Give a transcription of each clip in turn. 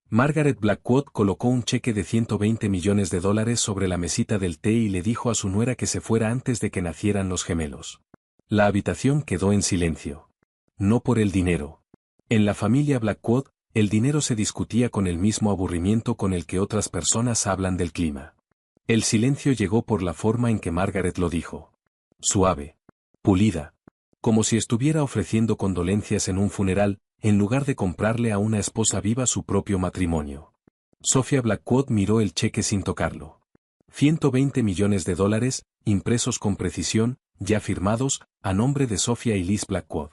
Margaret Blackwood colocó un cheque de $120 millones sobre la mesita del té y le dijo a su nuera que se fuera antes de que nacieran los gemelos. La habitación quedó en silencio. No por el dinero. En la familia Blackwood, el dinero se discutía con el mismo aburrimiento con el que otras personas hablan del clima. El silencio llegó por la forma en que Margaret lo dijo. Suave. Pulida. Como si estuviera ofreciendo condolencias en un funeral, en lugar de comprarle a una esposa viva su propio matrimonio. Sophia Blackwood miró el cheque sin tocarlo. $120 millones, impresos con precisión, ya firmados, a nombre de Sophia y Liz Blackwood.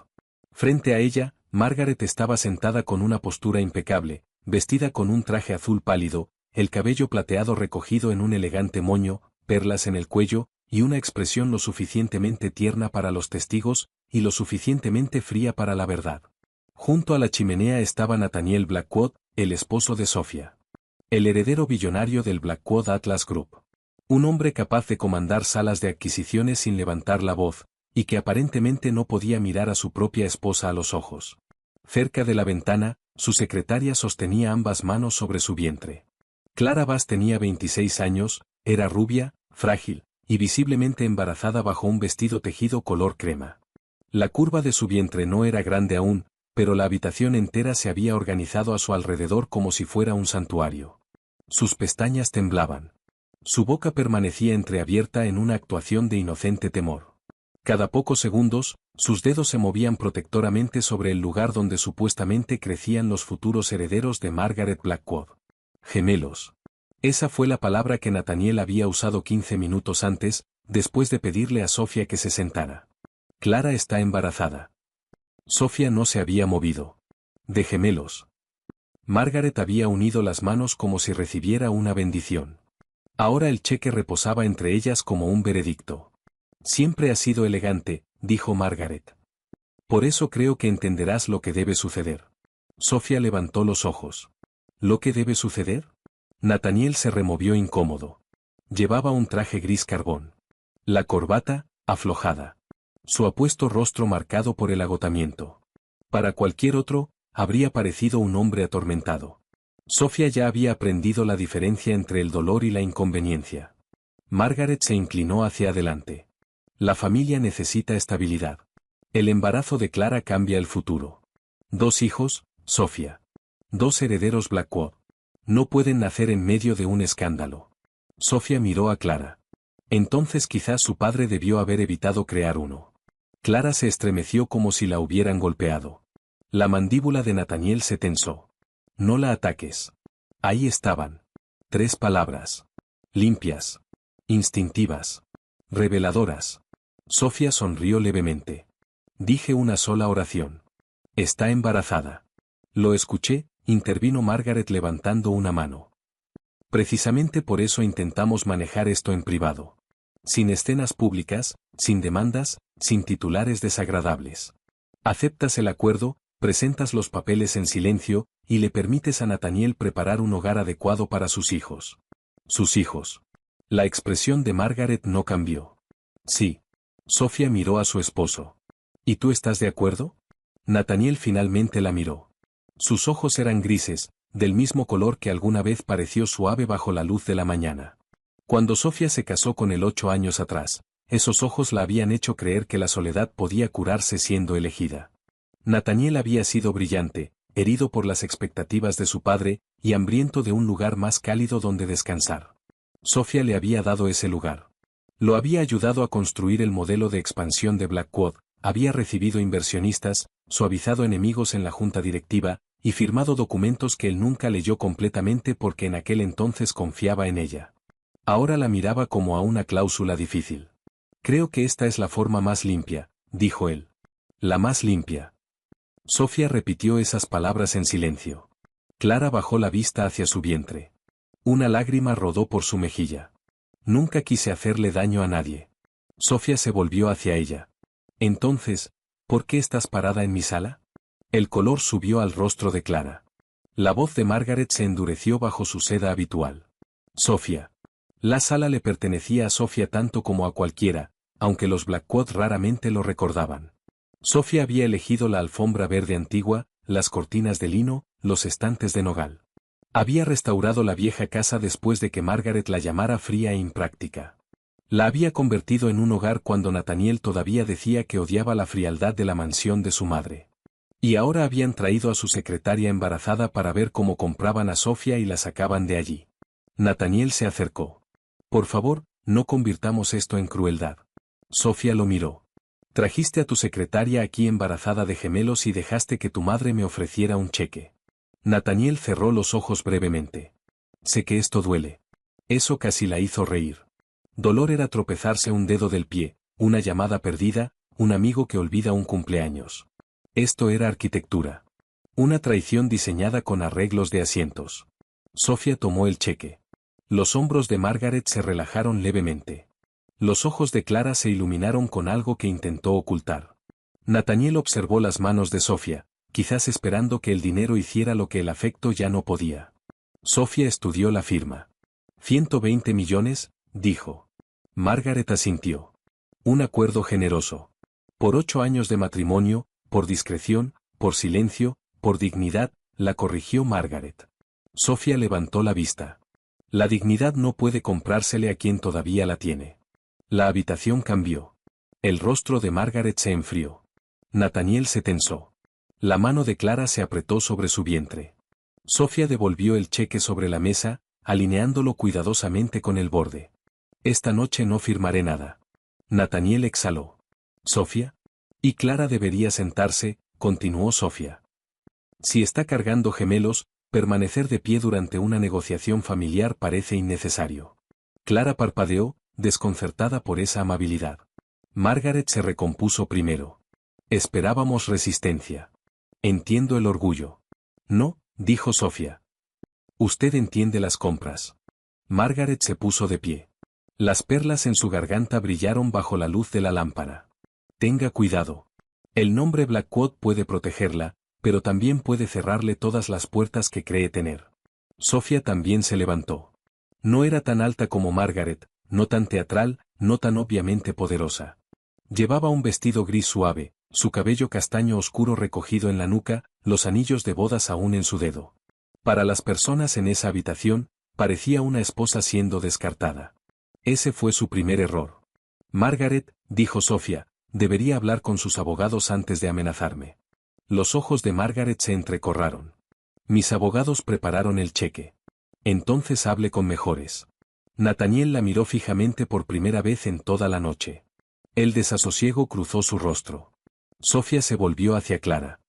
Frente a ella, Margaret estaba sentada con una postura impecable, vestida con un traje azul pálido, el cabello plateado recogido en un elegante moño, perlas en el cuello, y una expresión lo suficientemente tierna para los testigos, y lo suficientemente fría para la verdad. Junto a la chimenea estaba Nathaniel Blackwood, el esposo de Sophia. El heredero billonario del Blackwood Atlas Group. Un hombre capaz de comandar salas de adquisiciones sin levantar la voz, y que aparentemente no podía mirar a su propia esposa a los ojos. Cerca de la ventana, su secretaria sostenía ambas manos sobre su vientre. Clara Bass tenía 26 años, era rubia, frágil, y visiblemente embarazada bajo un vestido tejido color crema. La curva de su vientre no era grande aún, pero la habitación entera se había organizado a su alrededor como si fuera un santuario. Sus pestañas temblaban. Su boca permanecía entreabierta en una actuación de inocente temor. Cada pocos segundos, sus dedos se movían protectoramente sobre el lugar donde supuestamente crecían los futuros herederos de Margaret Blackwood. Gemelos. Esa fue la palabra que Nathaniel había usado 15 minutos antes, después de pedirle a Sophia que se sentara. Clara está embarazada. Sophia no se había movido. De gemelos. Margaret había unido las manos como si recibiera una bendición. Ahora el cheque reposaba entre ellas como un veredicto. Siempre has sido elegante, dijo Margaret. Por eso creo que entenderás lo que debe suceder. Sophia levantó los ojos. ¿Lo que debe suceder? Nathaniel se removió incómodo. Llevaba un traje gris carbón. La corbata, aflojada. Su apuesto rostro marcado por el agotamiento. Para cualquier otro, habría parecido un hombre atormentado. Sophia ya había aprendido la diferencia entre el dolor y la inconveniencia. Margaret se inclinó hacia adelante. La familia necesita estabilidad. El embarazo de Clara cambia el futuro. 2 hijos, Sophia. 2 herederos Blackwood. No pueden nacer en medio de un escándalo. Sophia miró a Clara. Entonces quizás su padre debió haber evitado crear uno. Clara se estremeció como si la hubieran golpeado. La mandíbula de Nathaniel se tensó. No la ataques. Ahí estaban. 3 palabras. Limpias. Instintivas. Reveladoras. Sophia sonrió levemente. Dije una sola oración. Está embarazada. Lo escuché, intervino Margaret levantando una mano. Precisamente por eso intentamos manejar esto en privado. Sin escenas públicas, sin demandas, sin titulares desagradables. Aceptas el acuerdo, presentas los papeles en silencio, y le permites a Nathaniel preparar un hogar adecuado para sus hijos. Sus hijos. La expresión de Margaret no cambió. Sí. Sophia miró a su esposo. ¿Y tú estás de acuerdo? Nathaniel finalmente la miró. Sus ojos eran grises, del mismo color que alguna vez pareció suave bajo la luz de la mañana. Cuando Sophia se casó con él 8 años atrás, esos ojos la habían hecho creer que la soledad podía curarse siendo elegida. Nathaniel había sido brillante, herido por las expectativas de su padre, y hambriento de un lugar más cálido donde descansar. Sophia le había dado ese lugar. Lo había ayudado a construir el modelo de expansión de Blackwood, había recibido inversionistas, suavizado enemigos en la junta directiva, y firmado documentos que él nunca leyó completamente porque en aquel entonces confiaba en ella. Ahora la miraba como a una cláusula difícil. Creo que esta es la forma más limpia, dijo él. La más limpia. Sophia repitió esas palabras en silencio. Clara bajó la vista hacia su vientre. Una lágrima rodó por su mejilla. Nunca quise hacerle daño a nadie. Sophia se volvió hacia ella. Entonces, ¿por qué estás parada en mi sala? El color subió al rostro de Clara. La voz de Margaret se endureció bajo su seda habitual. Sophia. La sala le pertenecía a Sophia tanto como a cualquiera, aunque los Blackwood raramente lo recordaban. Sophia había elegido la alfombra verde antigua, las cortinas de lino, los estantes de nogal. Había restaurado la vieja casa después de que Margaret la llamara fría e impráctica. La había convertido en un hogar cuando Nathaniel todavía decía que odiaba la frialdad de la mansión de su madre. Y ahora habían traído a su secretaria embarazada para ver cómo compraban a Sofía y la sacaban de allí. Nathaniel se acercó. Por favor, no convirtamos esto en crueldad. Sofía lo miró. Trajiste a tu secretaria aquí embarazada de gemelos y dejaste que tu madre me ofreciera un cheque. Nathaniel cerró los ojos brevemente. Sé que esto duele. Eso casi la hizo reír. Dolor era tropezarse un dedo del pie, una llamada perdida, un amigo que olvida un cumpleaños. Esto era arquitectura. Una traición diseñada con arreglos de asientos. Sofía tomó el cheque. Los hombros de Margaret se relajaron levemente. Los ojos de Clara se iluminaron con algo que intentó ocultar. Nathaniel observó las manos de Sofía, quizás esperando que el dinero hiciera lo que el afecto ya no podía. Sofía estudió la firma. 120 millones, dijo. Margaret asintió. Un acuerdo generoso. Por 8 años de matrimonio, por discreción, por silencio, por dignidad, la corrigió Margaret. Sofía levantó la vista. La dignidad no puede comprársele a quien todavía la tiene. La habitación cambió. El rostro de Margaret se enfrió. Nathaniel se tensó. La mano de Clara se apretó sobre su vientre. Sofía devolvió el cheque sobre la mesa, alineándolo cuidadosamente con el borde. Esta noche no firmaré nada. Nathaniel exhaló. ¿Sofía? Y Clara debería sentarse, continuó Sofía. Si está cargando gemelos, permanecer de pie durante una negociación familiar parece innecesario. Clara parpadeó, desconcertada por esa amabilidad. Margaret se recompuso primero. Esperábamos resistencia. Entiendo el orgullo. No, dijo Sofía. Usted entiende las compras. Margaret se puso de pie. Las perlas en su garganta brillaron bajo la luz de la lámpara. Tenga cuidado. El nombre Blackwood puede protegerla, pero también puede cerrarle todas las puertas que cree tener. Sofía también se levantó. No era tan alta como Margaret, no tan teatral, no tan obviamente poderosa. Llevaba un vestido gris suave, su cabello castaño oscuro recogido en la nuca, los anillos de bodas aún en su dedo. Para las personas en esa habitación, parecía una esposa siendo descartada. Ese fue su primer error. Margaret, dijo Sofía, debería hablar con sus abogados antes de amenazarme. Los ojos de Margaret se entrecorraron. Mis abogados prepararon el cheque. Entonces hable con mejores. Nathaniel la miró fijamente por primera vez en toda la noche. El desasosiego cruzó su rostro. Sofía se volvió hacia Clara.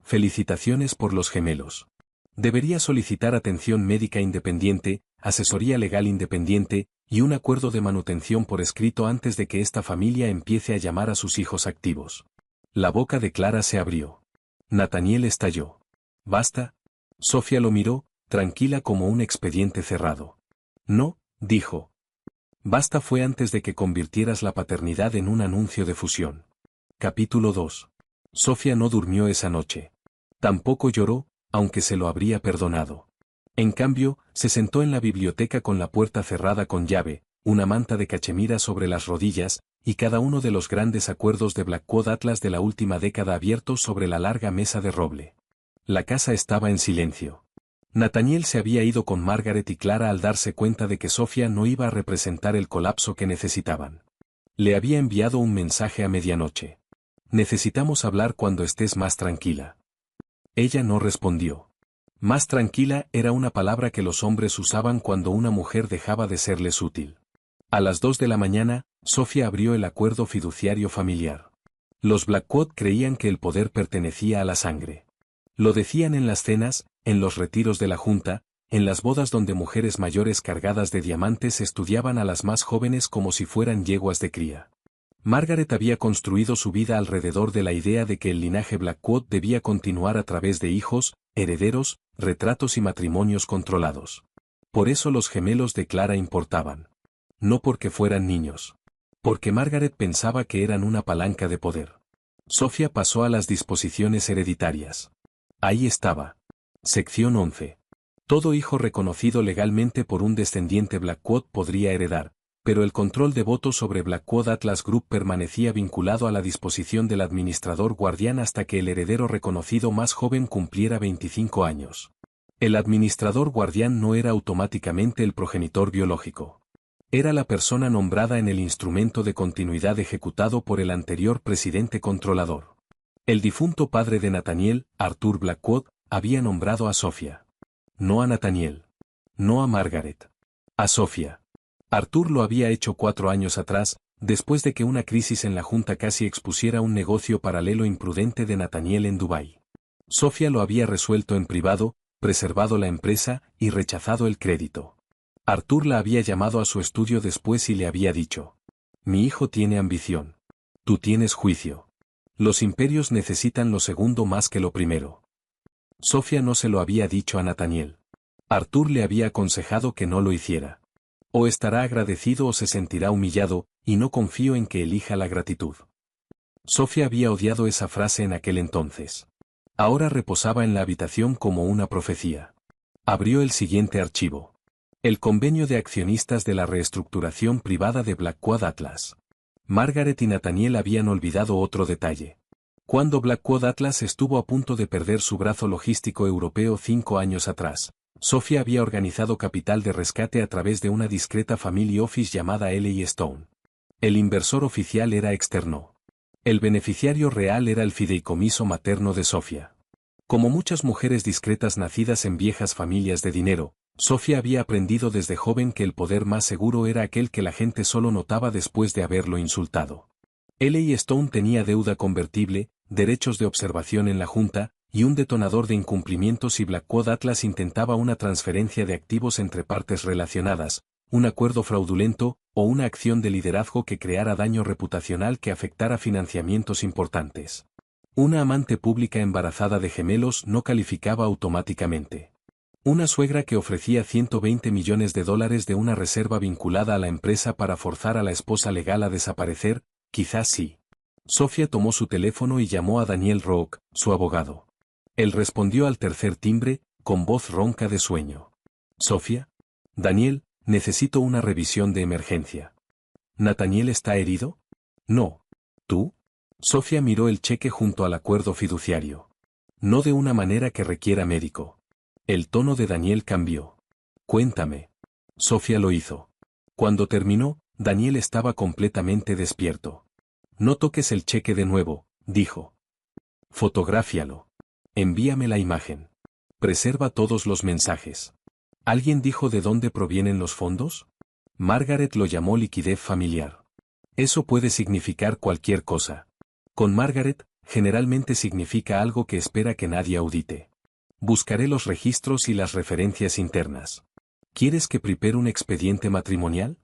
Felicitaciones por los gemelos. Debería solicitar atención médica independiente, asesoría legal independiente, y un acuerdo de manutención por escrito antes de que esta familia empiece a llamar a sus hijos activos. La boca de Clara se abrió. Nathaniel estalló. ¿Basta? Sofía lo miró, tranquila como un expediente cerrado. No, dijo. Basta fue antes de que convirtieras la paternidad en un anuncio de fusión. Capítulo 2. Sofía no durmió esa noche. Tampoco lloró, aunque se lo habría perdonado. En cambio, se sentó en la biblioteca con la puerta cerrada con llave, una manta de cachemira sobre las rodillas, y cada uno de los grandes acuerdos de Blackwood Atlas de la última década abiertos sobre la larga mesa de roble. La casa estaba en silencio. Nathaniel se había ido con Margaret y Clara al darse cuenta de que Sofía no iba a representar el colapso que necesitaban. Le había enviado un mensaje a medianoche. Necesitamos hablar cuando estés más tranquila. Ella no respondió. Más tranquila era una palabra que los hombres usaban cuando una mujer dejaba de serles útil. A las 2 de la mañana, Sofía abrió el acuerdo fiduciario familiar. Los Blackwood creían que el poder pertenecía a la sangre. Lo decían en las cenas, en los retiros de la junta, en las bodas donde mujeres mayores cargadas de diamantes estudiaban a las más jóvenes como si fueran yeguas de cría. Margaret había construido su vida alrededor de la idea de que el linaje Blackwood debía continuar a través de hijos, herederos, retratos y matrimonios controlados. Por eso los gemelos de Clara importaban. No porque fueran niños. Porque Margaret pensaba que eran una palanca de poder. Sofía pasó a las disposiciones hereditarias. Ahí estaba. Sección 11. Todo hijo reconocido legalmente por un descendiente Blackwood podría heredar, pero el control de votos sobre Blackwood Atlas Group permanecía vinculado a la disposición del administrador guardián hasta que el heredero reconocido más joven cumpliera 25 años. El administrador guardián no era automáticamente el progenitor biológico. Era la persona nombrada en el instrumento de continuidad ejecutado por el anterior presidente controlador. El difunto padre de Nathaniel, Arthur Blackwood, había nombrado a Sophia. No a Nathaniel. No a Margaret. A Sophia. Arthur lo había hecho 4 años atrás, después de que una crisis en la Junta casi expusiera un negocio paralelo imprudente de Nathaniel en Dubái. Sophia lo había resuelto en privado, preservado la empresa y rechazado el crédito. Arthur la había llamado a su estudio después y le había dicho: mi hijo tiene ambición. Tú tienes juicio. Los imperios necesitan lo segundo más que lo primero. Sophia no se lo había dicho a Nathaniel. Arthur le había aconsejado que no lo hiciera. O estará agradecido o se sentirá humillado, y no confío en que elija la gratitud. Sophia había odiado esa frase en aquel entonces. Ahora reposaba en la habitación como una profecía. Abrió el siguiente archivo. El convenio de accionistas de la reestructuración privada de Blackwood Atlas. Margaret y Nathaniel habían olvidado otro detalle. Cuando Blackwood Atlas estuvo a punto de perder su brazo logístico europeo 5 años atrás, Sophia había organizado capital de rescate a través de una discreta family office llamada L.E. Stone. El inversor oficial era externo. El beneficiario real era el fideicomiso materno de Sophia. Como muchas mujeres discretas nacidas en viejas familias de dinero, Sophia había aprendido desde joven que el poder más seguro era aquel que la gente solo notaba después de haberlo insultado. L.E. Stone tenía deuda convertible, derechos de observación en la Junta, y un detonador de incumplimientos y Blackwood Atlas intentaba una transferencia de activos entre partes relacionadas, un acuerdo fraudulento, o una acción de liderazgo que creara daño reputacional que afectara financiamientos importantes. Una amante pública embarazada de gemelos no calificaba automáticamente. Una suegra que ofrecía $120 millones de una reserva vinculada a la empresa para forzar a la esposa legal a desaparecer, quizás sí. Sophia tomó su teléfono y llamó a Daniel Roque, su abogado. Él respondió al tercer timbre, con voz ronca de sueño. ¿Sophia? Daniel, necesito una revisión de emergencia. ¿Nathaniel está herido? No. ¿Tú? Sophia miró el cheque junto al acuerdo fiduciario. No de una manera que requiera médico. El tono de Daniel cambió. Cuéntame. Sophia lo hizo. Cuando terminó, Daniel estaba completamente despierto. No toques el cheque de nuevo, dijo. Fotográfialo. Envíame la imagen. Preserva todos los mensajes. ¿Alguien dijo de dónde provienen los fondos? Margaret lo llamó liquidez familiar. Eso puede significar cualquier cosa. Con Margaret, generalmente significa algo que espera que nadie audite. Buscaré los registros y las referencias internas. ¿Quieres que prepare un expediente matrimonial?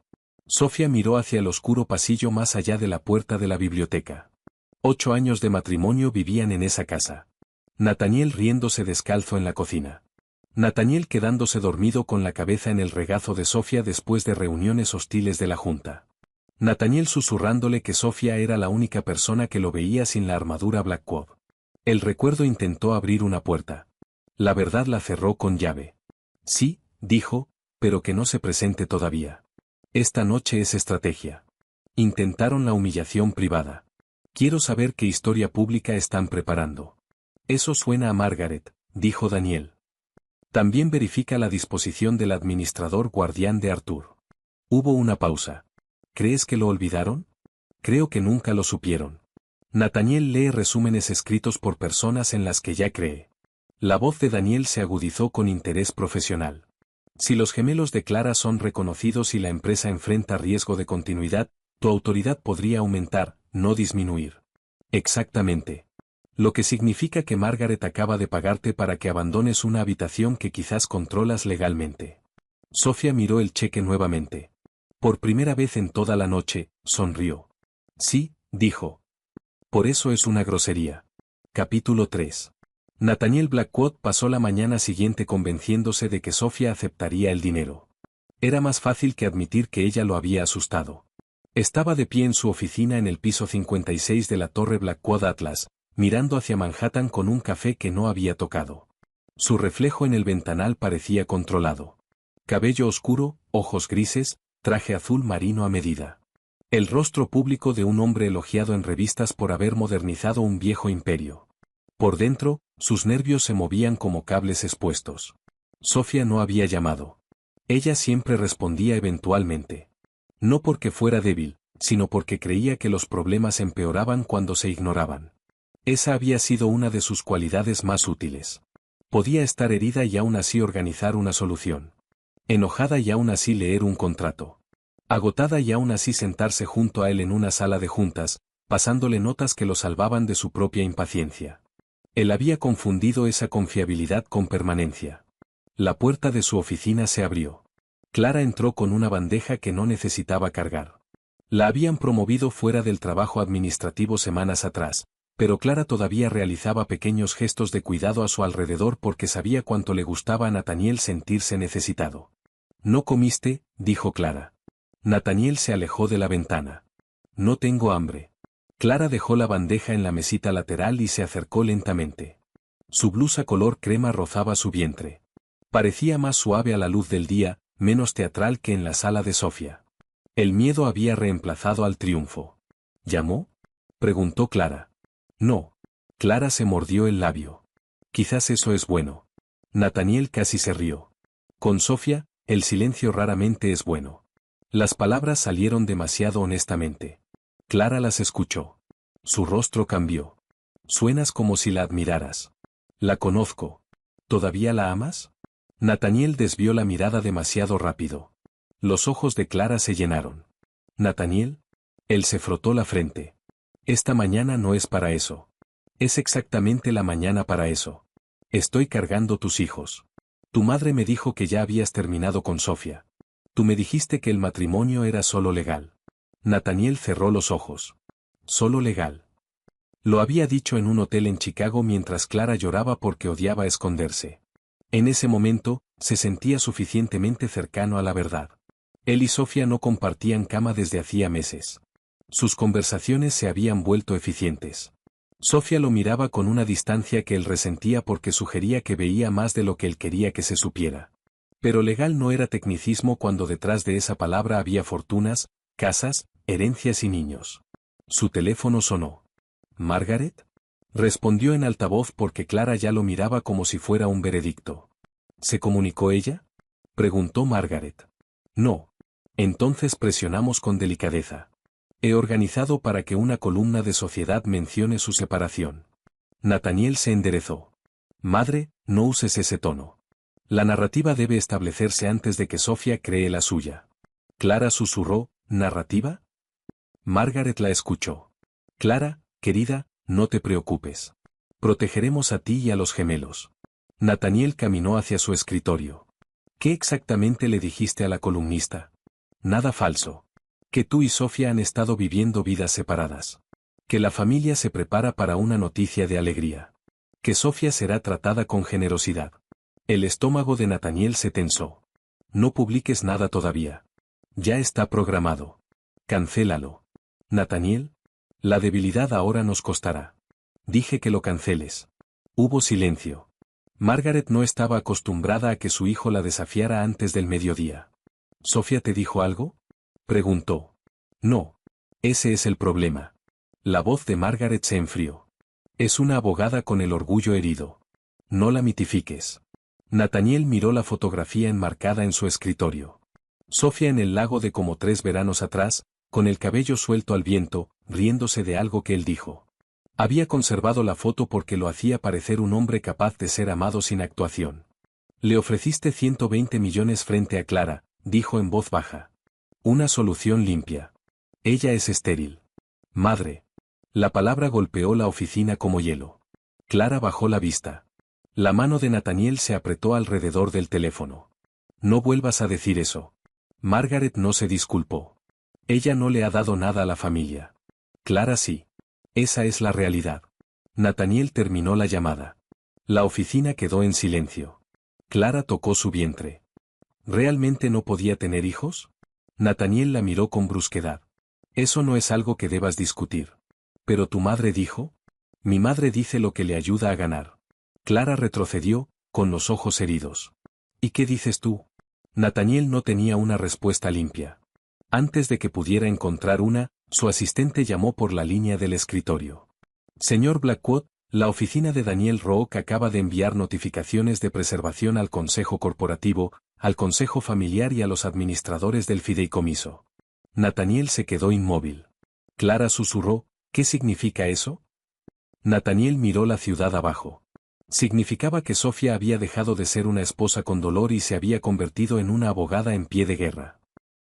Sophia miró hacia el oscuro pasillo más allá de la puerta de la biblioteca. 8 años de matrimonio vivían en esa casa. Nathaniel riéndose descalzo en la cocina. Nathaniel quedándose dormido con la cabeza en el regazo de Sophia después de reuniones hostiles de la Junta. Nathaniel susurrándole que Sophia era la única persona que lo veía sin la armadura Blackwood. El recuerdo intentó abrir una puerta. La verdad la cerró con llave. Sí, dijo, pero que no se presente todavía. Esta noche es estrategia. Intentaron la humillación privada. Quiero saber qué historia pública están preparando. Eso suena a Margaret, dijo Daniel. También verifica la disposición del administrador guardián de Arthur. Hubo una pausa. ¿Crees que lo olvidaron? Creo que nunca lo supieron. Nathaniel lee resúmenes escritos por personas en las que ya cree. La voz de Daniel se agudizó con interés profesional. Si los gemelos de Clara son reconocidos y la empresa enfrenta riesgo de continuidad, tu autoridad podría aumentar, no disminuir. Exactamente. Lo que significa que Margaret acaba de pagarte para que abandones una habitación que quizás controlas legalmente. Sophia miró el cheque nuevamente. Por primera vez en toda la noche, sonrió. Sí, dijo. Por eso es una grosería. Capítulo 3. Nathaniel Blackwood pasó la mañana siguiente convenciéndose de que Sophia aceptaría el dinero. Era más fácil que admitir que ella lo había asustado. Estaba de pie en su oficina en el piso 56 de la torre Blackwood Atlas, mirando hacia Manhattan con un café que no había tocado. Su reflejo en el ventanal parecía controlado. Cabello oscuro, ojos grises, traje azul marino a medida. El rostro público de un hombre elogiado en revistas por haber modernizado un viejo imperio. Por dentro, sus nervios se movían como cables expuestos. Sofía no había llamado. Ella siempre respondía eventualmente. No porque fuera débil, sino porque creía que los problemas empeoraban cuando se ignoraban. Esa había sido una de sus cualidades más útiles. Podía estar herida y aún así organizar una solución. Enojada y aún así leer un contrato. Agotada y aún así sentarse junto a él en una sala de juntas, pasándole notas que lo salvaban de su propia impaciencia. Él había confundido esa confiabilidad con permanencia. La puerta de su oficina se abrió. Clara entró con una bandeja que no necesitaba cargar. La habían promovido fuera del trabajo administrativo semanas atrás, pero Clara todavía realizaba pequeños gestos de cuidado a su alrededor porque sabía cuánto le gustaba a Nathaniel sentirse necesitado. «¿No comiste?», dijo Clara. Nathaniel se alejó de la ventana. «No tengo hambre». Clara dejó la bandeja en la mesita lateral y se acercó lentamente. Su blusa color crema rozaba su vientre. Parecía más suave a la luz del día, menos teatral que en la sala de Sofía. El miedo había reemplazado al triunfo. ¿Llamó?, preguntó Clara. No. Clara se mordió el labio. Quizás eso es bueno. Nathaniel casi se rió. Con Sofía, el silencio raramente es bueno. Las palabras salieron demasiado honestamente. Clara las escuchó. Su rostro cambió. Suenas como si la admiraras. La conozco. ¿Todavía la amas? Nathaniel desvió la mirada demasiado rápido. Los ojos de Clara se llenaron. ¿Nathaniel? Él se frotó la frente. Esta mañana no es para eso. Es exactamente la mañana para eso. Estoy cargando tus hijos. Tu madre me dijo que ya habías terminado con Sofía. Tú me dijiste que el matrimonio era solo legal. Nathaniel cerró los ojos. Solo legal. Lo había dicho en un hotel en Chicago mientras Clara lloraba porque odiaba esconderse. En ese momento, se sentía suficientemente cercano a la verdad. Él y Sofía no compartían cama desde hacía meses. Sus conversaciones se habían vuelto eficientes. Sofía lo miraba con una distancia que él resentía porque sugería que veía más de lo que él quería que se supiera. Pero legal no era tecnicismo cuando detrás de esa palabra había fortunas, casas, herencias y niños. Su teléfono sonó. ¿Margaret? Respondió en altavoz porque Clara ya lo miraba como si fuera un veredicto. ¿Se comunicó ella?, preguntó Margaret. No. Entonces presionamos con delicadeza. He organizado para que una columna de Sociedad mencione su separación. Nathaniel se enderezó. Madre, no uses ese tono. La narrativa debe establecerse antes de que Sofía cree la suya. Clara susurró, ¿narrativa? Margaret la escuchó. Clara, querida, no te preocupes. Protegeremos a ti y a los gemelos. Nathaniel caminó hacia su escritorio. ¿Qué exactamente le dijiste a la columnista? Nada falso. Que tú y Sofía han estado viviendo vidas separadas. Que la familia se prepara para una noticia de alegría. Que Sofía será tratada con generosidad. El estómago de Nathaniel se tensó. No publiques nada todavía. Ya está programado. Cancélalo. Nathaniel, la debilidad ahora nos costará. Dije que lo canceles. Hubo silencio. Margaret no estaba acostumbrada a que su hijo la desafiara antes del mediodía. ¿Sofía te dijo algo?, preguntó. No. Ese es el problema. La voz de Margaret se enfrió. Es una abogada con el orgullo herido. No la mitifiques. Nathaniel miró la fotografía enmarcada en su escritorio. Sofía en el lago de como 3 veranos atrás, con el cabello suelto al viento, riéndose de algo que él dijo. Había conservado la foto porque lo hacía parecer un hombre capaz de ser amado sin actuación. Le ofreciste 120 millones frente a Clara, dijo en voz baja. Una solución limpia. Ella es estéril. Madre. La palabra golpeó la oficina como hielo. Clara bajó la vista. La mano de Nathaniel se apretó alrededor del teléfono. No vuelvas a decir eso. Margaret no se disculpó. Ella no le ha dado nada a la familia. Clara sí. Esa es la realidad. Nathaniel terminó la llamada. La oficina quedó en silencio. Clara tocó su vientre. ¿Realmente no podía tener hijos? Nathaniel la miró con brusquedad. Eso no es algo que debas discutir. ¿Pero tu madre dijo? Mi madre dice lo que le ayuda a ganar. Clara retrocedió, con los ojos heridos. ¿Y qué dices tú? Nathaniel no tenía una respuesta limpia. Antes de que pudiera encontrar una, su asistente llamó por la línea del escritorio. Señor Blackwood, La oficina de Daniel Rook acaba de enviar notificaciones de preservación al Consejo Corporativo, al Consejo Familiar y a los administradores del fideicomiso. Nathaniel se quedó inmóvil. Clara susurró, ¿qué significa eso? Nathaniel miró la ciudad abajo. Significaba que Sofía había dejado de ser una esposa con dolor y se había convertido en una abogada en pie de guerra.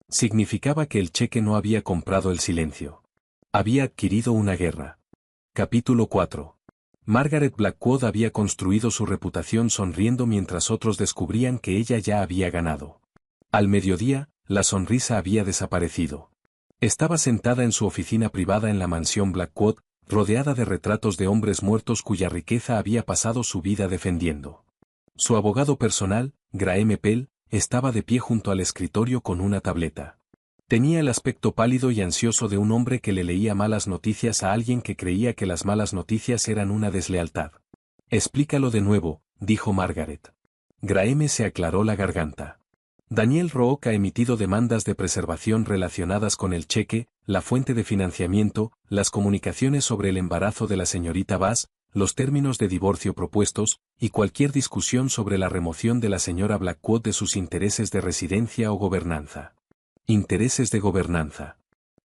Significaba que el cheque no había comprado el silencio. Había adquirido una guerra. Capítulo 4. Margaret Blackwood había construido su reputación sonriendo mientras otros descubrían que ella ya había ganado. Al mediodía, la sonrisa había desaparecido. Estaba sentada en su oficina privada en la mansión Blackwood, rodeada de retratos de hombres muertos cuya riqueza había pasado su vida defendiendo. Su abogado personal, Graham Pell, estaba de pie junto al escritorio con una tableta. Tenía el aspecto pálido y ansioso de un hombre que le leía malas noticias a alguien que creía que las malas noticias eran una deslealtad. Explícalo de nuevo, dijo Margaret. Graham se aclaró la garganta. Daniel Rook ha emitido demandas de preservación relacionadas con el cheque, la fuente de financiamiento, las comunicaciones sobre el embarazo de la señorita Bass, los términos de divorcio propuestos, y cualquier discusión sobre la remoción de la señora Blackwood de sus intereses de residencia o gobernanza. Intereses de gobernanza.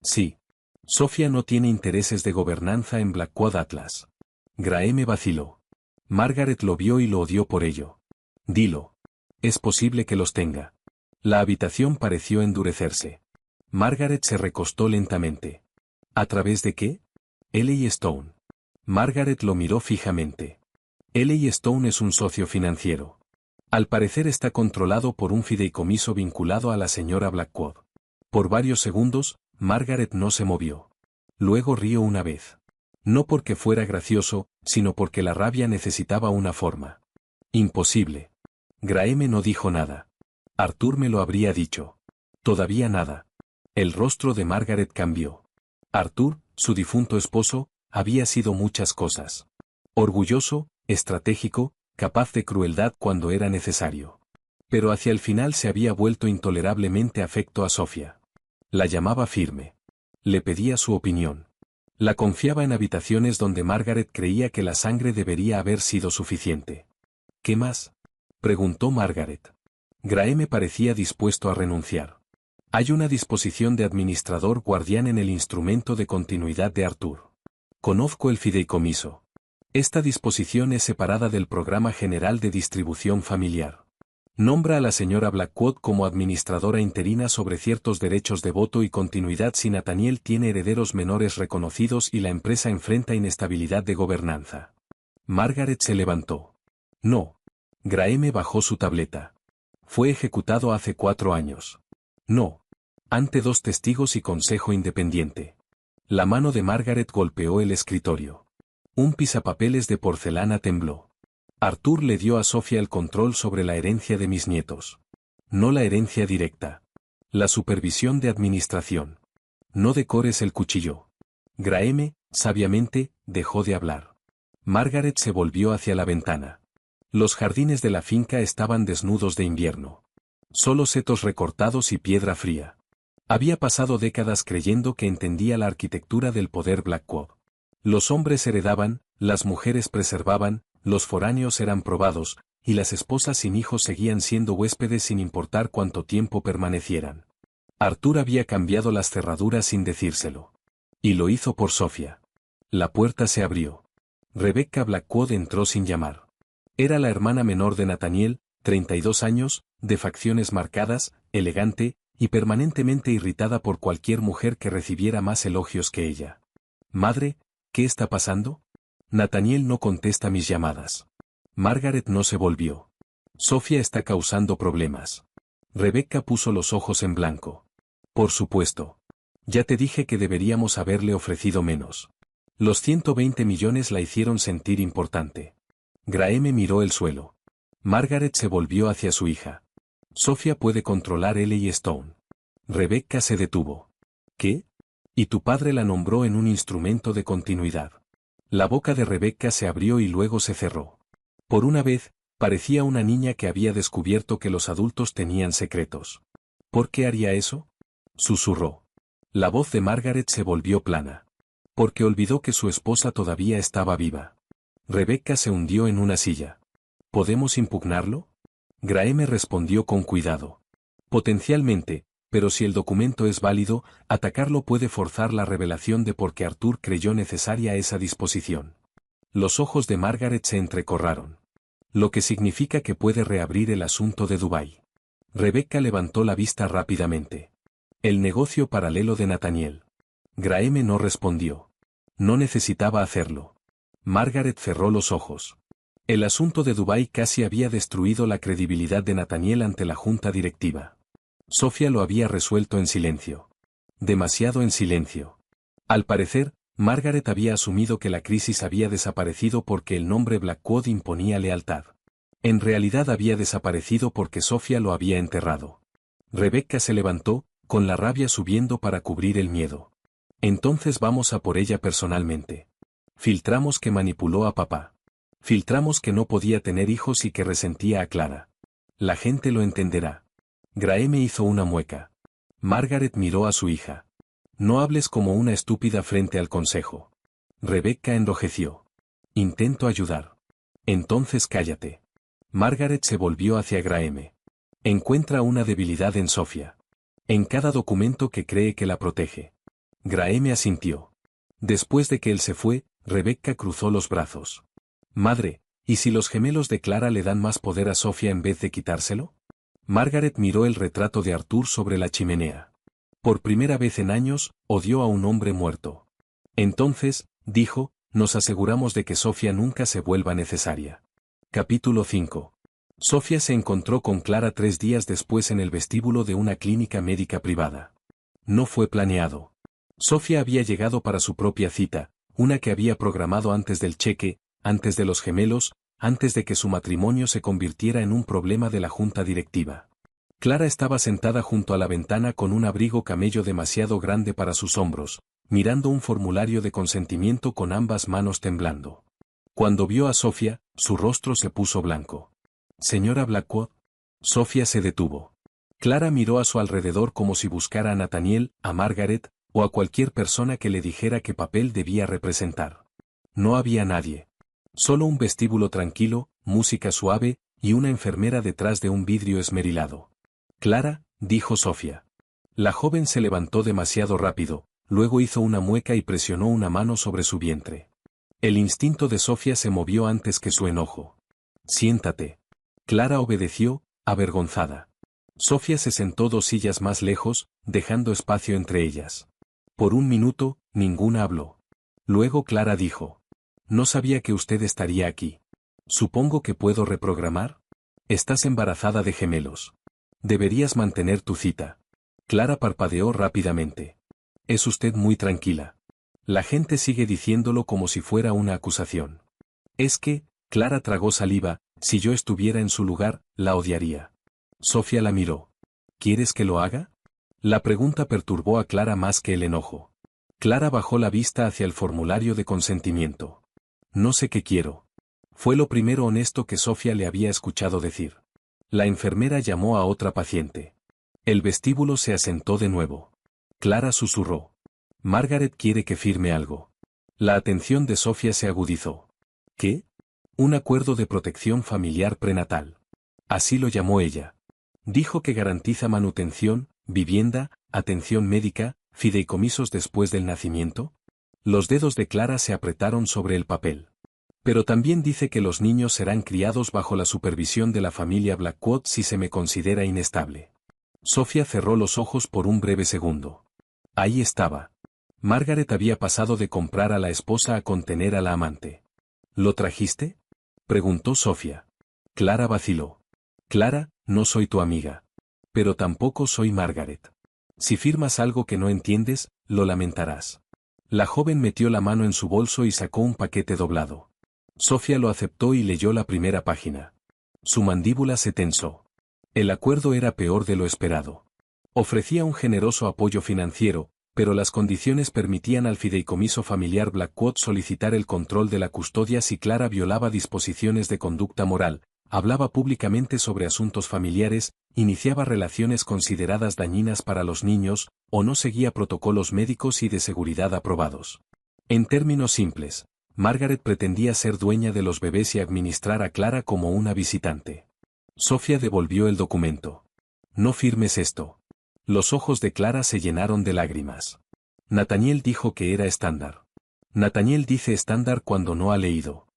Sí. Sofía no tiene intereses de gobernanza en Blackwood Atlas. Graham vaciló. Margaret lo vio y lo odió por ello. Dilo. Es posible que los tenga. La habitación pareció endurecerse. Margaret se recostó lentamente. ¿A través de qué? L.A. Stone. Margaret lo miró fijamente. L.A. Stone es un socio financiero. Al parecer está controlado por un fideicomiso vinculado a la señora Blackwood. Por varios segundos, Margaret no se movió. Luego rió una vez. No porque fuera gracioso, sino porque la rabia necesitaba una forma. Imposible. Graham no dijo nada. Arthur me lo habría dicho. Todavía nada. El rostro de Margaret cambió. Arthur, su difunto esposo, había sido muchas cosas. Orgulloso, estratégico, capaz de crueldad cuando era necesario. Pero hacia el final se había vuelto intolerablemente afecto a Sofía. La llamaba firme. Le pedía su opinión. La confiaba en habitaciones donde Margaret creía que la sangre debería haber sido suficiente. ¿Qué más? Preguntó Margaret. Graham parecía dispuesto a renunciar. Hay una disposición de administrador guardián en el instrumento de continuidad de Arthur. Conozco el fideicomiso. Esta disposición es separada del programa general de distribución familiar. Nombra a la señora Blackwood como administradora interina sobre ciertos derechos de voto y continuidad si Nathaniel tiene herederos menores reconocidos y la empresa enfrenta inestabilidad de gobernanza. Margaret se levantó. No. Graham bajó su tableta. Fue ejecutado hace 4 años. No. Ante 2 testigos y consejo independiente. La mano de Margaret golpeó el escritorio. Un pisapapeles de porcelana tembló. Arthur le dio a Sofía el control sobre la herencia de mis nietos. No la herencia directa. La supervisión de administración. No decores el cuchillo. Graham, sabiamente, dejó de hablar. Margaret se volvió hacia la ventana. Los jardines de la finca estaban desnudos de invierno. Solo setos recortados y piedra fría. Había pasado décadas creyendo que entendía la arquitectura del poder Blackwood. Los hombres heredaban, las mujeres preservaban, los foráneos eran probados, y las esposas sin hijos seguían siendo huéspedes sin importar cuánto tiempo permanecieran. Arthur había cambiado las cerraduras sin decírselo. Y lo hizo por Sofía. La puerta se abrió. Rebecca Blackwood entró sin llamar. Era la hermana menor de Nathaniel, 32 años, de facciones marcadas, elegante, y permanentemente irritada por cualquier mujer que recibiera más elogios que ella. Madre, ¿qué está pasando? Nathaniel no contesta mis llamadas. Margaret no se volvió. Sofía está causando problemas. Rebecca puso los ojos en blanco. Por supuesto. Ya te dije que deberíamos haberle ofrecido menos. Los 120 millones la hicieron sentir importante. Graham miró el suelo. Margaret se volvió hacia su hija. Sofía puede controlar L.A. Stone. Rebecca se detuvo. ¿Qué? Y tu padre la nombró en un instrumento de continuidad. La boca de Rebecca se abrió y luego se cerró. Por una vez, parecía una niña que había descubierto que los adultos tenían secretos. ¿Por qué haría eso? Susurró. La voz de Margaret se volvió plana. Porque olvidó que su esposa todavía estaba viva. Rebecca se hundió en una silla. ¿Podemos impugnarlo? Graeme respondió con cuidado. Potencialmente, pero si el documento es válido, atacarlo puede forzar la revelación de por qué Arthur creyó necesaria esa disposición. Los ojos de Margaret se entrecorraron. Lo que significa que puede reabrir el asunto de Dubái. Rebecca levantó la vista rápidamente. El negocio paralelo de Nathaniel. Graeme no respondió. No necesitaba hacerlo. Margaret cerró los ojos. El asunto de Dubái casi había destruido la credibilidad de Nathaniel ante la junta directiva. Sofía lo había resuelto en silencio. Demasiado en silencio. Al parecer, Margaret había asumido que la crisis había desaparecido porque el nombre Blackwood imponía lealtad. En realidad había desaparecido porque Sofía lo había enterrado. Rebecca se levantó, con la rabia subiendo para cubrir el miedo. Entonces vamos a por ella personalmente. Filtramos que manipuló a papá. Filtramos que no podía tener hijos y que resentía a Clara. La gente lo entenderá. Graeme hizo una mueca. Margaret miró a su hija. No hables como una estúpida frente al consejo. Rebecca enrojeció. Intento ayudar. Entonces cállate. Margaret se volvió hacia Graeme. Encuentra una debilidad en Sofía. En cada documento que cree que la protege. Graeme asintió. Después de que él se fue, Rebecca cruzó los brazos. Madre, ¿y si los gemelos de Clara le dan más poder a Sofía en vez de quitárselo? Margaret miró el retrato de Arthur sobre la chimenea. Por primera vez en años, odió a un hombre muerto. Entonces, dijo, nos aseguramos de que Sofía nunca se vuelva necesaria. Capítulo 5. Sofía se encontró con Clara 3 días después en el vestíbulo de una clínica médica privada. No fue planeado. Sofía había llegado para su propia cita, una que había programado antes del cheque, antes de los gemelos, antes de que su matrimonio se convirtiera en un problema de la junta directiva. Clara estaba sentada junto a la ventana con un abrigo camello demasiado grande para sus hombros, mirando un formulario de consentimiento con ambas manos temblando. Cuando vio a Sofía, su rostro se puso blanco. Señora Blackwood. Sofía se detuvo. Clara miró a su alrededor como si buscara a Nathaniel, a Margaret, o a cualquier persona que le dijera qué papel debía representar. No había nadie. Solo un vestíbulo tranquilo, música suave, y una enfermera detrás de un vidrio esmerilado. Clara, dijo Sofía. La joven se levantó demasiado rápido, luego hizo una mueca y presionó una mano sobre su vientre. El instinto de Sofía se movió antes que su enojo. Siéntate. Clara obedeció, avergonzada. Sofía se sentó 2 sillas más lejos, dejando espacio entre ellas. Por un minuto, ninguna habló. Luego Clara dijo. No sabía que usted estaría aquí. Supongo que puedo reprogramar. Estás embarazada de gemelos. Deberías mantener tu cita. Clara parpadeó rápidamente. Es usted muy tranquila. La gente sigue diciéndolo como si fuera una acusación. Es que, Clara tragó saliva, si yo estuviera en su lugar, la odiaría. Sofía la miró. ¿Quieres que lo haga? La pregunta perturbó a Clara más que el enojo. Clara bajó la vista hacia el formulario de consentimiento. No sé qué quiero. Fue lo primero honesto que Sofía le había escuchado decir. La enfermera llamó a otra paciente. El vestíbulo se asentó de nuevo. Clara susurró. Margaret quiere que firme algo. La atención de Sofía se agudizó. ¿Qué? Un acuerdo de protección familiar prenatal. Así lo llamó ella. Dijo que garantiza manutención, vivienda, atención médica, fideicomisos después del nacimiento. Los dedos de Clara se apretaron sobre el papel. Pero también dice que los niños serán criados bajo la supervisión de la familia Blackwood si se me considera inestable. Sofía cerró los ojos por un breve segundo. Ahí estaba. Margaret había pasado de comprar a la esposa a contener a la amante. ¿Lo trajiste? Preguntó Sofía. Clara vaciló. Clara, no soy tu amiga. Pero tampoco soy Margaret. Si firmas algo que no entiendes, lo lamentarás. La joven metió la mano en su bolso y sacó un paquete doblado. Sofía lo aceptó y leyó la primera página. Su mandíbula se tensó. El acuerdo era peor de lo esperado. Ofrecía un generoso apoyo financiero, pero las condiciones permitían al fideicomiso familiar Blackwood solicitar el control de la custodia si Clara violaba disposiciones de conducta moral, hablaba públicamente sobre asuntos familiares, iniciaba relaciones consideradas dañinas para los niños, o no seguía protocolos médicos y de seguridad aprobados. En términos simples, Margaret pretendía ser dueña de los bebés y administrar a Clara como una visitante. Sofía devolvió el documento. No firmes esto. Los ojos de Clara se llenaron de lágrimas. Nathaniel dijo que era estándar. Nathaniel dice estándar cuando no ha leído.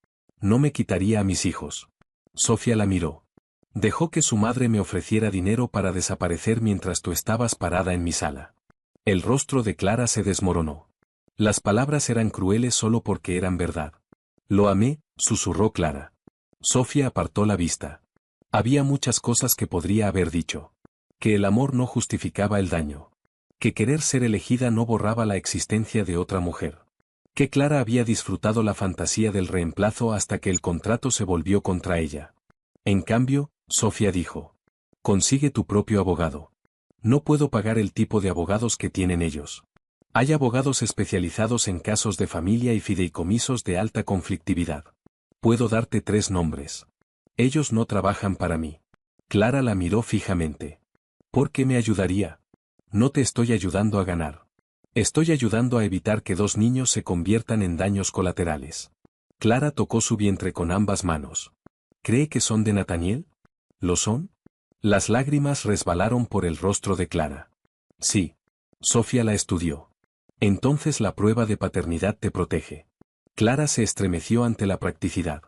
No me quitaría a mis hijos. Sofía la miró. Dejó que su madre me ofreciera dinero para desaparecer mientras tú estabas parada en mi sala. El rostro de Clara se desmoronó. Las palabras eran crueles solo porque eran verdad. Lo amé, susurró Clara. Sofía apartó la vista. Había muchas cosas que podría haber dicho. Que el amor no justificaba el daño. Que querer ser elegida no borraba la existencia de otra mujer. Que Clara había disfrutado la fantasía del reemplazo hasta que el contrato se volvió contra ella. En cambio, Sofía dijo: consigue tu propio abogado. No puedo pagar el tipo de abogados que tienen ellos. Hay abogados especializados en casos de familia y fideicomisos de alta conflictividad. Puedo darte 3 nombres. Ellos no trabajan para mí. Clara la miró fijamente. ¿Por qué me ayudaría? No te estoy ayudando a ganar. Estoy ayudando a evitar que 2 niños se conviertan en daños colaterales. Clara tocó su vientre con ambas manos. ¿Cree que son de Nathaniel? ¿Lo son? Las lágrimas resbalaron por el rostro de Clara. Sí. Sofía la estudió. Entonces la prueba de paternidad te protege. Clara se estremeció ante la practicidad.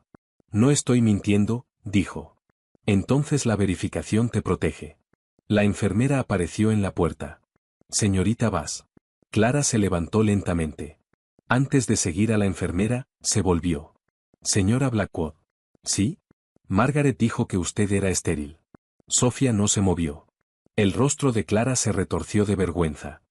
No estoy mintiendo, dijo. Entonces la verificación te protege. La enfermera apareció en la puerta. Señorita Bass. Clara se levantó lentamente. Antes de seguir a la enfermera, se volvió. Señora Blackwood. ¿Sí? Margaret dijo que usted era estéril. Sofía no se movió. El rostro de Clara se retorció de vergüenza.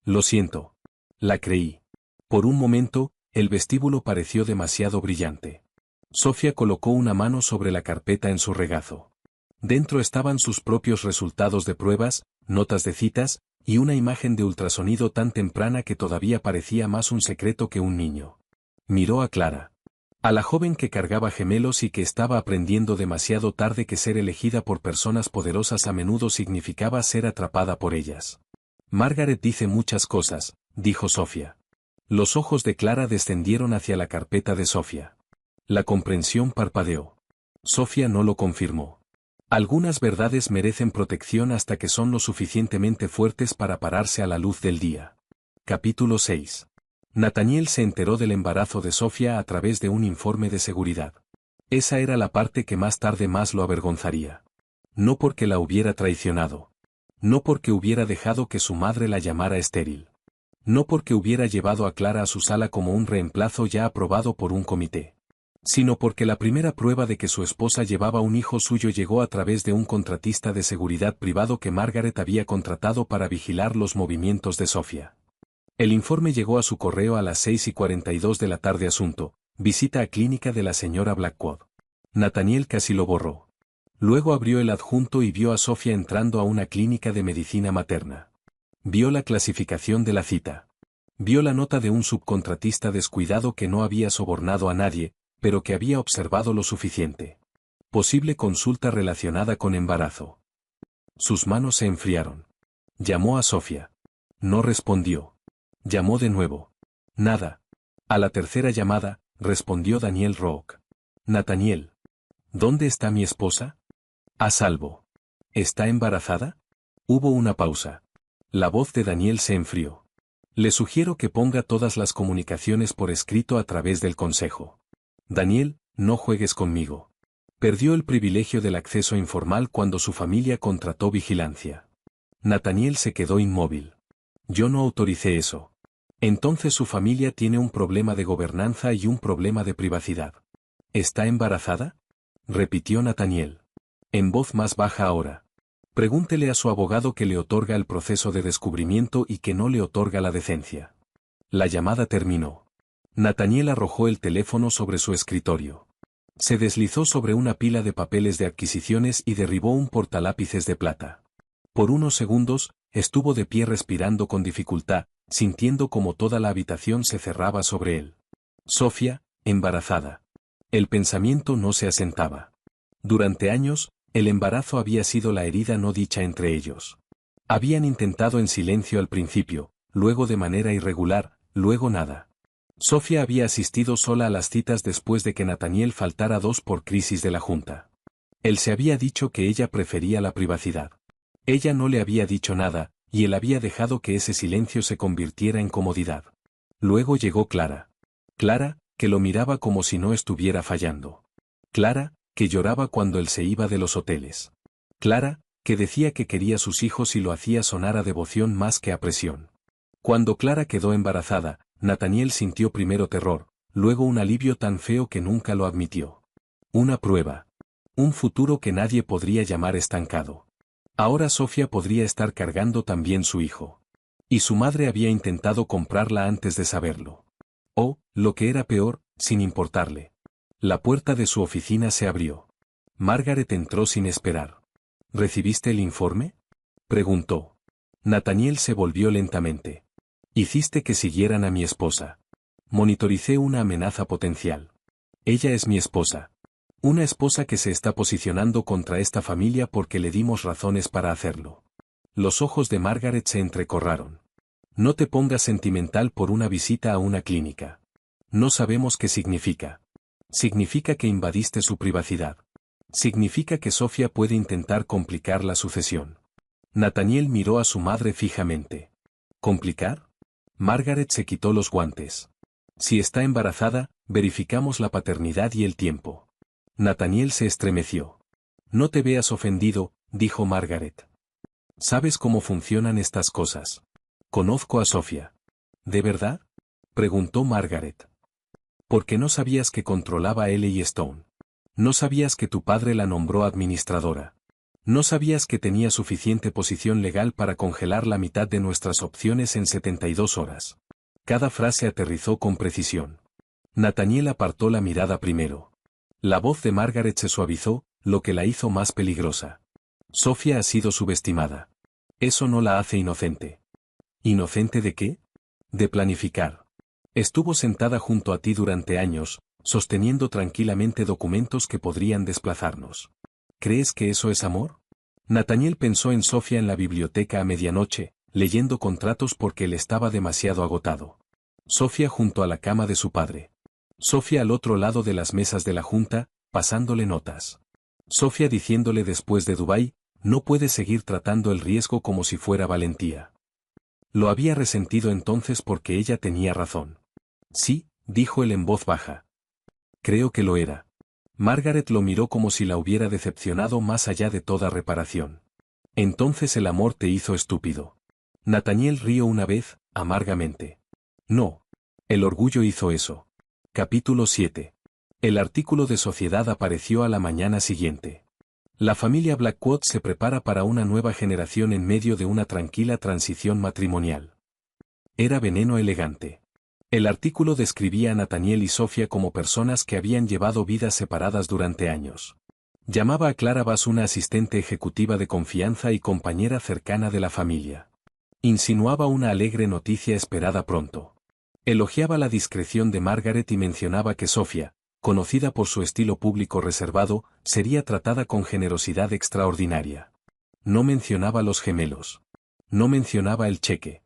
Lo siento. La creí. Por un momento, el vestíbulo pareció demasiado brillante. Sofía colocó una mano sobre la carpeta en su regazo. Dentro estaban sus propios resultados de pruebas, notas de citas, y una imagen de ultrasonido tan temprana que todavía parecía más un secreto que un niño. Miró a Clara. A la joven que cargaba gemelos y que estaba aprendiendo demasiado tarde que ser elegida por personas poderosas a menudo significaba ser atrapada por ellas. Margaret dice muchas cosas, dijo Sofía. Los ojos de Clara descendieron hacia la carpeta de Sofía. La comprensión parpadeó. Sofía no lo confirmó. Algunas verdades merecen protección hasta que son lo suficientemente fuertes para pararse a la luz del día. Capítulo 6. Nathaniel se enteró del embarazo de Sofía a través de un informe de seguridad. Esa era la parte que más tarde más lo avergonzaría. No porque la hubiera traicionado. No porque hubiera dejado que su madre la llamara estéril. No porque hubiera llevado a Clara a su sala como un reemplazo ya aprobado por un comité. Sino porque la primera prueba de que su esposa llevaba un hijo suyo llegó a través de un contratista de seguridad privado que Margaret había contratado para vigilar los movimientos de Sofía. El informe llegó a su correo a las 6:42 de la tarde. Asunto: visita a clínica de la señora Blackwood. Nathaniel casi lo borró. Luego abrió el adjunto y vio a Sofía entrando a una clínica de medicina materna. Vio la clasificación de la cita. Vio la nota de un subcontratista descuidado que no había sobornado a nadie, pero que había observado lo suficiente. Posible consulta relacionada con embarazo. Sus manos se enfriaron. Llamó a Sofía. No respondió. Llamó de nuevo. Nada. A la tercera llamada, respondió Daniel Rook. Nathaniel. ¿Dónde está mi esposa? A salvo. ¿Está embarazada? Hubo una pausa. La voz de Daniel se enfrió. Le sugiero que ponga todas las comunicaciones por escrito a través del consejo. Daniel, no juegues conmigo. Perdió el privilegio del acceso informal cuando su familia contrató vigilancia. Nathaniel se quedó inmóvil. Yo no autoricé eso. Entonces su familia tiene un problema de gobernanza y un problema de privacidad. ¿Está embarazada? Repitió Nathaniel. En voz más baja ahora. Pregúntele a su abogado que le otorga el proceso de descubrimiento y que no le otorga la decencia. La llamada terminó. Nathaniel arrojó el teléfono sobre su escritorio. Se deslizó sobre una pila de papeles de adquisiciones y derribó un portalápices de plata. Por unos segundos, estuvo de pie respirando con dificultad, sintiendo como toda la habitación se cerraba sobre él. Sofía, embarazada. El pensamiento no se asentaba. Durante años, el embarazo había sido la herida no dicha entre ellos. Habían intentado en silencio al principio, luego de manera irregular, luego nada. Sofía había asistido sola a las citas después de que Nathaniel faltara dos por crisis de la junta. Él se había dicho que ella prefería la privacidad. Ella no le había dicho nada, y él había dejado que ese silencio se convirtiera en comodidad. Luego llegó Clara. Clara, que lo miraba como si no estuviera fallando. Clara, que lloraba cuando él se iba de los hoteles. Clara, que decía que quería sus hijos y lo hacía sonar a devoción más que a presión. Cuando Clara quedó embarazada, Nathaniel sintió primero terror, luego un alivio tan feo que nunca lo admitió. Una prueba. Un futuro que nadie podría llamar estancado. Ahora Sofía podría estar cargando también su hijo. Y su madre había intentado comprarla antes de saberlo. O, lo que era peor, sin importarle. La puerta de su oficina se abrió. Margaret entró sin esperar. ¿Recibiste el informe?, preguntó. Nathaniel se volvió lentamente. Hiciste que siguieran a mi esposa. Monitoricé una amenaza potencial. Ella es mi esposa. Una esposa que se está posicionando contra esta familia porque le dimos razones para hacerlo. Los ojos de Margaret se entrecorraron. No te pongas sentimental por una visita a una clínica. No sabemos qué significa. Significa que invadiste su privacidad. Significa que Sofía puede intentar complicar la sucesión. Nathaniel miró a su madre fijamente. ¿Complicar? Margaret se quitó los guantes. Si está embarazada, verificamos la paternidad y el tiempo. Nathaniel se estremeció. No te veas ofendido, dijo Margaret. ¿Sabes cómo funcionan estas cosas? Conozco a Sofía. ¿De verdad?, preguntó Margaret. ¿Por qué no sabías que controlaba a L.A. Stone? No sabías que tu padre la nombró administradora. No sabías que tenía suficiente posición legal para congelar la mitad de nuestras opciones en 72 horas. Cada frase aterrizó con precisión. Nathaniel apartó la mirada primero. La voz de Margaret se suavizó, lo que la hizo más peligrosa. Sofía ha sido subestimada. Eso no la hace inocente. ¿Inocente de qué? De planificar. Estuvo sentada junto a ti durante años, sosteniendo tranquilamente documentos que podrían desplazarnos. ¿Crees que eso es amor? Nathaniel pensó en Sofía en la biblioteca a medianoche, leyendo contratos porque él estaba demasiado agotado. Sofía junto a la cama de su padre. Sofía al otro lado de las mesas de la junta, pasándole notas. Sofía diciéndole después de Dubái, no puedes seguir tratando el riesgo como si fuera valentía. Lo había resentido entonces porque ella tenía razón. Sí, dijo él en voz baja. Creo que lo era. Margaret lo miró como si la hubiera decepcionado más allá de toda reparación. Entonces el amor te hizo estúpido. Nathaniel rió una vez, amargamente. No. El orgullo hizo eso. Capítulo 7. El artículo de Sociedad apareció a la mañana siguiente. La familia Blackwood se prepara para una nueva generación en medio de una tranquila transición matrimonial. Era veneno elegante. El artículo describía a Nathaniel y Sofía como personas que habían llevado vidas separadas durante años. Llamaba a Clara Bass una asistente ejecutiva de confianza y compañera cercana de la familia. Insinuaba una alegre noticia esperada pronto. Elogiaba la discreción de Margaret y mencionaba que Sofía, conocida por su estilo público reservado, sería tratada con generosidad extraordinaria. No mencionaba los gemelos. No mencionaba el cheque.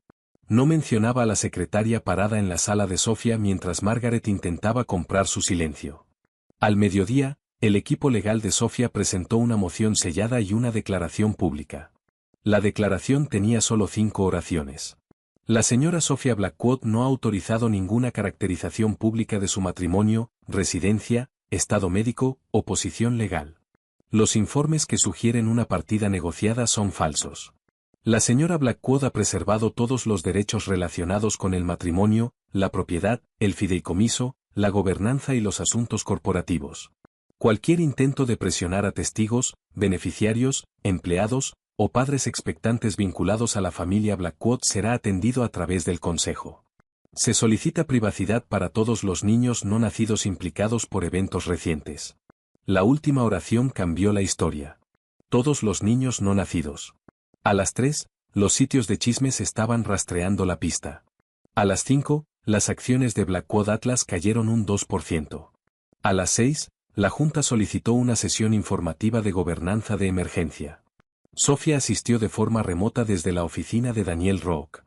No mencionaba a la secretaria parada en la sala de Sofía mientras Margaret intentaba comprar su silencio. Al mediodía, el equipo legal de Sofía presentó una moción sellada y una declaración pública. La declaración tenía solo 5 oraciones. La señora Sofía Blackwood no ha autorizado ninguna caracterización pública de su matrimonio, residencia, estado médico o posición legal. Los informes que sugieren una partida negociada son falsos. La señora Blackwood ha preservado todos los derechos relacionados con el matrimonio, la propiedad, el fideicomiso, la gobernanza y los asuntos corporativos. Cualquier intento de presionar a testigos, beneficiarios, empleados o padres expectantes vinculados a la familia Blackwood será atendido a través del Consejo. Se solicita privacidad para todos los niños no nacidos implicados por eventos recientes. La última oración cambió la historia. Todos los niños no nacidos. A las 3, los sitios de chismes estaban rastreando la pista. A las 5, las acciones de Blackwood Atlas cayeron un 2%. A las 6, la Junta solicitó una sesión informativa de gobernanza de emergencia. Sofía asistió de forma remota desde la oficina de Daniel Rock.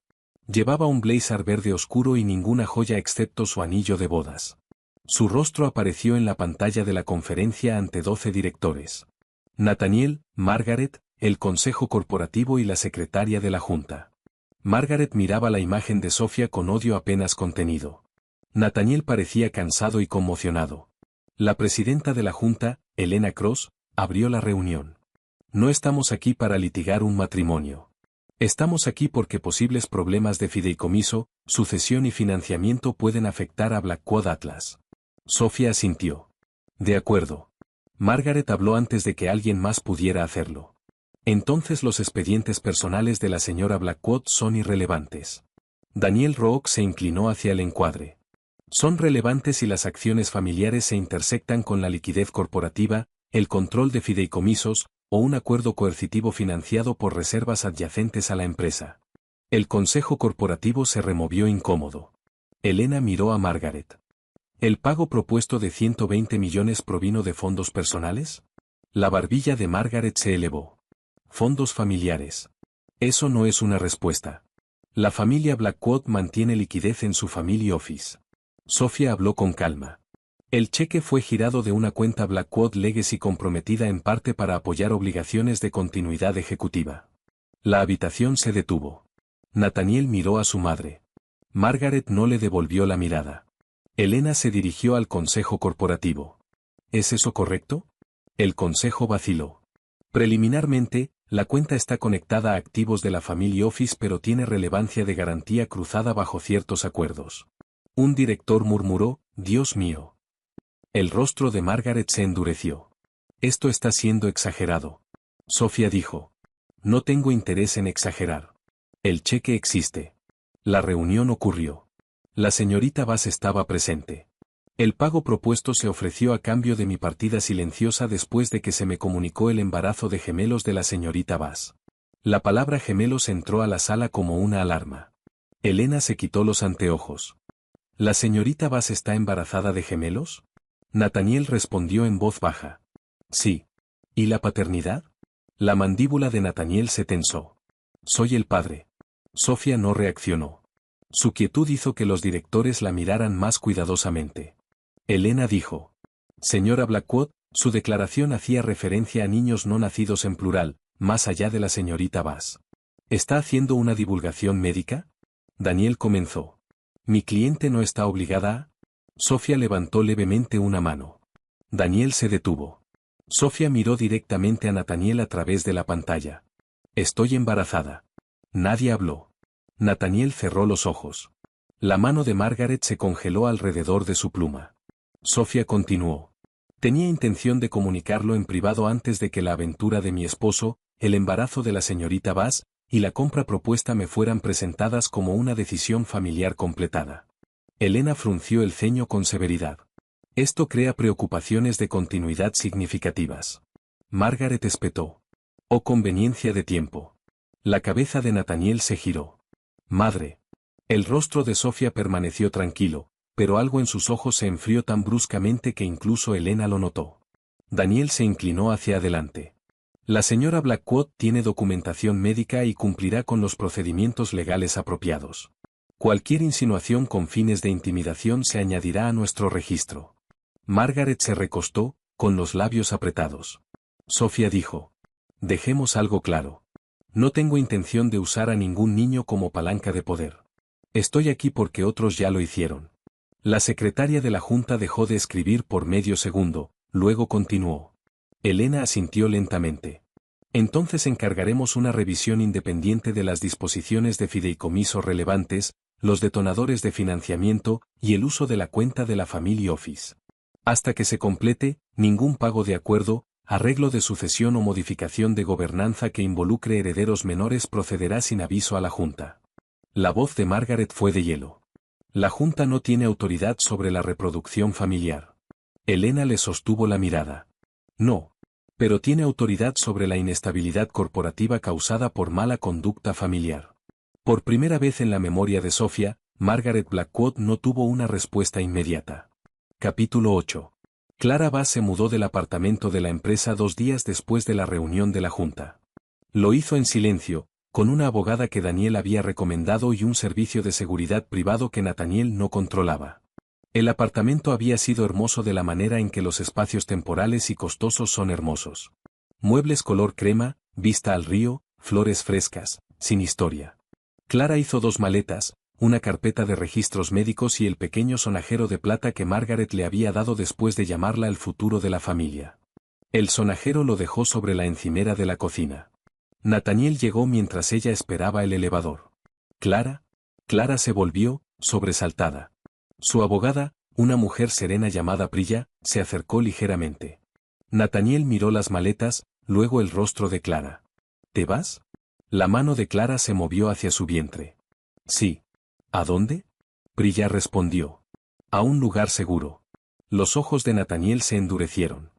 Llevaba un blazer verde oscuro y ninguna joya excepto su anillo de bodas. Su rostro apareció en la pantalla de la conferencia ante 12 directores. Nathaniel, Margaret, el consejo corporativo y la secretaria de la junta. Margaret miraba la imagen de Sofía con odio apenas contenido. Nathaniel parecía cansado y conmocionado. La presidenta de la junta, Elena Cross, abrió la reunión. No estamos aquí para litigar un matrimonio. Estamos aquí porque posibles problemas de fideicomiso, sucesión y financiamiento pueden afectar a Blackwood Atlas. Sofía asintió. De acuerdo. Margaret habló antes de que alguien más pudiera hacerlo. Entonces los expedientes personales de la señora Blackwood son irrelevantes. Daniel Rook se inclinó hacia el encuadre. Son relevantes si las acciones familiares se intersectan con la liquidez corporativa, el control de fideicomisos, o un acuerdo coercitivo financiado por reservas adyacentes a la empresa. El consejo corporativo se removió incómodo. Elena miró a Margaret. ¿El pago propuesto de 120 millones provino de fondos personales? La barbilla de Margaret se elevó. Fondos familiares. Eso no es una respuesta. La familia Blackwood mantiene liquidez en su family office. Sofía habló con calma. El cheque fue girado de una cuenta Blackwood Legacy comprometida en parte para apoyar obligaciones de continuidad ejecutiva. La habitación se detuvo. Nathaniel miró a su madre. Margaret no le devolvió la mirada. Elena se dirigió al consejo corporativo. ¿Es eso correcto? El consejo vaciló. Preliminarmente, la cuenta está conectada a activos de la Family Office pero tiene relevancia de garantía cruzada bajo ciertos acuerdos. Un director murmuró, «Dios mío». El rostro de Margaret se endureció. Esto está siendo exagerado. Sofía dijo. No tengo interés en exagerar. El cheque existe. La reunión ocurrió. La señorita Bass estaba presente. El pago propuesto se ofreció a cambio de mi partida silenciosa después de que se me comunicó el embarazo de gemelos de la señorita Bass. La palabra gemelos entró a la sala como una alarma. Elena se quitó los anteojos. ¿La señorita Bass está embarazada de gemelos? Nathaniel respondió en voz baja. Sí. ¿Y la paternidad? La mandíbula de Nathaniel se tensó. Soy el padre. Sofía no reaccionó. Su quietud hizo que los directores la miraran más cuidadosamente. Elena dijo. Señora Blackwood, su declaración hacía referencia a niños no nacidos en plural, más allá de la señorita Bass. ¿Está haciendo una divulgación médica? Daniel comenzó. Mi cliente no está obligada a... Sofía levantó levemente una mano. Daniel se detuvo. Sofía miró directamente a Nathaniel a través de la pantalla. Estoy embarazada. Nadie habló. Nathaniel cerró los ojos. La mano de Margaret se congeló alrededor de su pluma. Sofía continuó. Tenía intención de comunicarlo en privado antes de que la aventura de mi esposo, el embarazo de la señorita Bass, y la compra propuesta me fueran presentadas como una decisión familiar completada. Elena frunció el ceño con severidad. Esto crea preocupaciones de continuidad significativas. Margaret espetó. Oh conveniencia de tiempo. La cabeza de Nathaniel se giró. Madre. El rostro de Sofía permaneció tranquilo, pero algo en sus ojos se enfrió tan bruscamente que incluso Elena lo notó. Daniel se inclinó hacia adelante. La señora Blackwood tiene documentación médica y cumplirá con los procedimientos legales apropiados. Cualquier insinuación con fines de intimidación se añadirá a nuestro registro. Margaret se recostó, con los labios apretados. Sofía dijo. Dejemos algo claro. No tengo intención de usar a ningún niño como palanca de poder. Estoy aquí porque otros ya lo hicieron. La secretaria de la Junta dejó de escribir por medio segundo, luego continuó. Elena asintió lentamente. Entonces encargaremos una revisión independiente de las disposiciones de fideicomiso relevantes, los detonadores de financiamiento y el uso de la cuenta de la Family Office. Hasta que se complete, ningún pago de acuerdo, arreglo de sucesión o modificación de gobernanza que involucre herederos menores procederá sin aviso a la Junta. La voz de Margaret fue de hielo. La Junta no tiene autoridad sobre la reproducción familiar. Elena le sostuvo la mirada. No. Pero tiene autoridad sobre la inestabilidad corporativa causada por mala conducta familiar. Por primera vez en la memoria de Sofía, Margaret Blackwood no tuvo una respuesta inmediata. Capítulo 8. Clara Bass se mudó del apartamento de la empresa 2 días después de la reunión de la Junta. Lo hizo en silencio, con una abogada que Daniel había recomendado y un servicio de seguridad privado que Nathaniel no controlaba. El apartamento había sido hermoso de la manera en que los espacios temporales y costosos son hermosos. Muebles color crema, vista al río, flores frescas, sin historia. Clara hizo 2 maletas, una carpeta de registros médicos y el pequeño sonajero de plata que Margaret le había dado después de llamarla el futuro de la familia. El sonajero lo dejó sobre la encimera de la cocina. Nathaniel llegó mientras ella esperaba el elevador. ¿Clara? Clara se volvió, sobresaltada. Su abogada, una mujer serena llamada Priya, se acercó ligeramente. Nathaniel miró las maletas, luego el rostro de Clara. ¿Te vas? La mano de Clara se movió hacia su vientre. Sí. ¿A dónde? Priya respondió. A un lugar seguro. Los ojos de Nathaniel se endurecieron.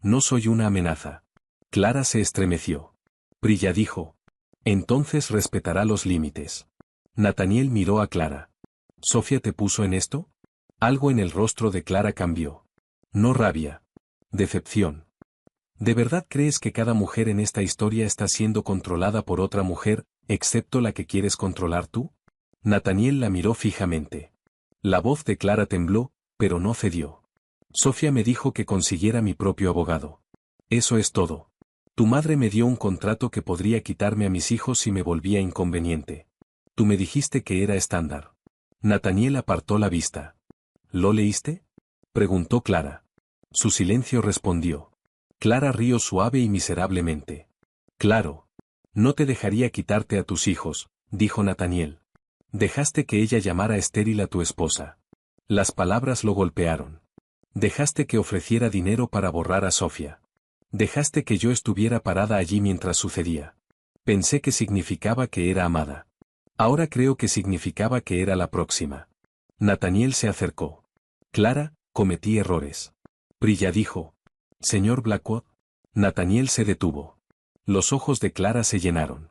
No soy una amenaza. Clara se estremeció. Priya dijo. Entonces respetará los límites. Nathaniel miró a Clara. ¿Sofía te puso en esto? Algo en el rostro de Clara cambió. No rabia. Decepción. ¿De verdad crees que cada mujer en esta historia está siendo controlada por otra mujer, excepto la que quieres controlar tú? Nathaniel la miró fijamente. La voz de Clara tembló, pero no cedió. Sofía me dijo que consiguiera mi propio abogado. Eso es todo. Tu madre me dio un contrato que podría quitarme a mis hijos si me volvía inconveniente. Tú me dijiste que era estándar. Nathaniel apartó la vista. ¿Lo leíste? Preguntó Clara. Su silencio respondió. Clara rió suave y miserablemente. Claro. No te dejaría quitarte a tus hijos, dijo Nathaniel. Dejaste que ella llamara estéril a tu esposa. Las palabras lo golpearon. Dejaste que ofreciera dinero para borrar a Sofía. Dejaste que yo estuviera parada allí mientras sucedía. Pensé que significaba que era amada. Ahora creo que significaba que era la próxima. Nathaniel se acercó. Clara, cometí errores. Priya dijo. Señor Blackwood. Nathaniel se detuvo. Los ojos de Clara se llenaron.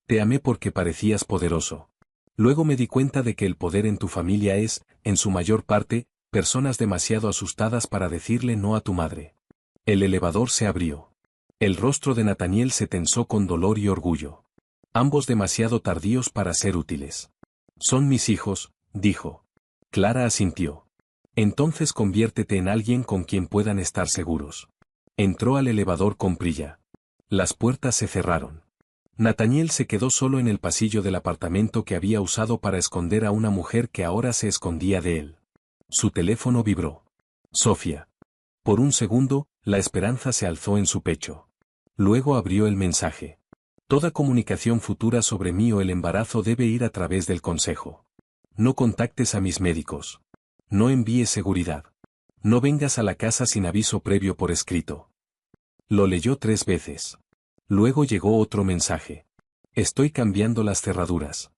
Te amé porque parecías poderoso. Luego me di cuenta de que el poder en tu familia es, en su mayor parte, personas demasiado asustadas para decirle no a tu madre. El elevador se abrió. El rostro de Nathaniel se tensó con dolor y orgullo. Ambos demasiado tardíos para ser útiles. Son mis hijos, dijo. Clara asintió. Entonces conviértete en alguien con quien puedan estar seguros. Entró al elevador con Priya. Las puertas se cerraron. Nathaniel se quedó solo en el pasillo del apartamento que había usado para esconder a una mujer que ahora se escondía de él. Su teléfono vibró. Sofía. Por un segundo, la esperanza se alzó en su pecho. Luego abrió el mensaje. Toda comunicación futura sobre mí o el embarazo debe ir a través del consejo. No contactes a mis médicos. No envíes seguridad. No vengas a la casa sin aviso previo por escrito. Lo leyó 3 veces. Luego llegó otro mensaje. Estoy cambiando las cerraduras.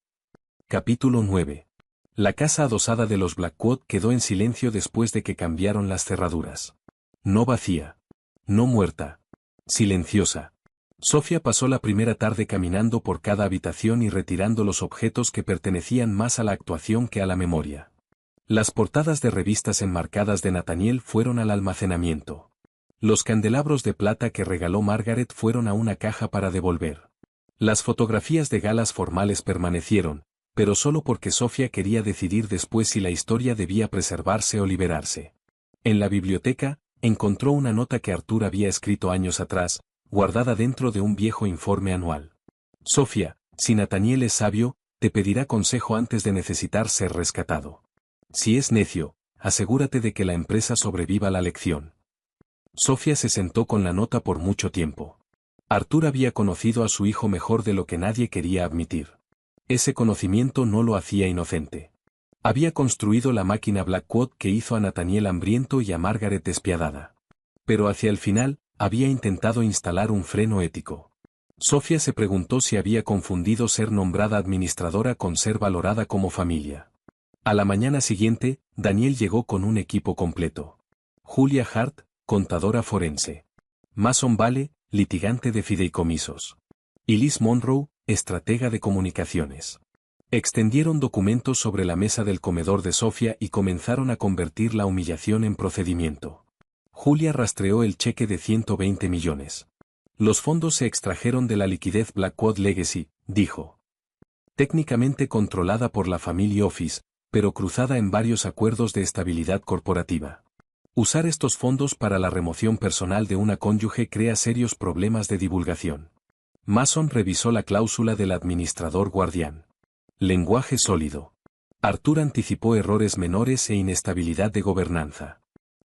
Capítulo 9. La casa adosada de los Blackwood quedó en silencio después de que cambiaron las cerraduras. No vacía. No muerta. Silenciosa. Sofía pasó la primera tarde caminando por cada habitación y retirando los objetos que pertenecían más a la actuación que a la memoria. Las portadas de revistas enmarcadas de Nathaniel fueron al almacenamiento. Los candelabros de plata que regaló Margaret fueron a una caja para devolver. Las fotografías de galas formales permanecieron, pero solo porque Sofía quería decidir después si la historia debía preservarse o liberarse. En la biblioteca, encontró una nota que Arthur había escrito años atrás, guardada dentro de un viejo informe anual. Sofía, si Nathaniel es sabio, te pedirá consejo antes de necesitar ser rescatado. Si es necio, asegúrate de que la empresa sobreviva la lección. Sofía se sentó con la nota por mucho tiempo. Arthur había conocido a su hijo mejor de lo que nadie quería admitir. Ese conocimiento no lo hacía inocente. Había construido la máquina Blackwood que hizo a Nathaniel hambriento y a Margaret despiadada. Pero hacia el final, había intentado instalar un freno ético. Sofía se preguntó si había confundido ser nombrada administradora con ser valorada como familia. A la mañana siguiente, Daniel llegó con un equipo completo. Julia Hart, contadora forense. Mason Vale, litigante de fideicomisos. Y Liz Monroe, estratega de comunicaciones. Extendieron documentos sobre la mesa del comedor de Sofía y comenzaron a convertir la humillación en procedimiento. Julia rastreó el cheque de 120 millones. Los fondos se extrajeron de la liquidez Blackwood Legacy, dijo. Técnicamente controlada por la Family Office, pero cruzada en varios acuerdos de estabilidad corporativa. Usar estos fondos para la remoción personal de una cónyuge crea serios problemas de divulgación. Mason revisó la cláusula del administrador guardián. Lenguaje sólido. Arthur anticipó errores menores e inestabilidad de gobernanza.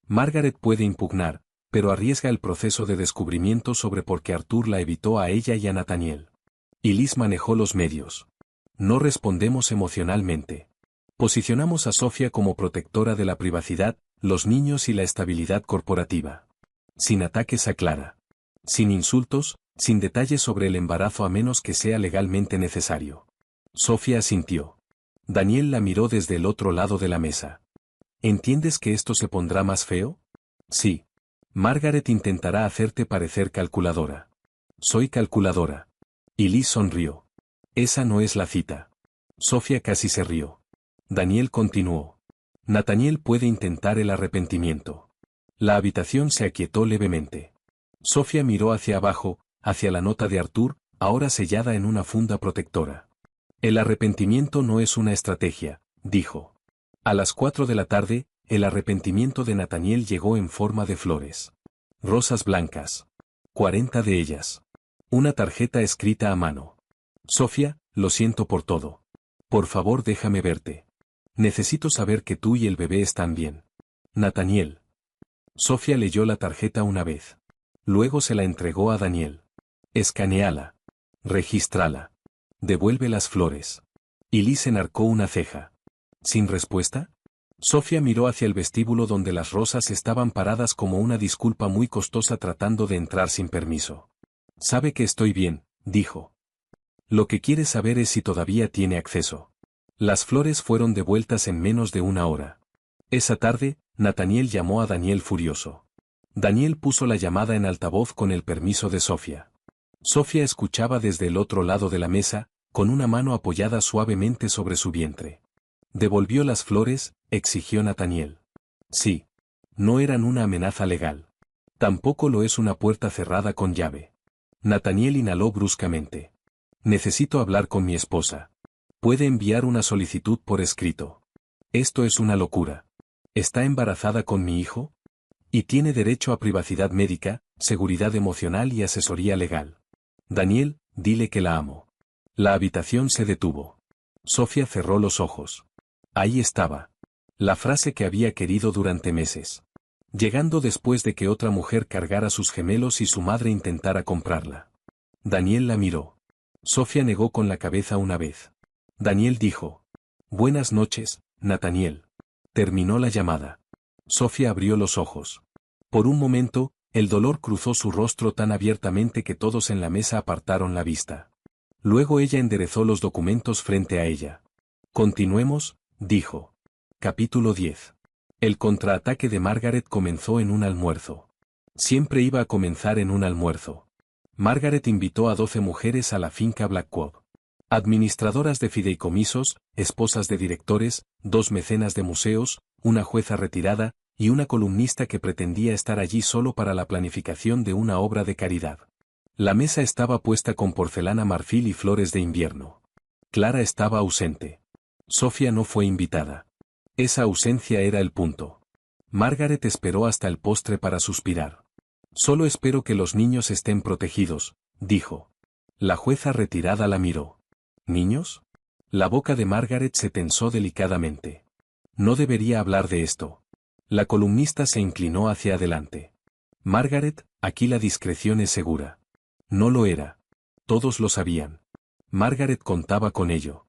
Margaret puede impugnar, pero arriesga el proceso de descubrimiento sobre por qué Arthur la evitó a ella y a Nathaniel. Y Liz manejó los medios. No respondemos emocionalmente. Posicionamos a Sofía como protectora de la privacidad, los niños y la estabilidad corporativa. Sin ataques a Clara. Sin insultos, sin detalles sobre el embarazo a menos que sea legalmente necesario. Sofía asintió. Daniel la miró desde el otro lado de la mesa. ¿Entiendes que esto se pondrá más feo? Sí. Margaret intentará hacerte parecer calculadora. Soy calculadora. Y Liz sonrió. Esa no es la cita. Sofía casi se rió. Daniel continuó. Nathaniel puede intentar el arrepentimiento. La habitación se aquietó levemente. Sofía miró hacia abajo, hacia la nota de Arthur, ahora sellada en una funda protectora. El arrepentimiento no es una estrategia, dijo. A las 4 de la tarde, el arrepentimiento de Nathaniel llegó en forma de flores. Rosas blancas. 40 de ellas. Una tarjeta escrita a mano. Sofía, lo siento por todo. Por favor déjame verte. Necesito saber que tú y el bebé están bien. Nathaniel. Sofía leyó la tarjeta una vez. Luego se la entregó a Daniel. Escaneala. Regístrala. Devuelve las flores. Y Liz enarcó una ceja. ¿Sin respuesta? Sofía miró hacia el vestíbulo donde las rosas estaban paradas como una disculpa muy costosa tratando de entrar sin permiso. Sabe que estoy bien, dijo. Lo que quiere saber es si todavía tiene acceso. Las flores fueron devueltas en menos de una hora. Esa tarde, Nathaniel llamó a Daniel furioso. Daniel puso la llamada en altavoz con el permiso de Sofía. Sofía escuchaba desde el otro lado de la mesa, con una mano apoyada suavemente sobre su vientre. ¿Devolvió las flores?, exigió Nathaniel. Sí. No eran una amenaza legal. Tampoco lo es una puerta cerrada con llave. Nathaniel inhaló bruscamente. Necesito hablar con mi esposa. Puede enviar una solicitud por escrito. Esto es una locura. ¿Está embarazada con mi hijo? Y tiene derecho a privacidad médica, seguridad emocional y asesoría legal. Daniel, dile que la amo. La habitación se detuvo. Sofía cerró los ojos. Ahí estaba. La frase que había querido durante meses. Llegando después de que otra mujer cargara sus gemelos y su madre intentara comprarla. Daniel la miró. Sofía negó con la cabeza una vez. Daniel dijo. Buenas noches, Nathaniel. Terminó la llamada. Sofía abrió los ojos. Por un momento, el dolor cruzó su rostro tan abiertamente que todos en la mesa apartaron la vista. Luego ella enderezó los documentos frente a ella. Continuemos, dijo. Capítulo 10. El contraataque de Margaret comenzó en un almuerzo. Siempre iba a comenzar en un almuerzo. Margaret invitó a 12 mujeres a la finca Blackwood. Administradoras de fideicomisos, esposas de directores, 2 mecenas de museos, una jueza retirada, y una columnista que pretendía estar allí solo para la planificación de una obra de caridad. La mesa estaba puesta con porcelana marfil y flores de invierno. Clara estaba ausente. Sofía no fue invitada. Esa ausencia era el punto. Margaret esperó hasta el postre para suspirar. Solo espero que los niños estén protegidos, dijo. La jueza retirada la miró. ¿Niños? La boca de Margaret se tensó delicadamente. No debería hablar de esto. La columnista se inclinó hacia adelante. Margaret, aquí la discreción es segura. No lo era. Todos lo sabían. Margaret contaba con ello.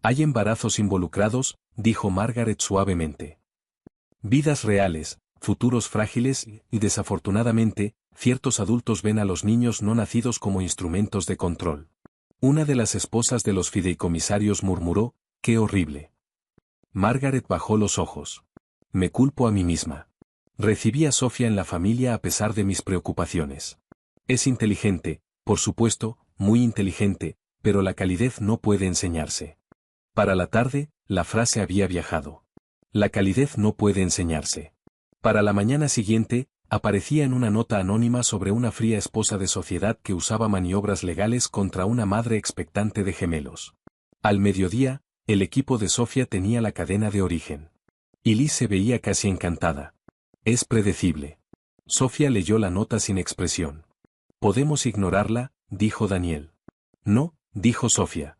Hay embarazos involucrados, dijo Margaret suavemente. Vidas reales, futuros frágiles y desafortunadamente, ciertos adultos ven a los niños no nacidos como instrumentos de control. Una de las esposas de los fideicomisarios murmuró, ¡qué horrible! Margaret bajó los ojos. Me culpo a mí misma. Recibí a Sofía en la familia a pesar de mis preocupaciones. Es inteligente, por supuesto, muy inteligente, pero la calidez no puede enseñarse. Para la tarde, la frase había viajado. La calidez no puede enseñarse. Para la mañana siguiente, Aparecía en una nota anónima sobre una fría esposa de sociedad que usaba maniobras legales contra una madre expectante de gemelos. Al mediodía, el equipo de Sofía tenía la cadena de origen. Y Liz se veía casi encantada. Es predecible. Sofía leyó la nota sin expresión. Podemos ignorarla, dijo Daniel. No, dijo Sofía.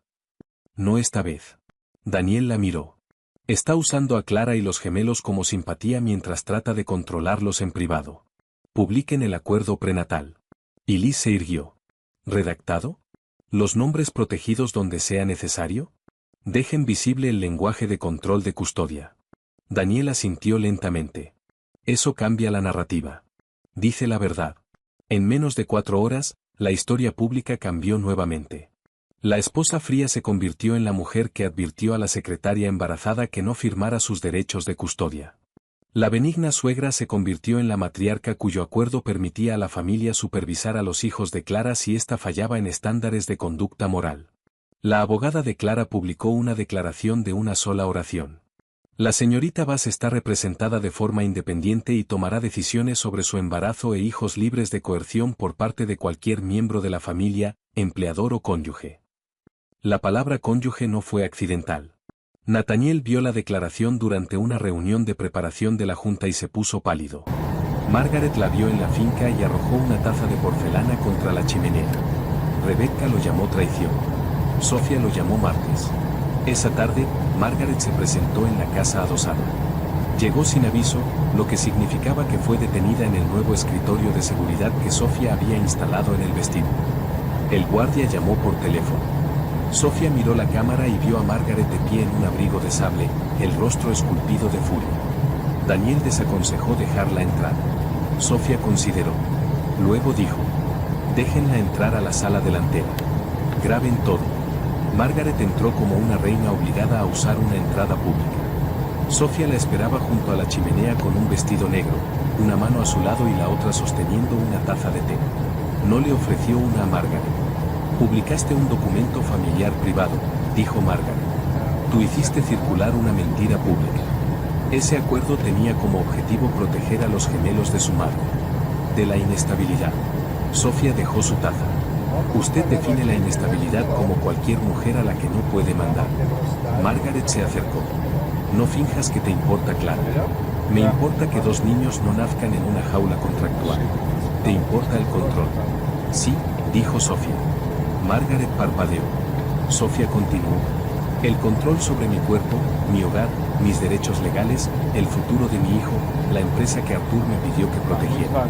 No esta vez. Daniel la miró. Está usando a Clara y los gemelos como simpatía mientras trata de controlarlos en privado. Publiquen el acuerdo prenatal. Y Liz se irguió. ¿Redactado? ¿Los nombres protegidos donde sea necesario? Dejen visible el lenguaje de control de custodia. Daniel asintió lentamente. Eso cambia la narrativa. Dice la verdad. En menos de 4 horas, la historia pública cambió nuevamente. La esposa fría se convirtió en la mujer que advirtió a la secretaria embarazada que no firmara sus derechos de custodia. La benigna suegra se convirtió en la matriarca cuyo acuerdo permitía a la familia supervisar a los hijos de Clara si ésta fallaba en estándares de conducta moral. La abogada de Clara publicó una declaración de una sola oración. La señorita Bass está representada de forma independiente y tomará decisiones sobre su embarazo e hijos libres de coerción por parte de cualquier miembro de la familia, empleador o cónyuge. La palabra cónyuge no fue accidental. Nathaniel vio la declaración durante una reunión de preparación de la junta y se puso pálido. Margaret la vio en la finca y arrojó una taza de porcelana contra la chimenea. Rebecca lo llamó traición. Sofía lo llamó martes. Esa tarde, Margaret se presentó en la casa adosada. Llegó sin aviso, lo que significaba que fue detenida en el nuevo escritorio de seguridad que Sofía había instalado en el vestíbulo. El guardia llamó por teléfono. Sofía miró la cámara y vio a Margaret de pie en un abrigo de sable, el rostro esculpido de furia. Daniel desaconsejó dejarla entrar. Sofía consideró. Luego dijo: déjenla entrar a la sala delantera. Graben todo. Margaret entró como una reina obligada a usar una entrada pública. Sofía la esperaba junto a la chimenea con un vestido negro, una mano a su lado y la otra sosteniendo una taza de té. No le ofreció una a Margaret. Publicaste un documento familiar privado, dijo Margaret. Tú hiciste circular una mentira pública. Ese acuerdo tenía como objetivo proteger a los gemelos de su madre. De la inestabilidad. Sofía dejó su taza. Usted define la inestabilidad como cualquier mujer a la que no puede mandar. Margaret se acercó. No finjas que te importa Clara. Me importa que 2 niños no nazcan en una jaula contractual. ¿Te importa el control? Sí, dijo Sofía. Margaret parpadeó. Sofía continuó. El control sobre mi cuerpo, mi hogar, mis derechos legales, el futuro de mi hijo, la empresa que Arthur me pidió que protegiera.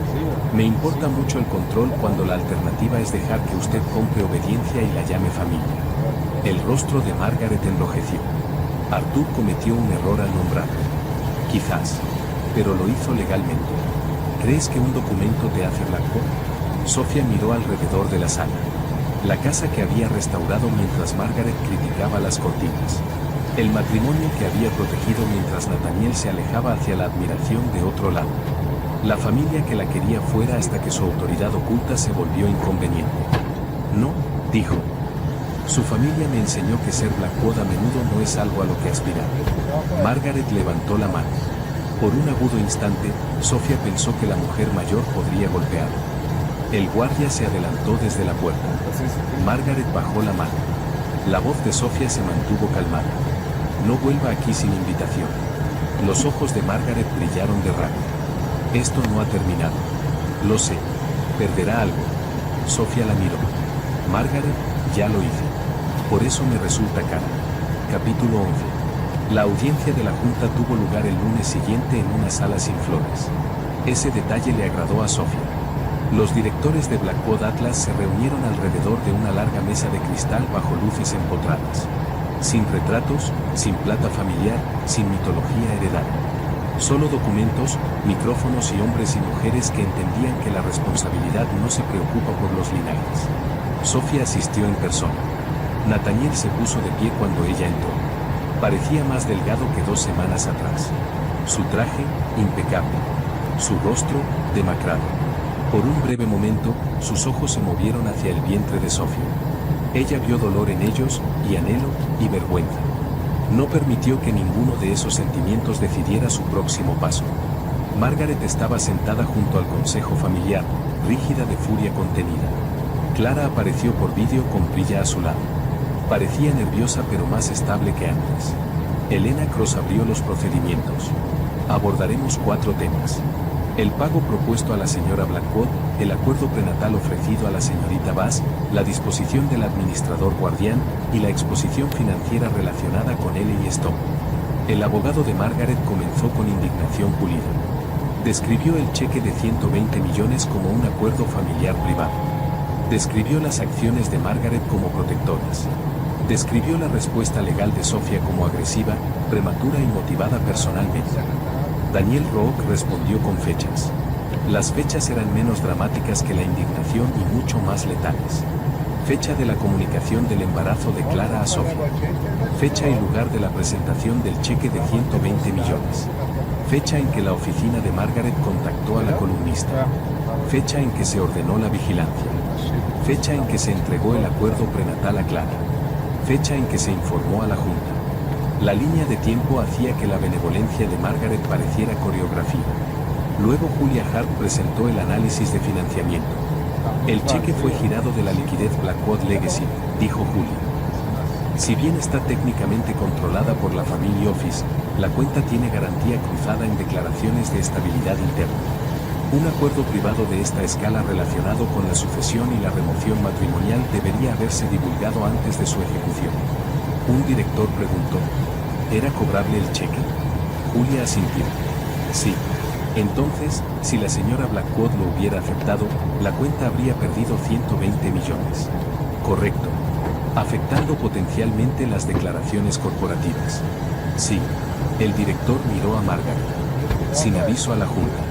Me importa mucho el control cuando la alternativa es dejar que usted compre obediencia y la llame familia. El rostro de Margaret enrojeció. Arthur cometió un error al nombrarlo. Quizás. Pero lo hizo legalmente. ¿Crees que un documento te hace blanco? Sofía miró alrededor de la sala. La casa que había restaurado mientras Margaret criticaba las cortinas. El matrimonio que había protegido mientras Nathaniel se alejaba hacia la admiración de otro lado. La familia que la quería fuera hasta que su autoridad oculta se volvió inconveniente. No, dijo. Su familia me enseñó que ser Blackwood a menudo no es algo a lo que aspirar. Margaret levantó la mano. Por un agudo instante, Sofía pensó que la mujer mayor podría golpearlo. El guardia se adelantó desde la puerta. Margaret bajó la mano. La voz de Sofía se mantuvo calmada. No vuelva aquí sin invitación. Los ojos de Margaret brillaron de rabia. Esto no ha terminado. Lo sé. Perderá algo. Sofía la miró. Margaret, ya lo hice. Por eso me resulta cara. Capítulo 11. La audiencia de la Junta tuvo lugar el lunes siguiente en una sala sin flores. Ese detalle le agradó a Sofía. Los directores de Blackwood Atlas se reunieron alrededor de una larga mesa de cristal bajo luces empotradas. Sin retratos, sin plata familiar, sin mitología heredada. Solo documentos, micrófonos y hombres y mujeres que entendían que la responsabilidad no se preocupa por los linajes. Sofía asistió en persona. Nathaniel se puso de pie cuando ella entró. Parecía más delgado que 2 semanas atrás. Su traje, impecable. Su rostro, demacrado. Por un breve momento, sus ojos se movieron hacia el vientre de Sofía. Ella vio dolor en ellos, y anhelo, y vergüenza. No permitió que ninguno de esos sentimientos decidiera su próximo paso. Margaret estaba sentada junto al consejo familiar, rígida de furia contenida. Clara apareció por vídeo con Priya a su lado. Parecía nerviosa pero más estable que antes. Elena Cross abrió los procedimientos. Abordaremos 4 temas. El pago propuesto a la señora Blackwood, el acuerdo prenatal ofrecido a la señorita Bass, la disposición del administrador guardián y la exposición financiera relacionada con L y Stone. El abogado de Margaret comenzó con indignación pulida. Describió el cheque de 120 millones como un acuerdo familiar privado. Describió las acciones de Margaret como protectoras. Describió la respuesta legal de Sofía como agresiva, prematura y motivada personalmente. Daniel Rook respondió con fechas. Las fechas eran menos dramáticas que la indignación y mucho más letales. Fecha de la comunicación del embarazo de Clara a Sofía. Fecha y lugar de la presentación del cheque de 120 millones. Fecha en que la oficina de Margaret contactó a la columnista. Fecha en que se ordenó la vigilancia. Fecha en que se entregó el acuerdo prenatal a Clara. Fecha en que se informó a la Junta. La línea de tiempo hacía que la benevolencia de Margaret pareciera coreografía. Luego Julia Hart presentó el análisis de financiamiento. El cheque fue girado de la liquidez Blackwood Legacy, dijo Julia. Si bien está técnicamente controlada por la Family Office, la cuenta tiene garantía cruzada en declaraciones de estabilidad interna. Un acuerdo privado de esta escala relacionado con la sucesión y la remoción matrimonial debería haberse divulgado antes de su ejecución. Un director preguntó, ¿era cobrable el cheque? Julia asintió. Sí. Entonces, si la señora Blackwood lo hubiera aceptado, la cuenta habría perdido 120 millones. Correcto. Afectando potencialmente las declaraciones corporativas. Sí. El director miró a Margaret. Sin aviso a la Junta.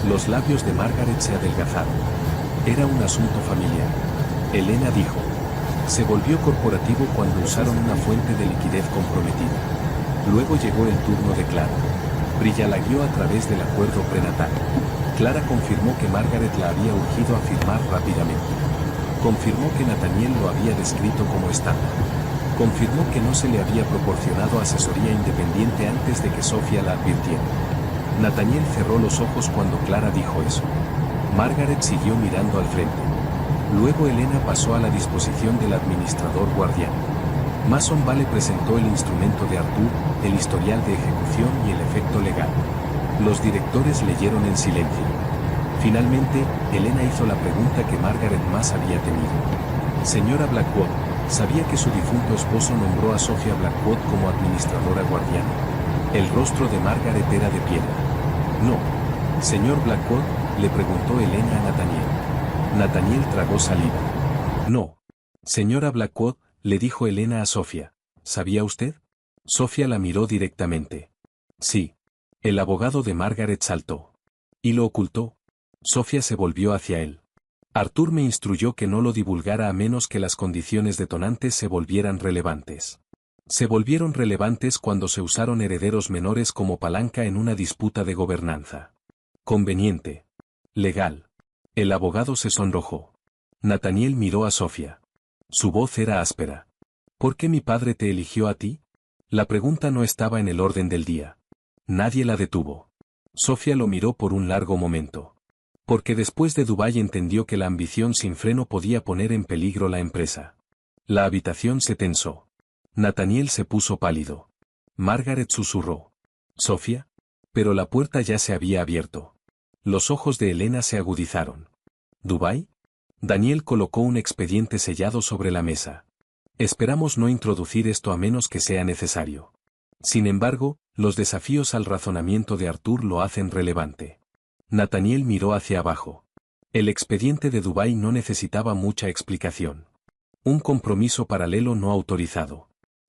Los labios de Margaret se adelgazaron. Era un asunto familiar. Elena dijo. Se volvió corporativo cuando usaron una fuente de liquidez comprometida. Luego llegó el turno de Clara. Priya la guió a través del acuerdo prenatal. Clara confirmó que Margaret la había urgido a firmar rápidamente. Confirmó que Nathaniel lo había descrito como estándar. Confirmó que no se le había proporcionado asesoría independiente antes de que Sofía la advirtiera. Nathaniel cerró los ojos cuando Clara dijo eso. Margaret siguió mirando al frente. Luego Elena pasó a la disposición del administrador guardián. Mason Vale presentó el instrumento de Arthur, el historial de ejecución y el efecto legal. Los directores leyeron en silencio. Finalmente, Elena hizo la pregunta que Margaret más había temido. Señora Blackwood, ¿sabía que su difunto esposo nombró a Sofía Blackwood como administradora guardiana? El rostro de Margaret era de piedra. No. Señor Blackwood, le preguntó Elena a Nathaniel. Nathaniel tragó saliva. No. Señora Blackwood, le dijo Elena a Sofía. ¿Sabía usted? Sofía la miró directamente. Sí. El abogado de Margaret saltó. ¿Y lo ocultó? Sofía se volvió hacia él. Arthur me instruyó que no lo divulgara a menos que las condiciones detonantes se volvieran relevantes. Se volvieron relevantes cuando se usaron herederos menores como palanca en una disputa de gobernanza. Conveniente. Legal. El abogado se sonrojó. Nathaniel miró a Sofía. Su voz era áspera. ¿Por qué mi padre te eligió a ti? La pregunta no estaba en el orden del día. Nadie la detuvo. Sofía lo miró por un largo momento. Porque después de Dubái entendió que la ambición sin freno podía poner en peligro la empresa. La habitación se tensó. Nathaniel se puso pálido. Margaret susurró. ¿Sofía? Pero la puerta ya se había abierto. Los ojos de Elena se agudizaron. ¿Dubái? Daniel colocó un expediente sellado sobre la mesa. Esperamos no introducir esto a menos que sea necesario. Sin embargo, los desafíos al razonamiento de Arthur lo hacen relevante. Nathaniel miró hacia abajo. El expediente de Dubái no necesitaba mucha explicación. Un compromiso paralelo no autorizado.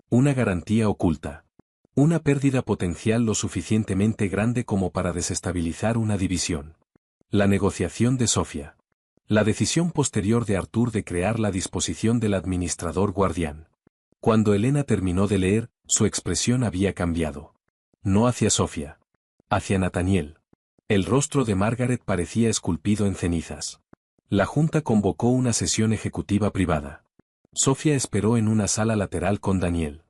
Una garantía oculta. Una pérdida potencial lo suficientemente grande como para desestabilizar una división. La negociación de Sofía. La decisión posterior de Arthur de crear la disposición del administrador guardián. Cuando Elena terminó de leer, su expresión había cambiado. No hacia Sofía. Hacia Nathaniel. El rostro de Margaret parecía esculpido en cenizas. La Junta convocó una sesión ejecutiva privada. Sofía esperó en una sala lateral con Daniel.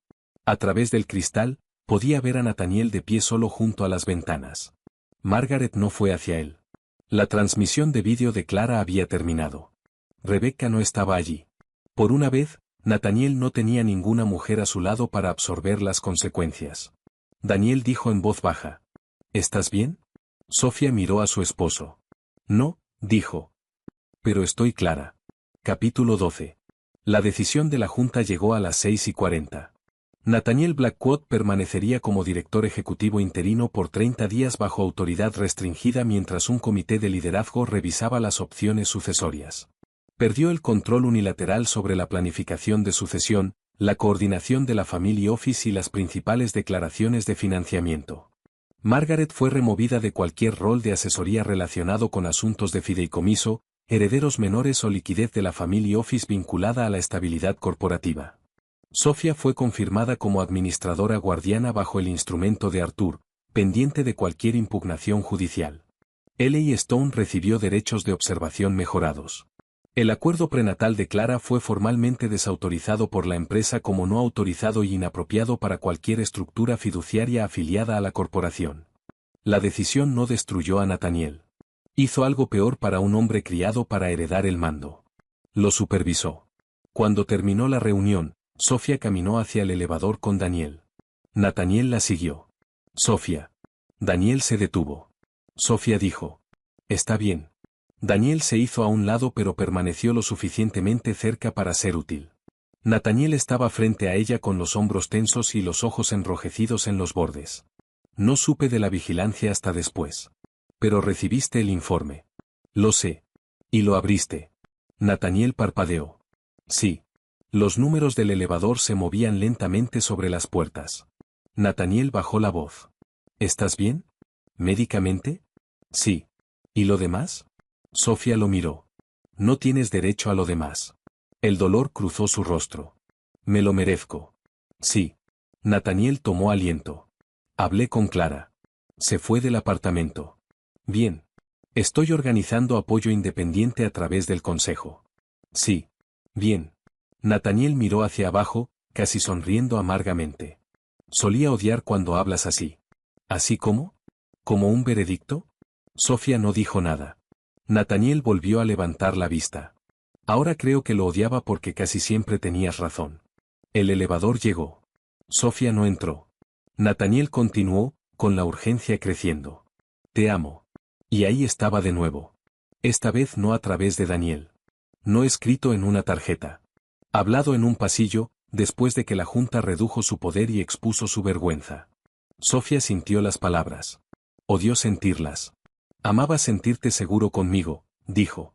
A través del cristal, podía ver a Nathaniel de pie solo junto a las ventanas. Margaret no fue hacia él. La transmisión de vídeo de Clara había terminado. Rebecca no estaba allí. Por una vez, Nathaniel no tenía ninguna mujer a su lado para absorber las consecuencias. Daniel dijo en voz baja. ¿Estás bien? Sofía miró a su esposo. No, dijo. Pero estoy clara. Capítulo 12. La decisión de la Junta llegó a las 6:40. Nathaniel Blackwood permanecería como director ejecutivo interino por 30 días bajo autoridad restringida mientras un comité de liderazgo revisaba las opciones sucesorias. Perdió el control unilateral sobre la planificación de sucesión, la coordinación de la Family Office y las principales declaraciones de financiamiento. Margaret fue removida de cualquier rol de asesoría relacionado con asuntos de fideicomiso, herederos menores o liquidez de la Family Office vinculada a la estabilidad corporativa. Sofía fue confirmada como administradora guardiana bajo el instrumento de Arthur, pendiente de cualquier impugnación judicial. L.A. Stone recibió derechos de observación mejorados. El acuerdo prenatal de Clara fue formalmente desautorizado por la empresa como no autorizado y inapropiado para cualquier estructura fiduciaria afiliada a la corporación. La decisión no destruyó a Nathaniel. Hizo algo peor para un hombre criado para heredar el mando. Lo supervisó. Cuando terminó la reunión, Sofía caminó hacia el elevador con Daniel. Nathaniel la siguió. Sofía. Daniel se detuvo. Sofía dijo. Está bien. Daniel se hizo a un lado pero permaneció lo suficientemente cerca para ser útil. Nathaniel estaba frente a ella con los hombros tensos y los ojos enrojecidos en los bordes. No supe de la vigilancia hasta después. Pero recibiste el informe. Lo sé. Y lo abriste. Nathaniel parpadeó. Sí. Los números del elevador se movían lentamente sobre las puertas. Nathaniel bajó la voz. ¿Estás bien? ¿Médicamente? Sí. ¿Y lo demás? Sofía lo miró. No tienes derecho a lo demás. El dolor cruzó su rostro. Me lo merezco. Sí. Nathaniel tomó aliento. Hablé con Clara. Se fue del apartamento. Bien. Estoy organizando apoyo independiente a través del consejo. Sí. Bien. Nathaniel miró hacia abajo, casi sonriendo amargamente. Solía odiar cuando hablas así. ¿Así como? ¿Como un veredicto? Sofía no dijo nada. Nathaniel volvió a levantar la vista. Ahora creo que lo odiaba porque casi siempre tenías razón. El elevador llegó. Sofía no entró. Nathaniel continuó, con la urgencia creciendo. Te amo. Y ahí estaba de nuevo. Esta vez no a través de Daniel. No escrito en una tarjeta. Hablado en un pasillo, después de que la Junta redujo su poder y expuso su vergüenza. Sofía sintió las palabras. Odió sentirlas. Amabas sentirte seguro conmigo, dijo.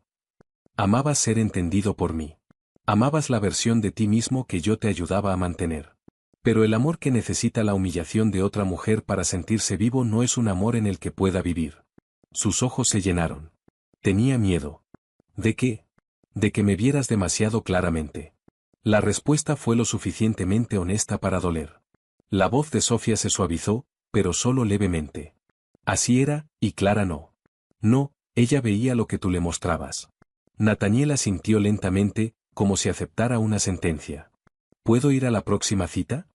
Amabas ser entendido por mí. Amabas la versión de ti mismo que yo te ayudaba a mantener. Pero el amor que necesita la humillación de otra mujer para sentirse vivo no es un amor en el que pueda vivir. Sus ojos se llenaron. Tenía miedo. ¿De qué? De que me vieras demasiado claramente. La respuesta fue lo suficientemente honesta para doler. La voz de Sofía se suavizó, pero solo levemente. Así era, y Clara no. No, ella veía lo que tú le mostrabas. Nathaniel asintió lentamente, como si aceptara una sentencia. ¿Puedo ir a la próxima cita?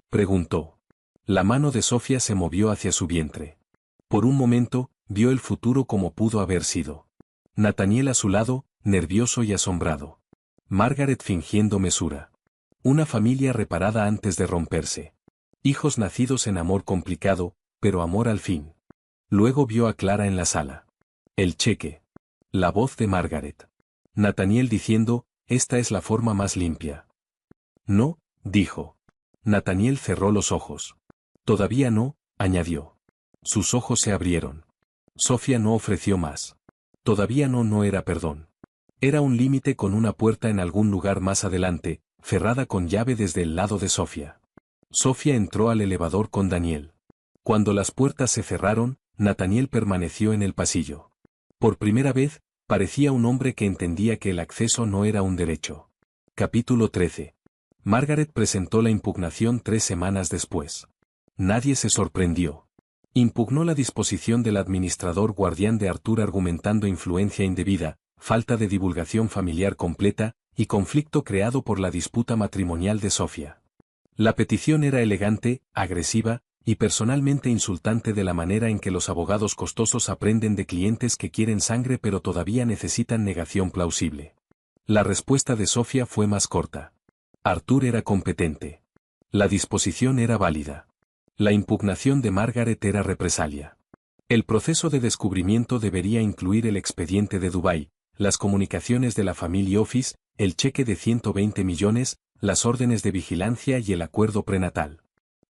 Preguntó. La mano de Sofía se movió hacia su vientre. Por un momento, vio el futuro como pudo haber sido. Nathaniel a su lado, nervioso y asombrado. Margaret fingiendo mesura. Una familia reparada antes de romperse. Hijos nacidos en amor complicado, pero amor al fin. Luego vio a Clara en la sala. El cheque. La voz de Margaret. Nathaniel diciendo, esta es la forma más limpia. No, dijo. Nathaniel cerró los ojos. Todavía no, añadió. Sus ojos se abrieron. Sofía no ofreció más. Todavía no era perdón. Era un límite con una puerta en algún lugar más adelante, cerrada con llave desde el lado de Sofía. Sofía entró al elevador con Daniel. Cuando las puertas se cerraron, Nathaniel permaneció en el pasillo. Por primera vez, parecía un hombre que entendía que el acceso no era un derecho. Capítulo 13. Margaret presentó la impugnación 3 semanas después. Nadie se sorprendió. Impugnó la disposición del administrador guardián de Arthur argumentando influencia indebida, falta de divulgación familiar completa, y conflicto creado por la disputa matrimonial de Sofía. La petición era elegante, agresiva, Y personalmente insultante de la manera en que los abogados costosos aprenden de clientes que quieren sangre pero todavía necesitan negación plausible. La respuesta de Sofía fue más corta. Arthur era competente. La disposición era válida. La impugnación de Margaret era represalia. El proceso de descubrimiento debería incluir el expediente de Dubái, las comunicaciones de la Family Office, el cheque de 120 millones, las órdenes de vigilancia y el acuerdo prenatal.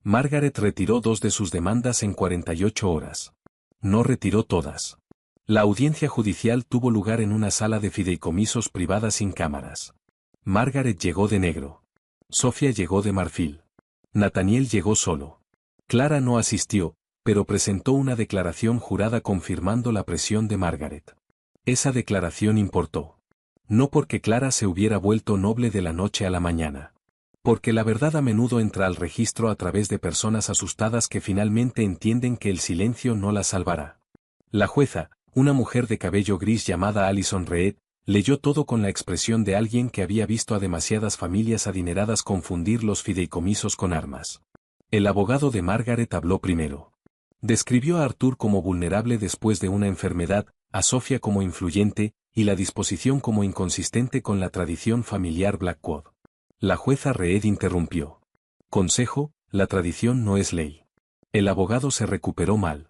Margaret retiró 2 de sus demandas en 48 horas. No retiró todas. La audiencia judicial tuvo lugar en una sala de fideicomisos privada sin cámaras. Margaret llegó de negro. Sofía llegó de marfil. Nathaniel llegó solo. Clara no asistió, pero presentó una declaración jurada confirmando la presión de Margaret. Esa declaración importó. No porque Clara se hubiera vuelto noble de la noche a la mañana. Porque la verdad a menudo entra al registro a través de personas asustadas que finalmente entienden que el silencio no las salvará. La jueza, una mujer de cabello gris llamada Alison Reed, leyó todo con la expresión de alguien que había visto a demasiadas familias adineradas confundir los fideicomisos con armas. El abogado de Margaret habló primero. Describió a Arthur como vulnerable después de una enfermedad, a Sofía como influyente, y la disposición como inconsistente con la tradición familiar Blackwood. La jueza Reed interrumpió. Consejo, la tradición no es ley. El abogado se recuperó mal.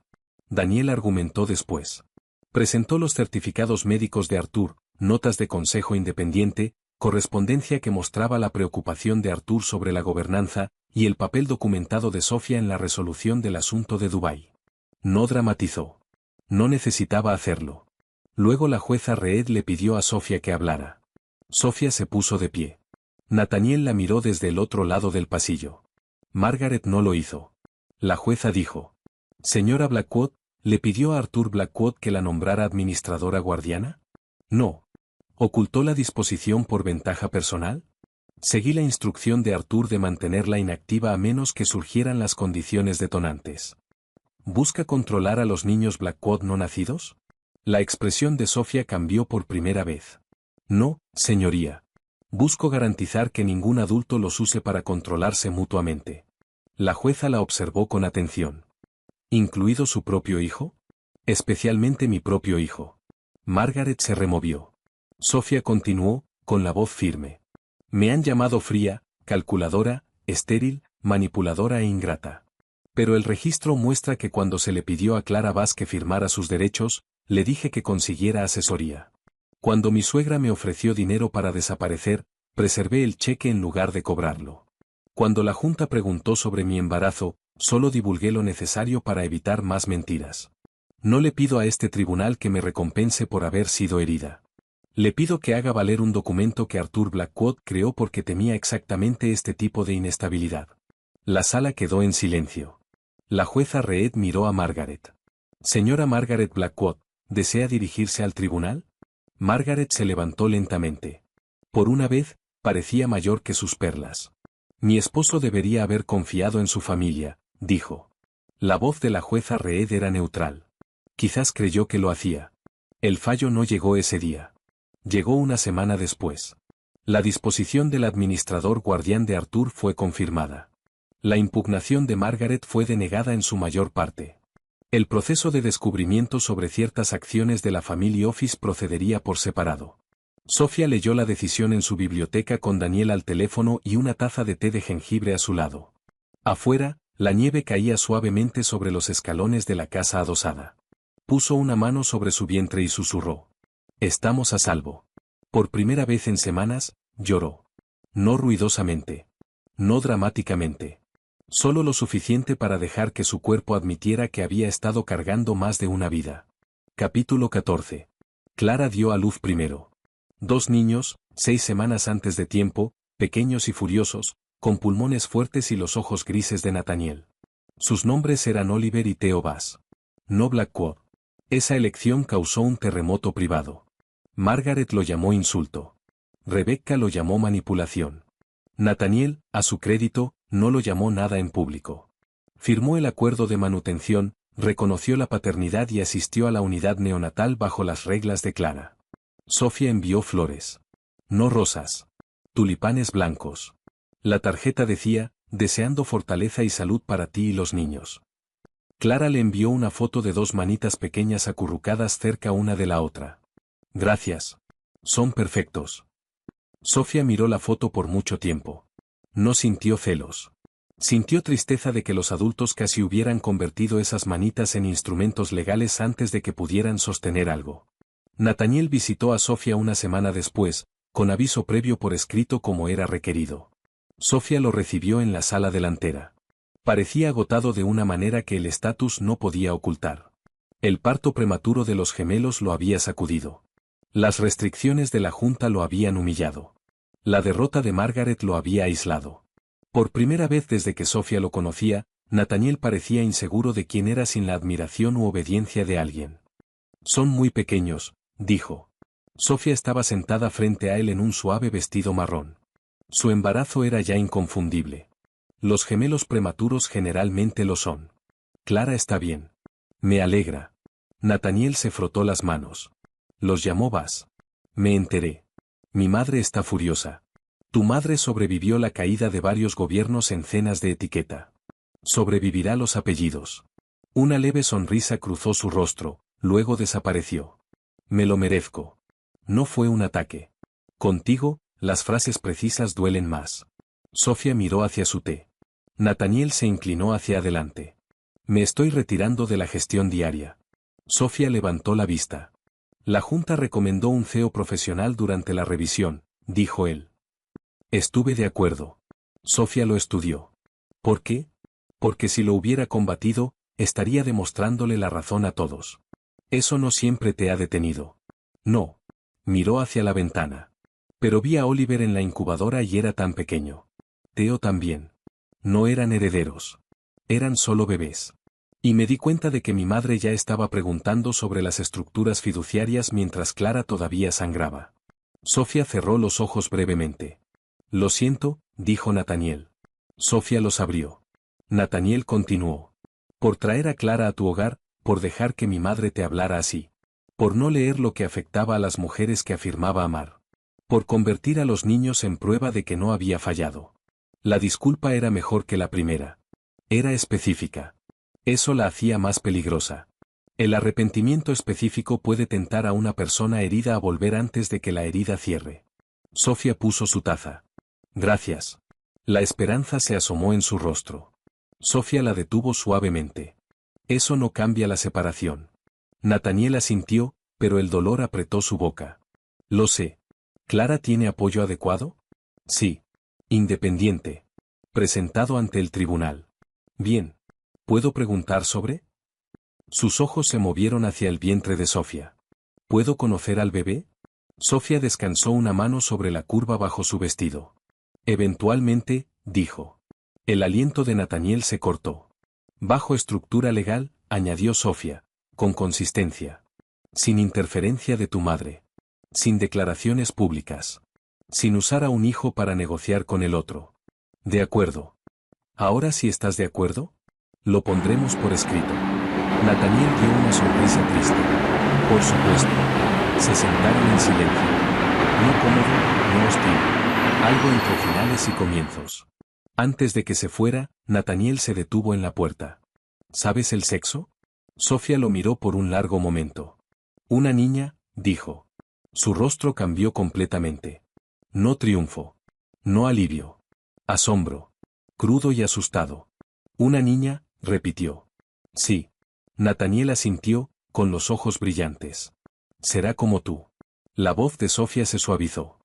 Daniel argumentó después. Presentó los certificados médicos de Arthur, notas de consejo independiente, correspondencia que mostraba la preocupación de Arthur sobre la gobernanza, y el papel documentado de Sofía en la resolución del asunto de Dubái. No dramatizó. No necesitaba hacerlo. Luego la jueza Reed le pidió a Sofía que hablara. Sofía se puso de pie. Nathaniel la miró desde el otro lado del pasillo. Margaret no lo hizo. La jueza dijo. Señora Blackwood, ¿le pidió a Arthur Blackwood que la nombrara administradora guardiana? No. ¿Ocultó la disposición por ventaja personal? Seguí la instrucción de Arthur de mantenerla inactiva a menos que surgieran las condiciones detonantes. ¿Busca controlar a los niños Blackwood no nacidos? La expresión de Sofía cambió por primera vez. No, señoría. Busco garantizar que ningún adulto los use para controlarse mutuamente. La jueza la observó con atención. ¿Incluido su propio hijo? Especialmente mi propio hijo. Margaret se removió. Sofía continuó, con la voz firme. Me han llamado fría, calculadora, estéril, manipuladora e ingrata. Pero el registro muestra que cuando se le pidió a Clara Bass que firmara sus derechos, le dije que consiguiera asesoría. Cuando mi suegra me ofreció dinero para desaparecer, preservé el cheque en lugar de cobrarlo. Cuando la Junta preguntó sobre mi embarazo, solo divulgué lo necesario para evitar más mentiras. No le pido a este tribunal que me recompense por haber sido herida. Le pido que haga valer un documento que Arthur Blackwood creó porque temía exactamente este tipo de inestabilidad. La sala quedó en silencio. La jueza Reed miró a Margaret. Señora Margaret Blackwood, ¿desea dirigirse al tribunal? Margaret se levantó lentamente. Por una vez, parecía mayor que sus perlas. Mi esposo debería haber confiado en su familia, dijo. La voz de la jueza Reed era neutral. Quizás creyó que lo hacía. El fallo no llegó ese día. Llegó una semana después. La disposición del administrador guardián de Arthur fue confirmada. La impugnación de Margaret fue denegada en su mayor parte. El proceso de descubrimiento sobre ciertas acciones de la Family Office procedería por separado. Sofía leyó la decisión en su biblioteca con Daniel al teléfono y una taza de té de jengibre a su lado. Afuera, la nieve caía suavemente sobre los escalones de la casa adosada. Puso una mano sobre su vientre y susurró. Estamos a salvo. Por primera vez en semanas, lloró. No ruidosamente. No dramáticamente. Solo lo suficiente para dejar que su cuerpo admitiera que había estado cargando más de una vida. Capítulo 14. Clara dio a luz primero. 2 niños, 6 semanas antes de tiempo, pequeños y furiosos, con pulmones fuertes y los ojos grises de Nathaniel. Sus nombres eran Oliver y Theo Bass. No Blackwood. Esa elección causó un terremoto privado. Margaret lo llamó insulto. Rebecca lo llamó manipulación. Nathaniel, a su crédito, no lo llamó nada en público. Firmó el acuerdo de manutención, reconoció la paternidad y asistió a la unidad neonatal bajo las reglas de Clara. Sofía envió flores. No rosas. Tulipanes blancos. La tarjeta decía, deseando fortaleza y salud para ti y los niños. Clara le envió una foto de 2 manitas pequeñas acurrucadas cerca una de la otra. Gracias. Son perfectos. Sofía miró la foto por mucho tiempo. No sintió celos. Sintió tristeza de que los adultos casi hubieran convertido esas manitas en instrumentos legales antes de que pudieran sostener algo. Nathaniel visitó a Sofía una semana después, con aviso previo por escrito como era requerido. Sofía lo recibió en la sala delantera. Parecía agotado de una manera que el estatus no podía ocultar. El parto prematuro de los gemelos lo había sacudido. Las restricciones de la Junta lo habían humillado. La derrota de Margaret lo había aislado. Por primera vez desde que Sofía lo conocía, Nathaniel parecía inseguro de quién era sin la admiración u obediencia de alguien. Son muy pequeños, dijo. Sofía estaba sentada frente a él en un suave vestido marrón. Su embarazo era ya inconfundible. Los gemelos prematuros generalmente lo son. Clara está bien. Me alegra. Nathaniel se frotó las manos. Los llamó Bas. Me enteré. Mi madre está furiosa. Tu madre sobrevivió la caída de varios gobiernos en cenas de etiqueta. Sobrevivirá los apellidos. Una leve sonrisa cruzó su rostro, luego desapareció. Me lo merezco. No fue un ataque. Contigo, las frases precisas duelen más. Sofía miró hacia su té. Nathaniel se inclinó hacia adelante. Me estoy retirando de la gestión diaria. Sofía levantó la vista. La Junta recomendó un CEO profesional durante la revisión, dijo él. Estuve de acuerdo. Sofía lo estudió. ¿Por qué? Porque si lo hubiera combatido, estaría demostrándole la razón a todos. Eso no siempre te ha detenido. No. Miró hacia la ventana. Pero vi a Oliver en la incubadora y era tan pequeño. Theo también. No eran herederos. Eran solo bebés. Y me di cuenta de que mi madre ya estaba preguntando sobre las estructuras fiduciarias mientras Clara todavía sangraba. Sofía cerró los ojos brevemente. Lo siento, dijo Nathaniel. Sofía los abrió. Nathaniel continuó. Por traer a Clara a tu hogar, por dejar que mi madre te hablara así. Por no leer lo que afectaba a las mujeres que afirmaba amar. Por convertir a los niños en prueba de que no había fallado. La disculpa era mejor que la primera. Era específica. Eso la hacía más peligrosa. El arrepentimiento específico puede tentar a una persona herida a volver antes de que la herida cierre. Sofía puso su taza. Gracias. La esperanza se asomó en su rostro. Sofía la detuvo suavemente. Eso no cambia la separación. Nathaniel asintió, pero el dolor apretó su boca. Lo sé. ¿Clara tiene apoyo adecuado? Sí. Independiente. Presentado ante el tribunal. Bien. ¿Puedo preguntar sobre? Sus ojos se movieron hacia el vientre de Sofía. ¿Puedo conocer al bebé? Sofía descansó una mano sobre la curva bajo su vestido. Eventualmente, dijo. El aliento de Nathaniel se cortó. Bajo estructura legal, añadió Sofía, con consistencia. Sin interferencia de tu madre. Sin declaraciones públicas. Sin usar a un hijo para negociar con el otro. De acuerdo. ¿Ahora sí estás de acuerdo? Lo pondremos por escrito. Nathaniel dio una sonrisa triste. Por supuesto. Se sentaron en silencio. No cómodo, no hostil. Algo entre finales y comienzos. Antes de que se fuera, Nathaniel se detuvo en la puerta. ¿Sabes el sexo? Sofía lo miró por un largo momento. Una niña, dijo. Su rostro cambió completamente. No triunfo. No alivio. Asombro. Crudo y asustado. Una niña, repitió. Sí. Nathaniel asintió, con los ojos brillantes. Será como tú. La voz de Sofía se suavizó.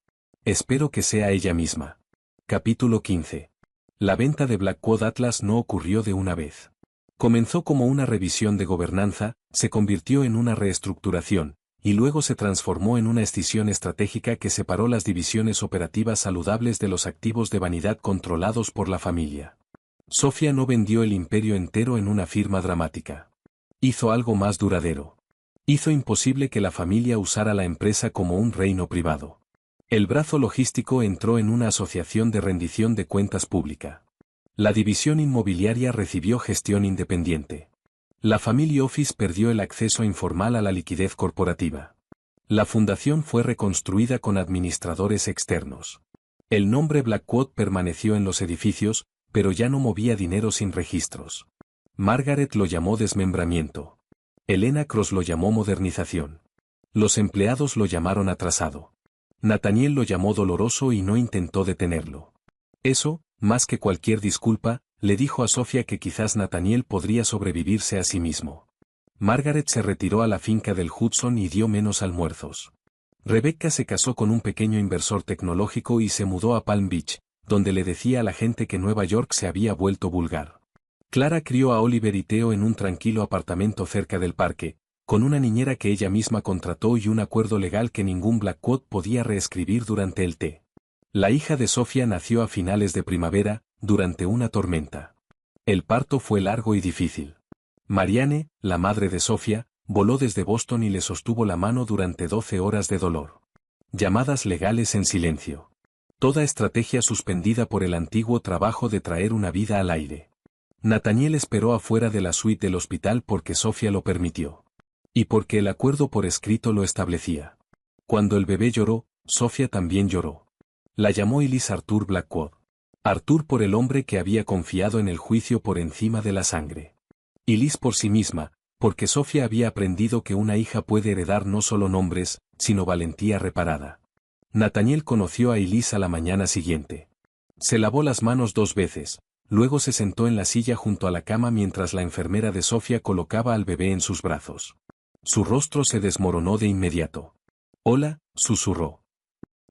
Espero que sea ella misma. Capítulo 15. La venta de Blackwood Atlas no ocurrió de una vez. Comenzó como una revisión de gobernanza, se convirtió en una reestructuración, y luego se transformó en una escisión estratégica que separó las divisiones operativas saludables de los activos de vanidad controlados por la familia. Sofía no vendió el imperio entero en una firma dramática. Hizo algo más duradero. Hizo imposible que la familia usara la empresa como un reino privado. El brazo logístico entró en una asociación de rendición de cuentas pública. La división inmobiliaria recibió gestión independiente. La Family Office perdió el acceso informal a la liquidez corporativa. La fundación fue reconstruida con administradores externos. El nombre Blackwood permaneció en los edificios, pero ya no movía dinero sin registros. Margaret lo llamó desmembramiento. Elena Cross lo llamó modernización. Los empleados lo llamaron atrasado. Nathaniel lo llamó doloroso y no intentó detenerlo. Eso, más que cualquier disculpa, le dijo a Sofía que quizás Nathaniel podría sobrevivirse a sí mismo. Margaret se retiró a la finca del Hudson y dio menos almuerzos. Rebecca se casó con un pequeño inversor tecnológico y se mudó a Palm Beach, donde le decía a la gente que Nueva York se había vuelto vulgar. Clara crió a Oliver y Theo en un tranquilo apartamento cerca del parque, con una niñera que ella misma contrató y un acuerdo legal que ningún Blackwood podía reescribir durante el té. La hija de Sofía nació a finales de primavera, durante una tormenta. El parto fue largo y difícil. Marianne, la madre de Sofía, voló desde Boston y le sostuvo la mano durante 12 horas de dolor. Llamadas legales en silencio. Toda estrategia suspendida por el antiguo trabajo de traer una vida al aire. Nathaniel esperó afuera de la suite del hospital porque Sofía lo permitió. Y porque el acuerdo por escrito lo establecía. Cuando el bebé lloró, Sofía también lloró. La llamó Elise Arthur Blackwood. Arthur por el hombre que había confiado en el juicio por encima de la sangre. Elise por sí misma, porque Sofía había aprendido que una hija puede heredar no solo nombres, sino valentía reparada. Nathaniel conoció a Elise a la mañana siguiente. Se lavó las manos 2 veces, luego se sentó en la silla junto a la cama mientras la enfermera de Sofía colocaba al bebé en sus brazos. Su rostro se desmoronó de inmediato. «Hola», susurró.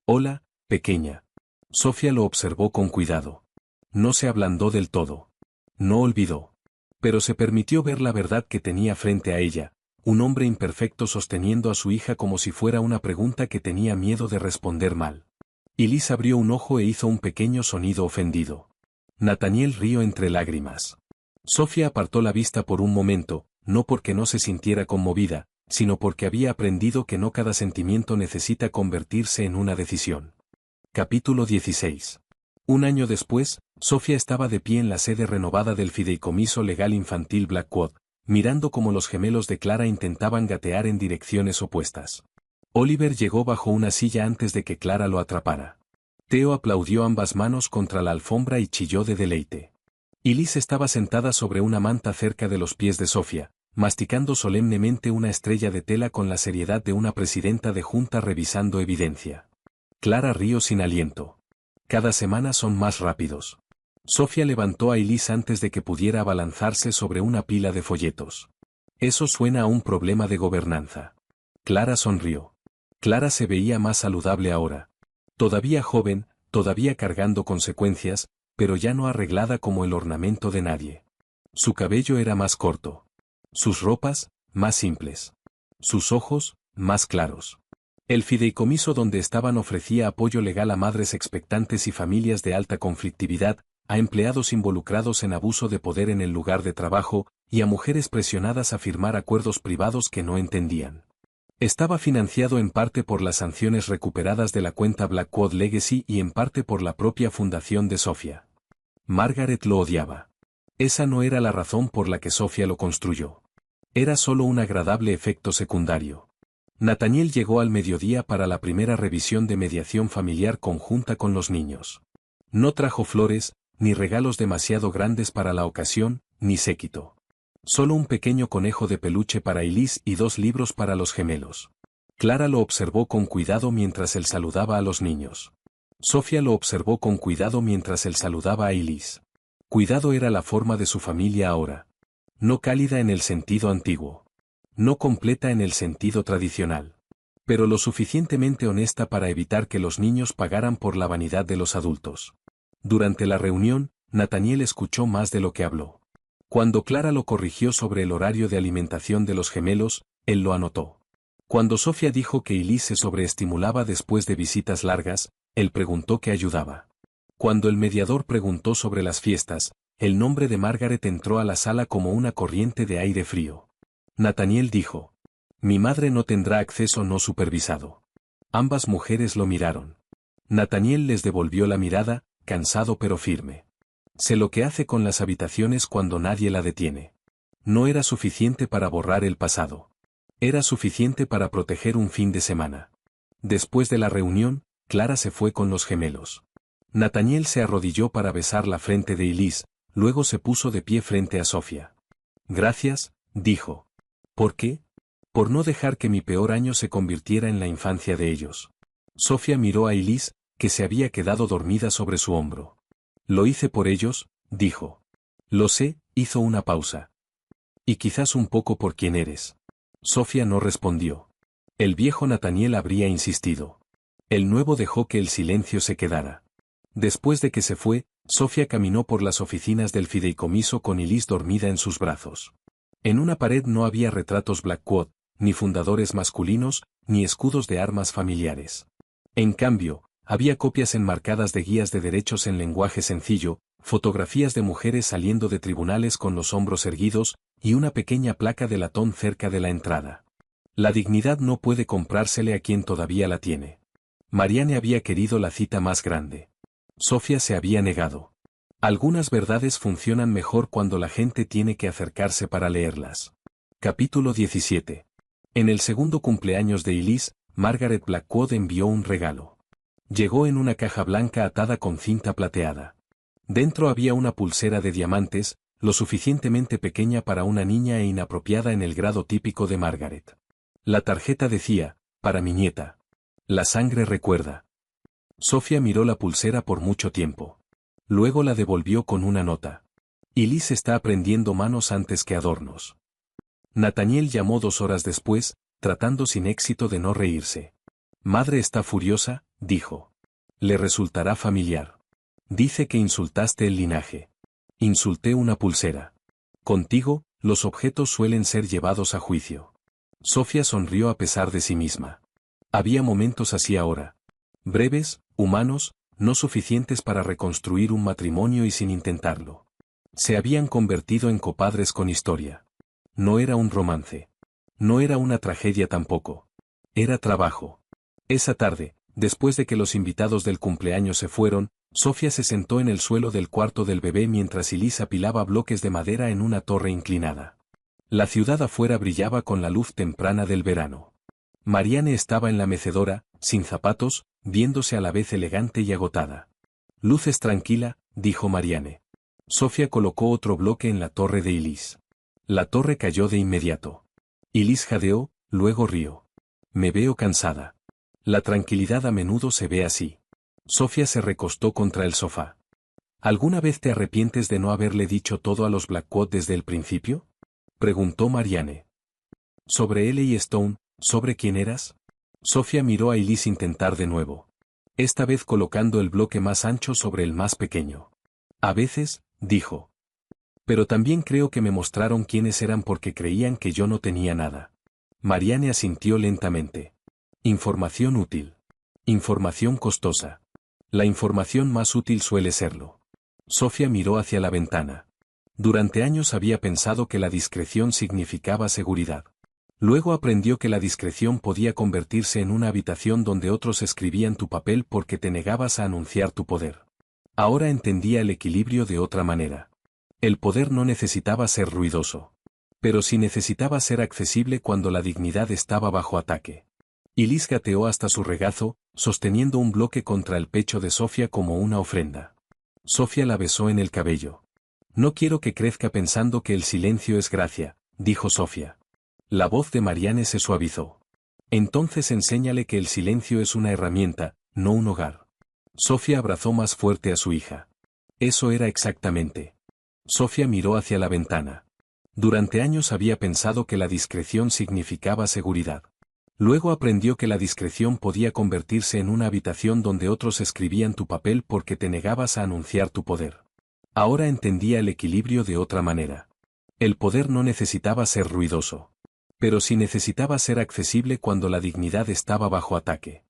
«Hola, pequeña». Sofía lo observó con cuidado. No se ablandó del todo. No olvidó. Pero se permitió ver la verdad que tenía frente a ella, un hombre imperfecto sosteniendo a su hija como si fuera una pregunta que tenía miedo de responder mal. Elise abrió un ojo e hizo un pequeño sonido ofendido. Nathaniel rió entre lágrimas. Sofía apartó la vista por un momento, no porque no se sintiera conmovida, sino porque había aprendido que no cada sentimiento necesita convertirse en una decisión. Capítulo 16. Un año después, Sofía estaba de pie en la sede renovada del Fideicomiso Legal Infantil Blackwood, mirando cómo los gemelos de Clara intentaban gatear en direcciones opuestas. Oliver llegó bajo una silla antes de que Clara lo atrapara. Theo aplaudió ambas manos contra la alfombra y chilló de deleite. Elise estaba sentada sobre una manta cerca de los pies de Sofía, masticando solemnemente una estrella de tela con la seriedad de una presidenta de junta revisando evidencia. Clara rió sin aliento. Cada semana son más rápidos. Sofía levantó a Elise antes de que pudiera abalanzarse sobre una pila de folletos. Eso suena a un problema de gobernanza. Clara sonrió. Clara se veía más saludable ahora. Todavía joven, todavía cargando consecuencias, pero ya no arreglada como el ornamento de nadie. Su cabello era más corto. Sus ropas, más simples. Sus ojos, más claros. El fideicomiso donde estaban ofrecía apoyo legal a madres expectantes y familias de alta conflictividad, a empleados involucrados en abuso de poder en el lugar de trabajo, y a mujeres presionadas a firmar acuerdos privados que no entendían. Estaba financiado en parte por las sanciones recuperadas de la cuenta Blackwood Legacy y en parte por la propia fundación de Sofía. Margaret lo odiaba. Esa no era la razón por la que Sofía lo construyó. Era solo un agradable efecto secundario. Nathaniel llegó al mediodía para la primera revisión de mediación familiar conjunta con los niños. No trajo flores, ni regalos demasiado grandes para la ocasión, ni séquito. Solo un pequeño conejo de peluche para Elise y 2 libros para los gemelos. Clara lo observó con cuidado mientras él saludaba a los niños. Sofía lo observó con cuidado mientras él saludaba a Elise. Cuidado era la forma de su familia ahora. No cálida en el sentido antiguo. No completa en el sentido tradicional. Pero lo suficientemente honesta para evitar que los niños pagaran por la vanidad de los adultos. Durante la reunión, Nathaniel escuchó más de lo que habló. Cuando Clara lo corrigió sobre el horario de alimentación de los gemelos, él lo anotó. Cuando Sofía dijo que Elise se sobreestimulaba después de visitas largas, él preguntó qué ayudaba. Cuando el mediador preguntó sobre las fiestas, el nombre de Margaret entró a la sala como una corriente de aire frío. Nathaniel dijo: «Mi madre no tendrá acceso no supervisado». Ambas mujeres lo miraron. Nathaniel les devolvió la mirada, cansado pero firme. Sé lo que hace con las habitaciones cuando nadie la detiene. No era suficiente para borrar el pasado. Era suficiente para proteger un fin de semana. Después de la reunión, Clara se fue con los gemelos. Nathaniel se arrodilló para besar la frente de Elise, luego se puso de pie frente a Sofía. Gracias, dijo. ¿Por qué? Por no dejar que mi peor año se convirtiera en la infancia de ellos. Sofía miró a Elise, que se había quedado dormida sobre su hombro. Lo hice por ellos, dijo. Lo sé, hizo una pausa. Y quizás un poco por quién eres. Sofía no respondió. El viejo Nathaniel habría insistido. El nuevo dejó que el silencio se quedara. Después de que se fue, Sofía caminó por las oficinas del fideicomiso con Elise dormida en sus brazos. En una pared no había retratos Blackwood, ni fundadores masculinos, ni escudos de armas familiares. En cambio, había copias enmarcadas de guías de derechos en lenguaje sencillo, fotografías de mujeres saliendo de tribunales con los hombros erguidos, y una pequeña placa de latón cerca de la entrada. La dignidad no puede comprársele a quien todavía la tiene. Marianne había querido la cita más grande. Sofía se había negado. Algunas verdades funcionan mejor cuando la gente tiene que acercarse para leerlas. Capítulo 17. En el segundo cumpleaños de Elise, Margaret Blackwood envió un regalo. Llegó en una caja blanca atada con cinta plateada. Dentro había una pulsera de diamantes, lo suficientemente pequeña para una niña e inapropiada en el grado típico de Margaret. La tarjeta decía, para mi nieta. La sangre recuerda. Sofía miró la pulsera por mucho tiempo. Luego la devolvió con una nota. Elise está aprendiendo manos antes que adornos. Nathaniel llamó 2 horas después, tratando sin éxito de no reírse. Madre está furiosa, dijo. Le resultará familiar. Dice que insultaste el linaje. Insulté una pulsera. Contigo, los objetos suelen ser llevados a juicio. Sofía sonrió a pesar de sí misma. Había momentos así ahora. Breves, humanos, no suficientes para reconstruir un matrimonio y sin intentarlo. Se habían convertido en copadres con historia. No era un romance. No era una tragedia tampoco. Era trabajo. Esa tarde, después de que los invitados del cumpleaños se fueron, Sofía se sentó en el suelo del cuarto del bebé mientras Elise apilaba bloques de madera en una torre inclinada. La ciudad afuera brillaba con la luz temprana del verano. Marianne estaba en la mecedora, sin zapatos, viéndose a la vez elegante y agotada. Luces tranquila, dijo Marianne. Sofía colocó otro bloque en la torre de Elise. La torre cayó de inmediato. Elise jadeó, luego rió. Me veo cansada. La tranquilidad a menudo se ve así. Sofía se recostó contra el sofá. ¿Alguna vez te arrepientes de no haberle dicho todo a los Blackwood desde el principio? Preguntó Marianne. ¿Sobre L.A. Stone, sobre quién eras? Sofía miró a Elise intentar de nuevo. Esta vez colocando el bloque más ancho sobre el más pequeño. A veces, dijo. Pero también creo que me mostraron quiénes eran porque creían que yo no tenía nada. Marianne asintió lentamente. Información útil. Información costosa. La información más útil suele serlo. Sofía miró hacia la ventana. Durante años había pensado que la discreción significaba seguridad. Luego aprendió que la discreción podía convertirse en una habitación donde otros escribían tu papel porque te negabas a anunciar tu poder. Ahora entendía el equilibrio de otra manera. El poder no necesitaba ser ruidoso. Pero sí necesitaba ser accesible cuando la dignidad estaba bajo ataque. Elise gateó hasta su regazo, sosteniendo un bloque contra el pecho de Sofía como una ofrenda. Sofía la besó en el cabello. No quiero que crezca pensando que el silencio es gracia, dijo Sofía. La voz de Marianne se suavizó. Entonces enséñale que el silencio es una herramienta, no un hogar. Sofía abrazó más fuerte a su hija. Eso era exactamente. Sofía miró hacia la ventana. Durante años había pensado que la discreción significaba seguridad. Luego aprendió que la discreción podía convertirse en una habitación donde otros escribían tu papel porque te negabas a anunciar tu poder. Ahora entendía el equilibrio de otra manera. El poder no necesitaba ser ruidoso. Pero sí necesitaba ser accesible cuando la dignidad estaba bajo ataque.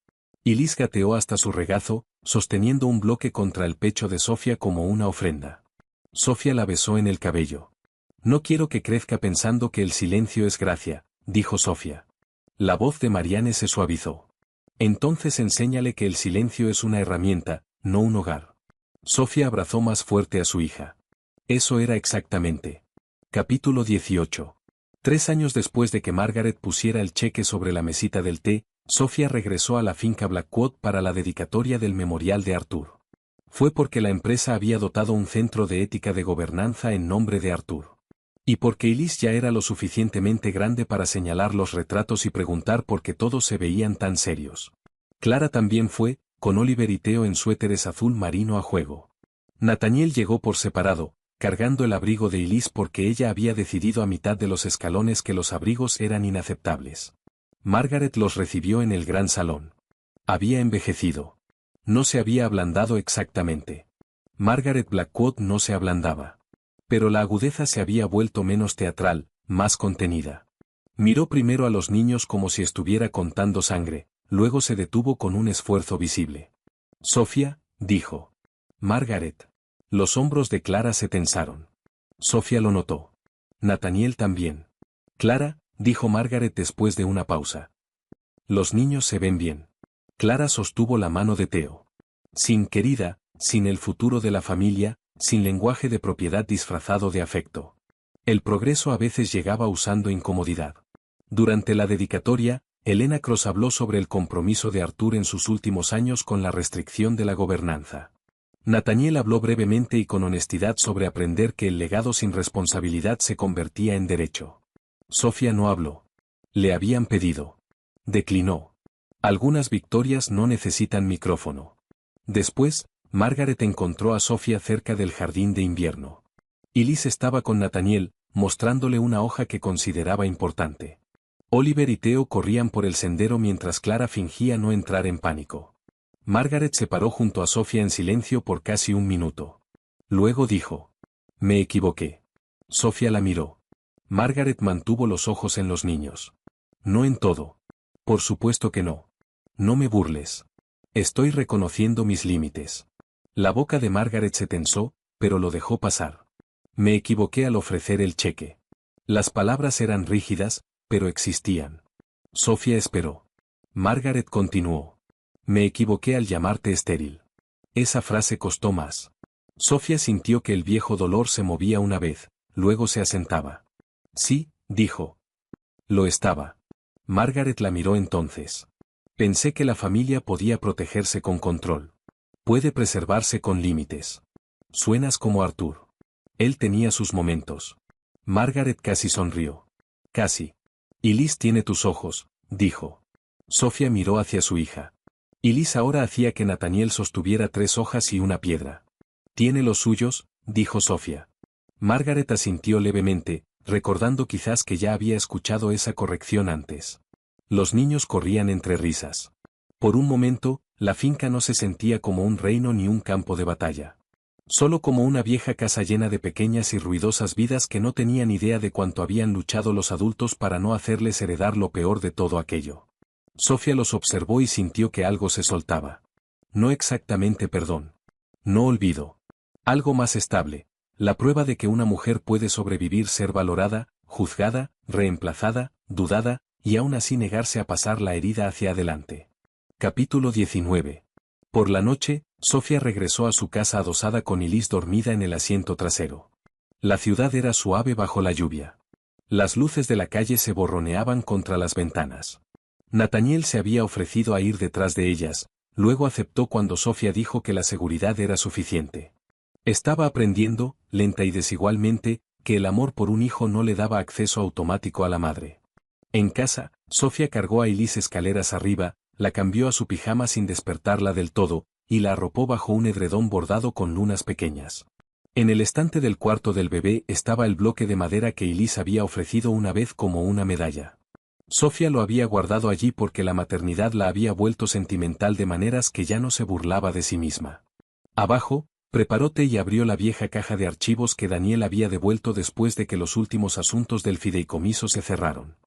Elise gateó hasta su regazo, sosteniendo un bloque contra el pecho de Sofía como una ofrenda. Sofía la besó en el cabello. No quiero que crezca pensando que el silencio es gracia, dijo Sofía. La voz de Marianne se suavizó. Entonces enséñale que el silencio es una herramienta, no un hogar. Sofía abrazó más fuerte a su hija. Eso era exactamente. Capítulo 18. 3 años después de que Margaret pusiera el cheque sobre la mesita del té, Sofía regresó a la finca Blackwood para la dedicatoria del memorial de Arthur. Fue porque la empresa había dotado un centro de ética de gobernanza en nombre de Arthur. Y porque Elise ya era lo suficientemente grande para señalar los retratos y preguntar por qué todos se veían tan serios. Clara también fue, con Oliver y Theo en suéteres azul marino a juego. Nathaniel llegó por separado, cargando el abrigo de Elise porque ella había decidido a mitad de los escalones que los abrigos eran inaceptables. Margaret los recibió en el gran salón. Había envejecido. No se había ablandado exactamente. Margaret Blackwood no se ablandaba. Pero la agudeza se había vuelto menos teatral, más contenida. Miró primero a los niños como si estuviera contando sangre, luego se detuvo con un esfuerzo visible. Sofía, dijo. Margaret. Los hombros de Clara se tensaron. Sofía lo notó. Nathaniel también. Clara, dijo Margaret después de una pausa. Los niños se ven bien. Clara sostuvo la mano de Theo. Sin querida, sin el futuro de la familia, sin lenguaje de propiedad disfrazado de afecto. El progreso a veces llegaba usando incomodidad. Durante la dedicatoria, Helena Cross habló sobre el compromiso de Arthur en sus últimos años con la restricción de la gobernanza. Nathaniel habló brevemente y con honestidad sobre aprender que el legado sin responsabilidad se convertía en derecho. Sofía no habló. Le habían pedido. Declinó. Algunas victorias no necesitan micrófono. Después, Margaret encontró a Sofía cerca del jardín de invierno. Elise estaba con Nathaniel, mostrándole una hoja que consideraba importante. Oliver y Theo corrían por el sendero mientras Clara fingía no entrar en pánico. Margaret se paró junto a Sofía en silencio por casi un minuto. Luego dijo. Me equivoqué. Sofía la miró. Margaret mantuvo los ojos en los niños. No en todo. Por supuesto que no. No me burles. Estoy reconociendo mis límites. La boca de Margaret se tensó, pero lo dejó pasar. Me equivoqué al ofrecer el cheque. Las palabras eran rígidas, pero existían. Sofía esperó. Margaret continuó. Me equivoqué al llamarte estéril. Esa frase costó más. Sofía sintió que el viejo dolor se movía una vez, luego se asentaba. Sí, dijo. Lo estaba. Margaret la miró entonces. Pensé que la familia podía protegerse con control. Puede preservarse con límites. Suenas como Arthur. Él tenía sus momentos. Margaret casi sonrió. Casi. Elise tiene tus ojos, dijo. Sofía miró hacia su hija. Elise ahora hacía que Nathaniel sostuviera 3 hojas y una piedra. Tiene los suyos, dijo Sofía. Margaret asintió levemente, recordando quizás que ya había escuchado esa corrección antes. Los niños corrían entre risas. Por un momento, la finca no se sentía como un reino ni un campo de batalla. Solo como una vieja casa llena de pequeñas y ruidosas vidas que no tenían idea de cuánto habían luchado los adultos para no hacerles heredar lo peor de todo aquello. Sofía los observó y sintió que algo se soltaba. No exactamente perdón. No olvido. Algo más estable. La prueba de que una mujer puede sobrevivir ser valorada, juzgada, reemplazada, dudada, y aún así negarse a pasar la herida hacia adelante. Capítulo 19. Por la noche, Sofía regresó a su casa adosada con Elise dormida en el asiento trasero. La ciudad era suave bajo la lluvia. Las luces de la calle se borroneaban contra las ventanas. Nathaniel se había ofrecido a ir detrás de ellas, luego aceptó cuando Sofía dijo que la seguridad era suficiente. Estaba aprendiendo, lenta y desigualmente, que el amor por un hijo no le daba acceso automático a la madre. En casa, Sofía cargó a Elise escaleras arriba, la cambió a su pijama sin despertarla del todo, y la arropó bajo un edredón bordado con lunas pequeñas. En el estante del cuarto del bebé estaba el bloque de madera que Elise había ofrecido una vez como una medalla. Sofía lo había guardado allí porque la maternidad la había vuelto sentimental de maneras que ya no se burlaba de sí misma. Abajo, preparó té y abrió la vieja caja de archivos que Daniel había devuelto después de que los últimos asuntos del fideicomiso se cerraron.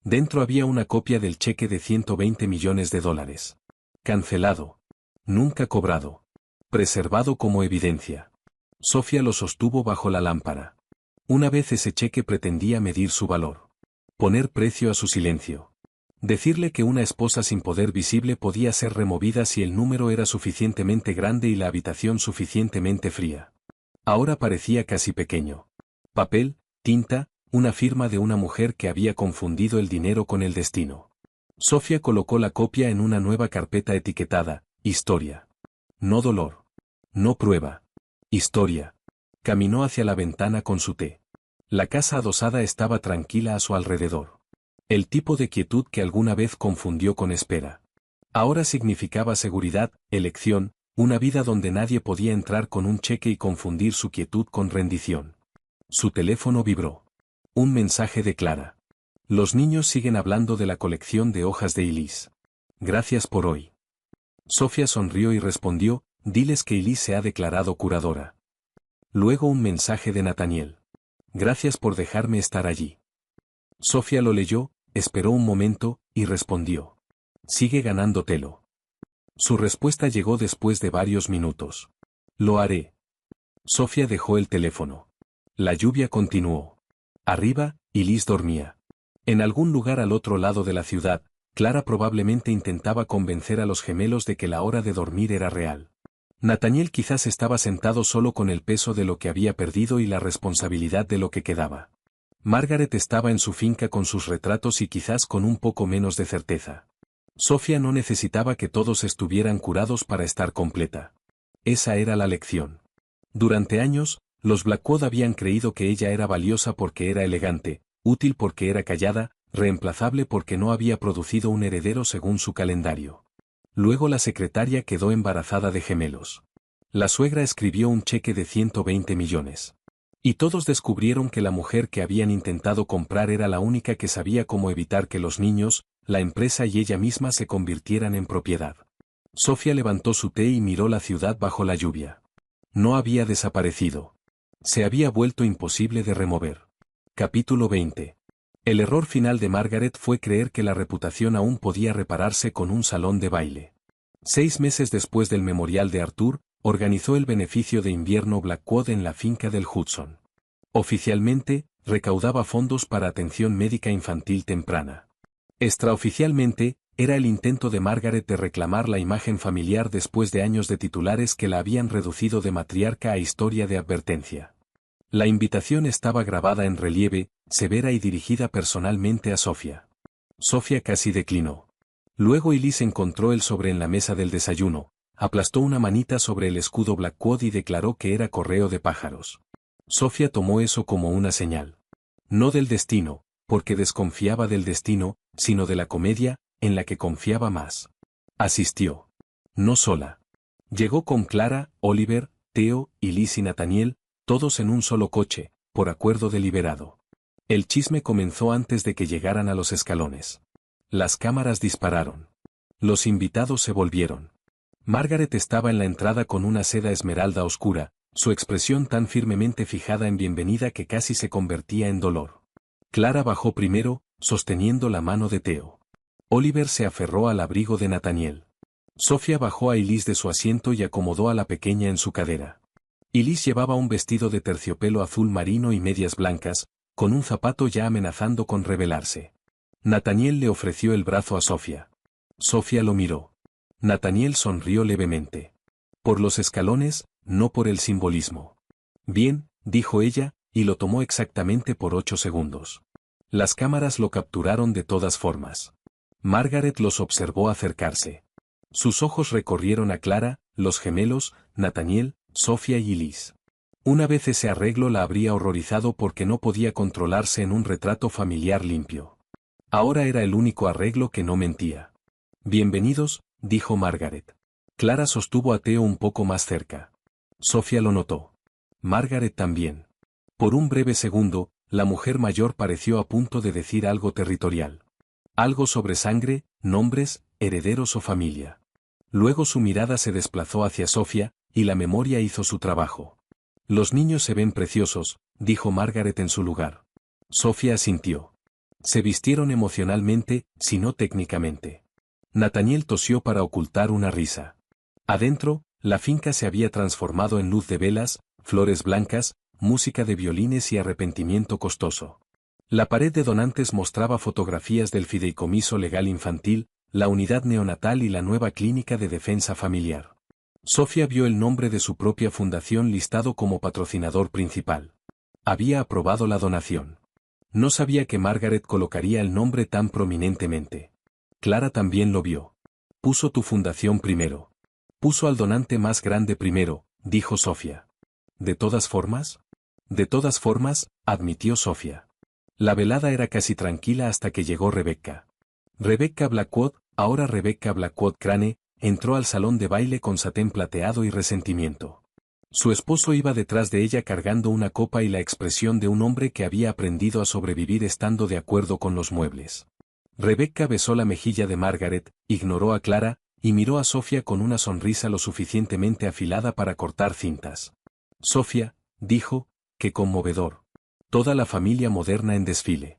Dentro había una copia del cheque de $120 millones. Cancelado. Nunca cobrado. Preservado como evidencia. Sofía lo sostuvo bajo la lámpara. Una vez ese cheque pretendía medir su valor. Poner precio a su silencio. Decirle que una esposa sin poder visible podía ser removida si el número era suficientemente grande y la habitación suficientemente fría. Ahora parecía casi pequeño. Papel, tinta, una firma de una mujer que había confundido el dinero con el destino. Sofía colocó la copia en una nueva carpeta etiquetada, Historia. No dolor. No prueba. Historia. Caminó hacia la ventana con su té. La casa adosada estaba tranquila a su alrededor. El tipo de quietud que alguna vez confundió con espera. Ahora significaba seguridad, elección, una vida donde nadie podía entrar con un cheque y confundir su quietud con rendición. Su teléfono vibró. Un mensaje de Clara. Los niños siguen hablando de la colección de hojas de Elise. Gracias por hoy. Sofía sonrió y respondió, diles que Elise se ha declarado curadora. Luego un mensaje de Nathaniel. Gracias por dejarme estar allí. Sofía lo leyó, esperó un momento, y respondió. Sigue ganándotelo. Su respuesta llegó después de varios minutos. Lo haré. Sofía dejó el teléfono. La lluvia continuó. Arriba, Elise dormía. En algún lugar al otro lado de la ciudad, Clara probablemente intentaba convencer a los gemelos de que la hora de dormir era real. Nathaniel quizás estaba sentado solo con el peso de lo que había perdido y la responsabilidad de lo que quedaba. Margaret estaba en su finca con sus retratos y quizás con un poco menos de certeza. Sofía no necesitaba que todos estuvieran curados para estar completa. Esa era la lección. Durante años, los Blackwood habían creído que ella era valiosa porque era elegante, útil porque era callada, reemplazable porque no había producido un heredero según su calendario. Luego la secretaria quedó embarazada de gemelos. La suegra escribió un cheque de 120 millones. Y todos descubrieron que la mujer que habían intentado comprar era la única que sabía cómo evitar que los niños, la empresa y ella misma se convirtieran en propiedad. Sofía levantó su té y miró la ciudad bajo la lluvia. No había desaparecido. Se había vuelto imposible de remover. Capítulo 20. El error final de Margaret fue creer que la reputación aún podía repararse con un salón de baile. 6 meses después del memorial de Arthur, organizó el beneficio de invierno Blackwood en la finca del Hudson. Oficialmente, recaudaba fondos para atención médica infantil temprana. Extraoficialmente, era el intento de Margaret de reclamar la imagen familiar después de años de titulares que la habían reducido de matriarca a historia de advertencia. La invitación estaba grabada en relieve, severa y dirigida personalmente a Sofía. Sofía casi declinó. Luego Elise encontró el sobre en la mesa del desayuno, aplastó una manita sobre el escudo Blackwood y declaró que era correo de pájaros. Sofía tomó eso como una señal. No del destino, porque desconfiaba del destino, sino de la comedia, en la que confiaba más. Asistió. No sola. Llegó con Clara, Oliver, Theo, Elise y Nathaniel, todos en un solo coche, por acuerdo deliberado. El chisme comenzó antes de que llegaran a los escalones. Las cámaras dispararon. Los invitados se volvieron. Margaret estaba en la entrada con una seda esmeralda oscura, su expresión tan firmemente fijada en bienvenida que casi se convertía en dolor. Clara bajó primero, sosteniendo la mano de Theo. Oliver se aferró al abrigo de Nathaniel. Sofía bajó a Elise de su asiento y acomodó a la pequeña en su cadera. Elise llevaba un vestido de terciopelo azul marino y medias blancas, con un zapato ya amenazando con rebelarse. Nathaniel le ofreció el brazo a Sofía. Sofía lo miró. Nathaniel sonrió levemente. Por los escalones, no por el simbolismo. Bien, dijo ella, y lo tomó exactamente por 8 segundos. Las cámaras lo capturaron de todas formas. Margaret los observó acercarse. Sus ojos recorrieron a Clara, los gemelos, Nathaniel, Sofía y Elise. Una vez ese arreglo la habría horrorizado porque no podía controlarse en un retrato familiar limpio. Ahora era el único arreglo que no mentía. Bienvenidos, dijo Margaret. Clara sostuvo a Theo un poco más cerca. Sofía lo notó. Margaret también. Por un breve segundo, la mujer mayor pareció a punto de decir algo territorial. Algo sobre sangre, nombres, herederos o familia. Luego su mirada se desplazó hacia Sofía, y la memoria hizo su trabajo. Los niños se ven preciosos, dijo Margaret en su lugar. Sofía asintió. Se vistieron emocionalmente, si no técnicamente. Nathaniel tosió para ocultar una risa. Adentro, la finca se había transformado en luz de velas, flores blancas, música de violines y arrepentimiento costoso. La pared de donantes mostraba fotografías del fideicomiso legal infantil, la unidad neonatal y la nueva clínica de defensa familiar. Sofía vio el nombre de su propia fundación listado como patrocinador principal. Había aprobado la donación. No sabía que Margaret colocaría el nombre tan prominentemente. Clara también lo vio. Puso tu fundación primero. Puso al donante más grande primero, dijo Sofía. ¿De todas formas? De todas formas, admitió Sofía. La velada era casi tranquila hasta que llegó Rebecca. Rebecca Blackwood, ahora Rebecca Blackwood Crane, entró al salón de baile con satén plateado y resentimiento. Su esposo iba detrás de ella cargando una copa y la expresión de un hombre que había aprendido a sobrevivir estando de acuerdo con los muebles. Rebecca besó la mejilla de Margaret, ignoró a Clara, y miró a Sofía con una sonrisa lo suficientemente afilada para cortar cintas. Sofía, dijo, qué conmovedor. Toda la familia moderna en desfile.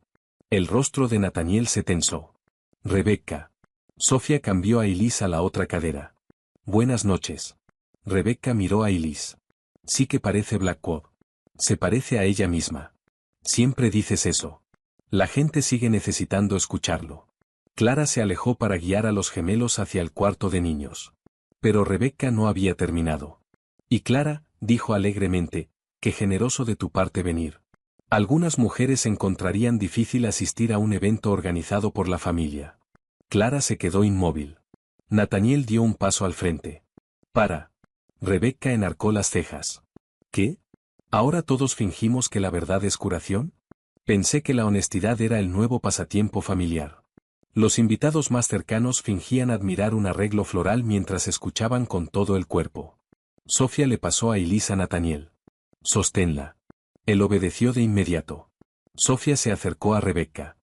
El rostro de Nathaniel se tensó. Rebecca. Sofía cambió a Elise a la otra cadera. Buenas noches. Rebecca miró a Elise. Sí que parece Blackwood. Se parece a ella misma. Siempre dices eso. La gente sigue necesitando escucharlo. Clara se alejó para guiar a los gemelos hacia el cuarto de niños. Pero Rebecca no había terminado. Y Clara, dijo alegremente, qué generoso de tu parte venir. Algunas mujeres encontrarían difícil asistir a un evento organizado por la familia. Clara se quedó inmóvil. Nathaniel dio un paso al frente. Para. Rebecca enarcó las cejas. ¿Qué? ¿Ahora todos fingimos que la verdad es curación? Pensé que la honestidad era el nuevo pasatiempo familiar. Los invitados más cercanos fingían admirar un arreglo floral mientras escuchaban con todo el cuerpo. Sofía le pasó a Elise a Nathaniel. Sosténla. Él obedeció de inmediato. Sofía se acercó a Rebecca.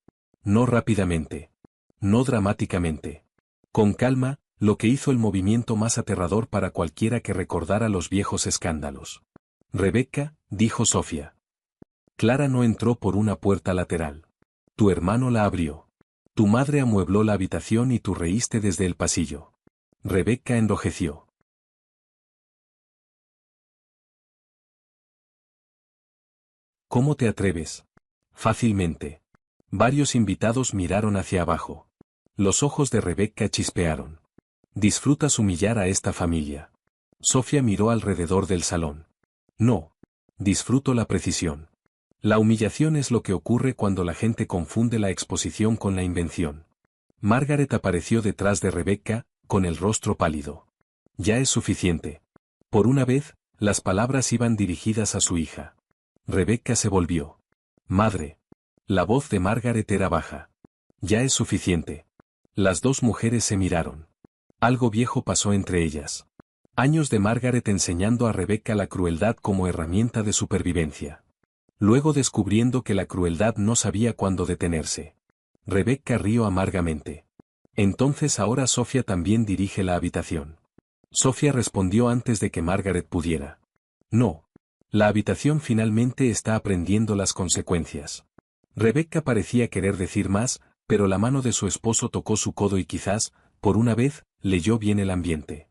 No rápidamente. No dramáticamente. Con calma, lo que hizo el movimiento más aterrador para cualquiera que recordara los viejos escándalos. Rebecca, dijo Sofía. Clara no entró por una puerta lateral. Tu hermano la abrió. Tu madre amuebló la habitación y tú reíste desde el pasillo. Rebecca enrojeció. ¿Cómo te atreves? Fácilmente. Varios invitados miraron hacia abajo. Los ojos de Rebecca chispearon. Disfrutas humillar a esta familia. Sofía miró alrededor del salón. No. Disfruto la precisión. La humillación es lo que ocurre cuando la gente confunde la exposición con la invención. Margaret apareció detrás de Rebecca, con el rostro pálido. Ya es suficiente. Por una vez, las palabras iban dirigidas a su hija. Rebecca se volvió. Madre. La voz de Margaret era baja. Ya es suficiente. Las dos mujeres se miraron. Algo viejo pasó entre ellas. Años de Margaret enseñando a Rebecca la crueldad como herramienta de supervivencia. Luego descubriendo que la crueldad no sabía cuándo detenerse. Rebecca rió amargamente. Entonces ahora Sofía también dirige la habitación. Sofía respondió antes de que Margaret pudiera. No. La habitación finalmente está aprendiendo las consecuencias. Rebecca parecía querer decir más, pero la mano de su esposo tocó su codo y quizás, por una vez, leyó bien el ambiente.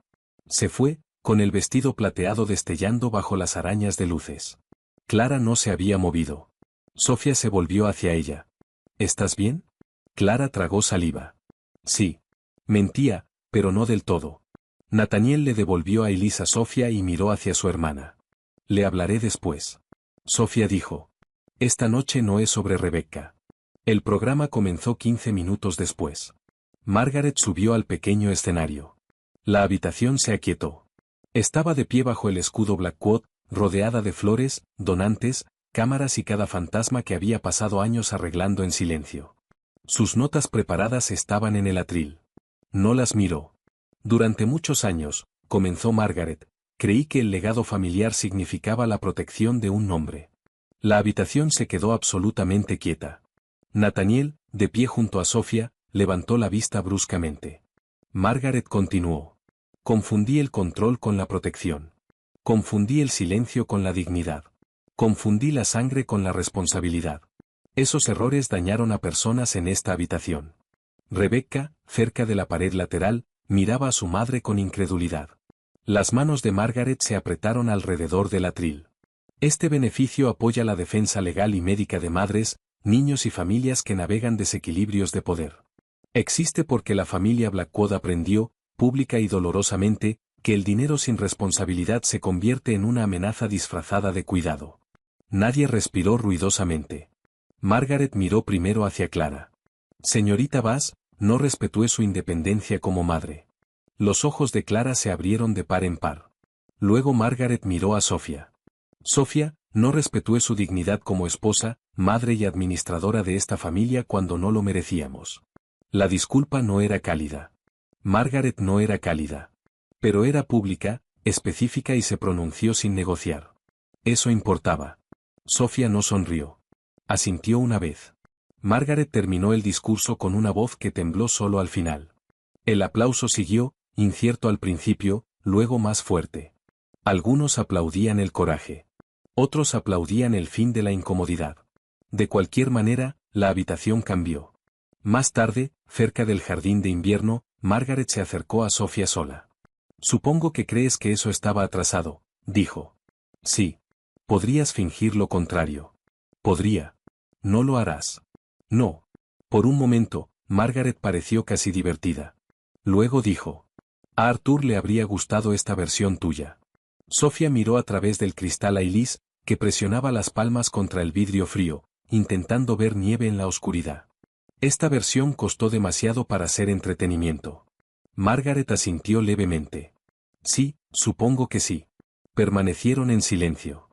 Se fue, con el vestido plateado destellando bajo las arañas de luces. Clara no se había movido. Sofía se volvió hacia ella. ¿Estás bien? Clara tragó saliva. Sí. Mentía, pero no del todo. Nathaniel le devolvió a Elise a Sofía y miró hacia su hermana. Le hablaré después. Sofía dijo. Esta noche no es sobre Rebecca. El programa comenzó 15 minutos después. Margaret subió al pequeño escenario. La habitación se aquietó. Estaba de pie bajo el escudo Blackwood, rodeada de flores, donantes, cámaras y cada fantasma que había pasado años arreglando en silencio. Sus notas preparadas estaban en el atril. No las miró. Durante muchos años, comenzó Margaret, creí que el legado familiar significaba la protección de un nombre. La habitación se quedó absolutamente quieta. Nathaniel, de pie junto a Sofía, levantó la vista bruscamente. Margaret continuó. Confundí el control con la protección. Confundí el silencio con la dignidad. Confundí la sangre con la responsabilidad. Esos errores dañaron a personas en esta habitación. Rebecca, cerca de la pared lateral, miraba a su madre con incredulidad. Las manos de Margaret se apretaron alrededor del atril. Este beneficio apoya la defensa legal y médica de madres, niños y familias que navegan desequilibrios de poder. Existe porque la familia Blackwood aprendió, pública y dolorosamente, que el dinero sin responsabilidad se convierte en una amenaza disfrazada de cuidado. Nadie respiró ruidosamente. Margaret miró primero hacia Clara. Señorita Bass, no respetué su independencia como madre. Los ojos de Clara se abrieron de par en par. Luego Margaret miró a Sofía. Sofía, no respetué su dignidad como esposa, madre y administradora de esta familia cuando no lo merecíamos. La disculpa no era cálida. Margaret no era cálida. Pero era pública, específica y se pronunció sin negociar. Eso importaba. Sofía no sonrió. Asintió una vez. Margaret terminó el discurso con una voz que tembló solo al final. El aplauso siguió, incierto al principio, luego más fuerte. Algunos aplaudían el coraje. Otros aplaudían el fin de la incomodidad. De cualquier manera, la habitación cambió. Más tarde, cerca del jardín de invierno, Margaret se acercó a Sofía sola. Supongo que crees que eso estaba atrasado, dijo. Sí. Podrías fingir lo contrario. Podría. No lo harás. No. Por un momento, Margaret pareció casi divertida. Luego dijo. A Arthur le habría gustado esta versión tuya. Sofía miró a través del cristal a Elise, que presionaba las palmas contra el vidrio frío, intentando ver nieve en la oscuridad. Esta versión costó demasiado para ser entretenimiento. Margaret asintió levemente. Sí, supongo que sí. Permanecieron en silencio.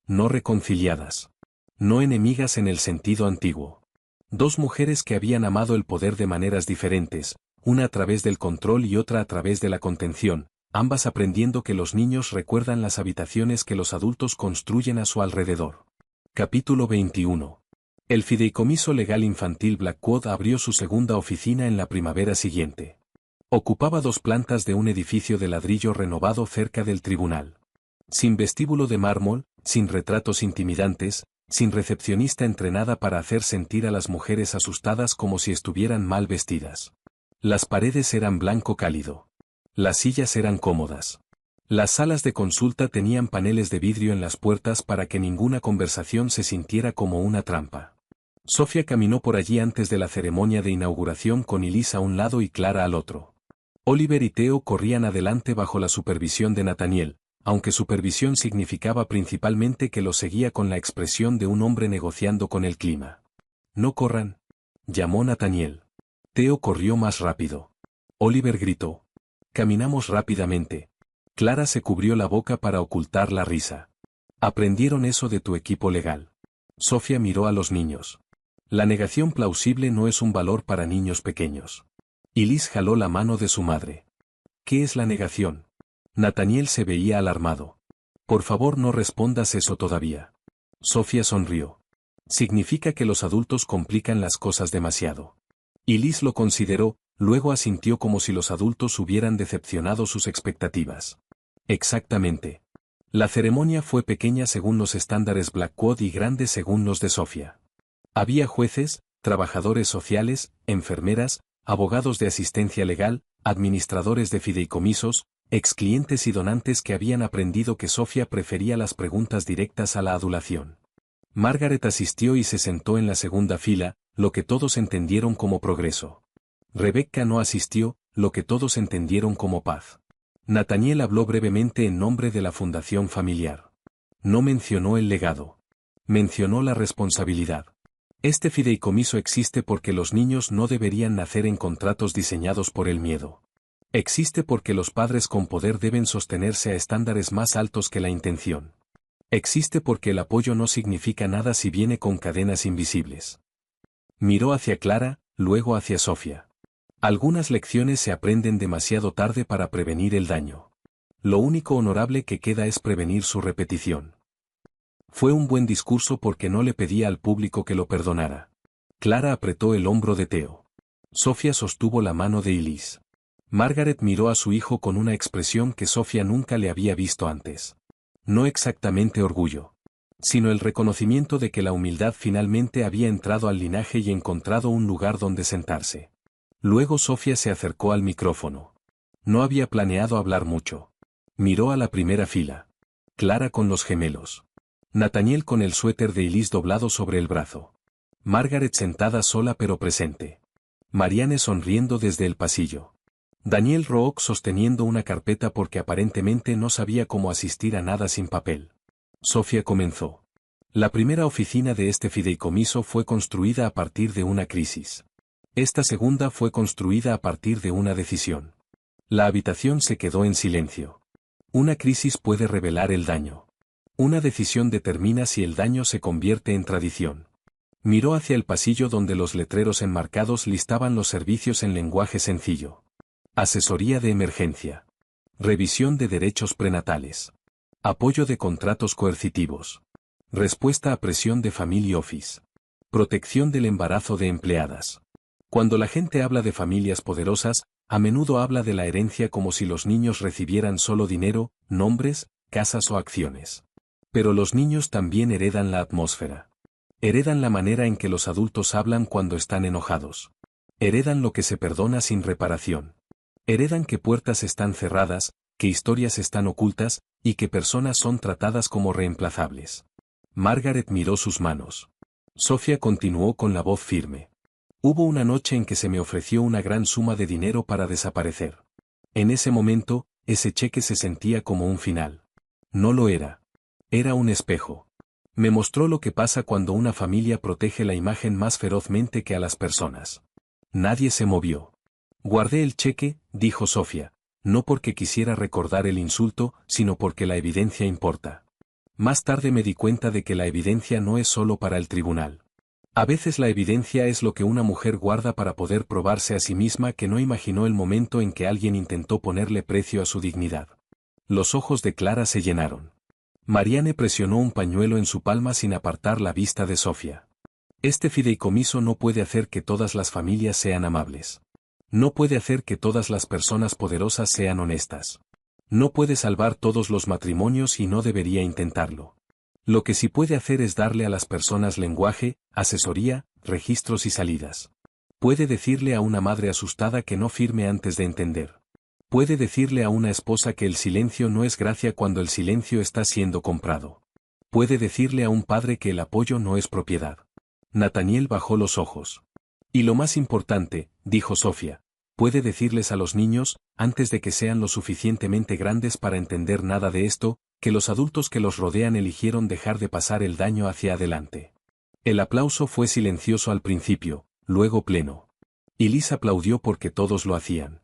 No reconciliadas. No enemigas en el sentido antiguo. Dos mujeres que habían amado el poder de maneras diferentes, una a través del control y otra a través de la contención, ambas aprendiendo que los niños recuerdan las habitaciones que los adultos construyen a su alrededor. Capítulo 21. El Fideicomiso Legal Infantil Blackwood abrió su segunda oficina en la primavera siguiente. Ocupaba 2 plantas de un edificio de ladrillo renovado cerca del tribunal. Sin vestíbulo de mármol, sin retratos intimidantes, sin recepcionista entrenada para hacer sentir a las mujeres asustadas como si estuvieran mal vestidas. Las paredes eran blanco cálido. Las sillas eran cómodas. Las salas de consulta tenían paneles de vidrio en las puertas para que ninguna conversación se sintiera como una trampa. Sofía caminó por allí antes de la ceremonia de inauguración con Elise a un lado y Clara al otro. Oliver y Theo corrían adelante bajo la supervisión de Nathaniel, aunque supervisión significaba principalmente que lo seguía con la expresión de un hombre negociando con el clima. «No corran», llamó Nathaniel. Theo corrió más rápido. Oliver gritó. Caminamos rápidamente. Clara se cubrió la boca para ocultar la risa. Aprendieron eso de tu equipo legal. Sofía miró a los niños. La negación plausible no es un valor para niños pequeños. Elise jaló la mano de su madre. ¿Qué es la negación? Nathaniel se veía alarmado. Por favor no respondas eso todavía. Sofía sonrió. Significa que los adultos complican las cosas demasiado. Elise lo consideró, luego asintió como si los adultos hubieran decepcionado sus expectativas. Exactamente. La ceremonia fue pequeña según los estándares Blackwood y grande según los de Sofía. Había jueces, trabajadores sociales, enfermeras, abogados de asistencia legal, administradores de fideicomisos, exclientes y donantes que habían aprendido que Sofía prefería las preguntas directas a la adulación. Margaret asistió y se sentó en la segunda fila, lo que todos entendieron como progreso. Rebecca no asistió, lo que todos entendieron como paz. Nathaniel habló brevemente en nombre de la fundación familiar. No mencionó el legado. Mencionó la responsabilidad. Este fideicomiso existe porque los niños no deberían nacer en contratos diseñados por el miedo. Existe porque los padres con poder deben sostenerse a estándares más altos que la intención. Existe porque el apoyo no significa nada si viene con cadenas invisibles. Miró hacia Clara, luego hacia Sofía. Algunas lecciones se aprenden demasiado tarde para prevenir el daño. Lo único honorable que queda es prevenir su repetición. Fue un buen discurso porque no le pedía al público que lo perdonara. Clara apretó el hombro de Theo. Sofía sostuvo la mano de Elise. Margaret miró a su hijo con una expresión que Sofía nunca le había visto antes. No exactamente orgullo, sino el reconocimiento de que la humildad finalmente había entrado al linaje y encontrado un lugar donde sentarse. Luego Sofía se acercó al micrófono. No había planeado hablar mucho. Miró a la primera fila. Clara con los gemelos. Nathaniel con el suéter de Elise doblado sobre el brazo. Margaret sentada sola pero presente. Marianne sonriendo desde el pasillo. Daniel Rook sosteniendo una carpeta porque aparentemente no sabía cómo asistir a nada sin papel. Sofía comenzó. La primera oficina de este fideicomiso fue construida a partir de una crisis. Esta segunda fue construida a partir de una decisión. La habitación se quedó en silencio. Una crisis puede revelar el daño. Una decisión determina si el daño se convierte en tradición. Miró hacia el pasillo donde los letreros enmarcados listaban los servicios en lenguaje sencillo. Asesoría de emergencia. Revisión de derechos prenatales. Apoyo de contratos coercitivos. Respuesta a presión de Family Office. Protección del embarazo de empleadas. Cuando la gente habla de familias poderosas, a menudo habla de la herencia como si los niños recibieran solo dinero, nombres, casas o acciones. Pero los niños también heredan la atmósfera. Heredan la manera en que los adultos hablan cuando están enojados. Heredan lo que se perdona sin reparación. Heredan que puertas están cerradas, que historias están ocultas, y que personas son tratadas como reemplazables. Margaret miró sus manos. Sofía continuó con la voz firme. Hubo una noche en que se me ofreció una gran suma de dinero para desaparecer. En ese momento, ese cheque se sentía como un final. No lo era. Era un espejo. Me mostró lo que pasa cuando una familia protege la imagen más ferozmente que a las personas. Nadie se movió. Guardé el cheque, dijo Sofía, no porque quisiera recordar el insulto, sino porque la evidencia importa. Más tarde me di cuenta de que la evidencia no es solo para el tribunal. A veces la evidencia es lo que una mujer guarda para poder probarse a sí misma que no imaginó el momento en que alguien intentó ponerle precio a su dignidad. Los ojos de Clara se llenaron. Marianne presionó un pañuelo en su palma sin apartar la vista de Sofía. Este fideicomiso no puede hacer que todas las familias sean amables. No puede hacer que todas las personas poderosas sean honestas. No puede salvar todos los matrimonios y no debería intentarlo. Lo que sí puede hacer es darle a las personas lenguaje, asesoría, registros y salidas. Puede decirle a una madre asustada que no firme antes de entender. Puede decirle a una esposa que el silencio no es gracia cuando el silencio está siendo comprado. Puede decirle a un padre que el apoyo no es propiedad. Nathaniel bajó los ojos. Y lo más importante, dijo Sofía, puede decirles a los niños, antes de que sean lo suficientemente grandes para entender nada de esto, que los adultos que los rodean eligieron dejar de pasar el daño hacia adelante. El aplauso fue silencioso al principio, luego pleno. Y Liz aplaudió porque todos lo hacían.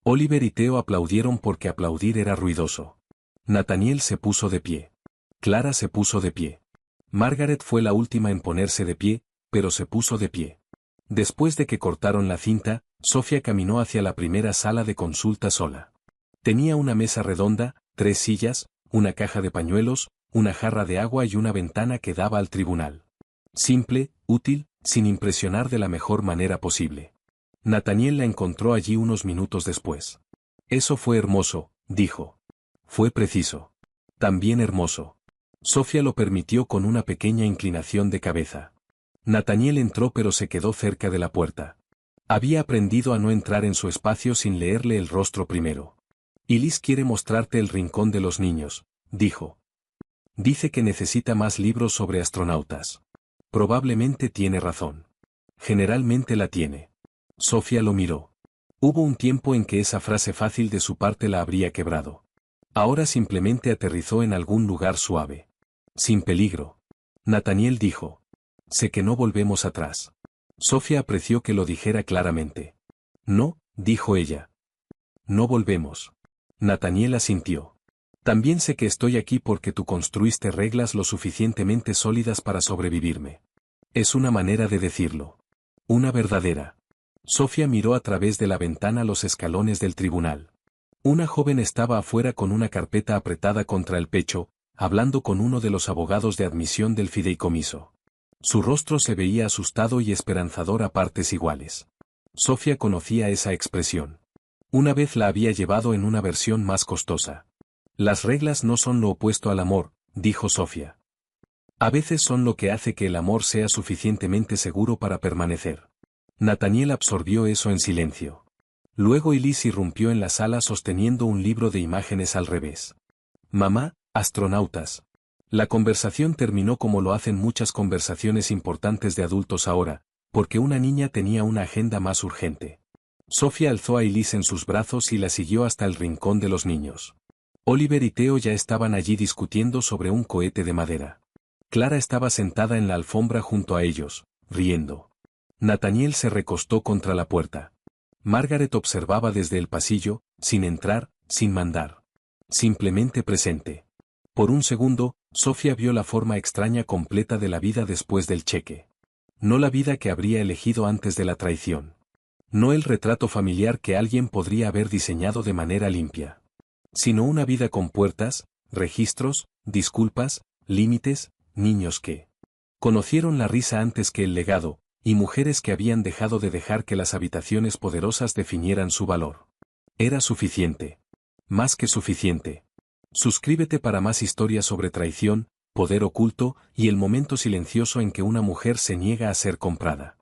Oliver y Theo aplaudieron porque aplaudir era ruidoso. Nathaniel se puso de pie. Clara se puso de pie. Margaret fue la última en ponerse de pie, pero se puso de pie. Después de que cortaron la cinta, Sofía caminó hacia la primera sala de consulta sola. Tenía una mesa redonda, 3 sillas, una caja de pañuelos, una jarra de agua y una ventana que daba al tribunal. Simple, útil, sin impresionar de la mejor manera posible. Nathaniel la encontró allí unos minutos después. Eso fue hermoso, dijo. Fue preciso. También hermoso. Sofía lo permitió con una pequeña inclinación de cabeza. Nathaniel entró pero se quedó cerca de la puerta. Había aprendido a no entrar en su espacio sin leerle el rostro primero. Y Liz quiere mostrarte el rincón de los niños, dijo. Dice que necesita más libros sobre astronautas. Probablemente tiene razón. Generalmente la tiene. Sofía lo miró. Hubo un tiempo en que esa frase fácil de su parte la habría quebrado. Ahora simplemente aterrizó en algún lugar suave. Sin peligro. Nathaniel dijo. Sé que no volvemos atrás. Sofía apreció que lo dijera claramente. No, dijo ella. No volvemos. Nathaniel asintió. También sé que estoy aquí porque tú construiste reglas lo suficientemente sólidas para sobrevivirme. Es una manera de decirlo. Una verdadera. Sofía miró a través de la ventana los escalones del tribunal. Una joven estaba afuera con una carpeta apretada contra el pecho, hablando con uno de los abogados de admisión del fideicomiso. Su rostro se veía asustado y esperanzador a partes iguales. Sofía conocía esa expresión. Una vez la había llevado en una versión más costosa. Las reglas no son lo opuesto al amor, dijo Sofía. A veces son lo que hace que el amor sea suficientemente seguro para permanecer. Nathaniel absorbió eso en silencio. Luego Liz irrumpió en la sala sosteniendo un libro de imágenes al revés. Mamá, astronautas. La conversación terminó como lo hacen muchas conversaciones importantes de adultos ahora, porque una niña tenía una agenda más urgente. Sofía alzó a Liz en sus brazos y la siguió hasta el rincón de los niños. Oliver y Theo ya estaban allí discutiendo sobre un cohete de madera. Clara estaba sentada en la alfombra junto a ellos, riendo. Nathaniel se recostó contra la puerta. Margaret observaba desde el pasillo, sin entrar, sin mandar. Simplemente presente. Por un segundo, Sofía vio la forma extraña completa de la vida después del cheque. No la vida que habría elegido antes de la traición. No el retrato familiar que alguien podría haber diseñado de manera limpia. Sino una vida con puertas, registros, disculpas, límites, niños que conocieron la risa antes que el legado, y mujeres que habían dejado de dejar que las habitaciones poderosas definieran su valor. Era suficiente. Más que suficiente. Suscríbete para más historias sobre traición, poder oculto y el momento silencioso en que una mujer se niega a ser comprada.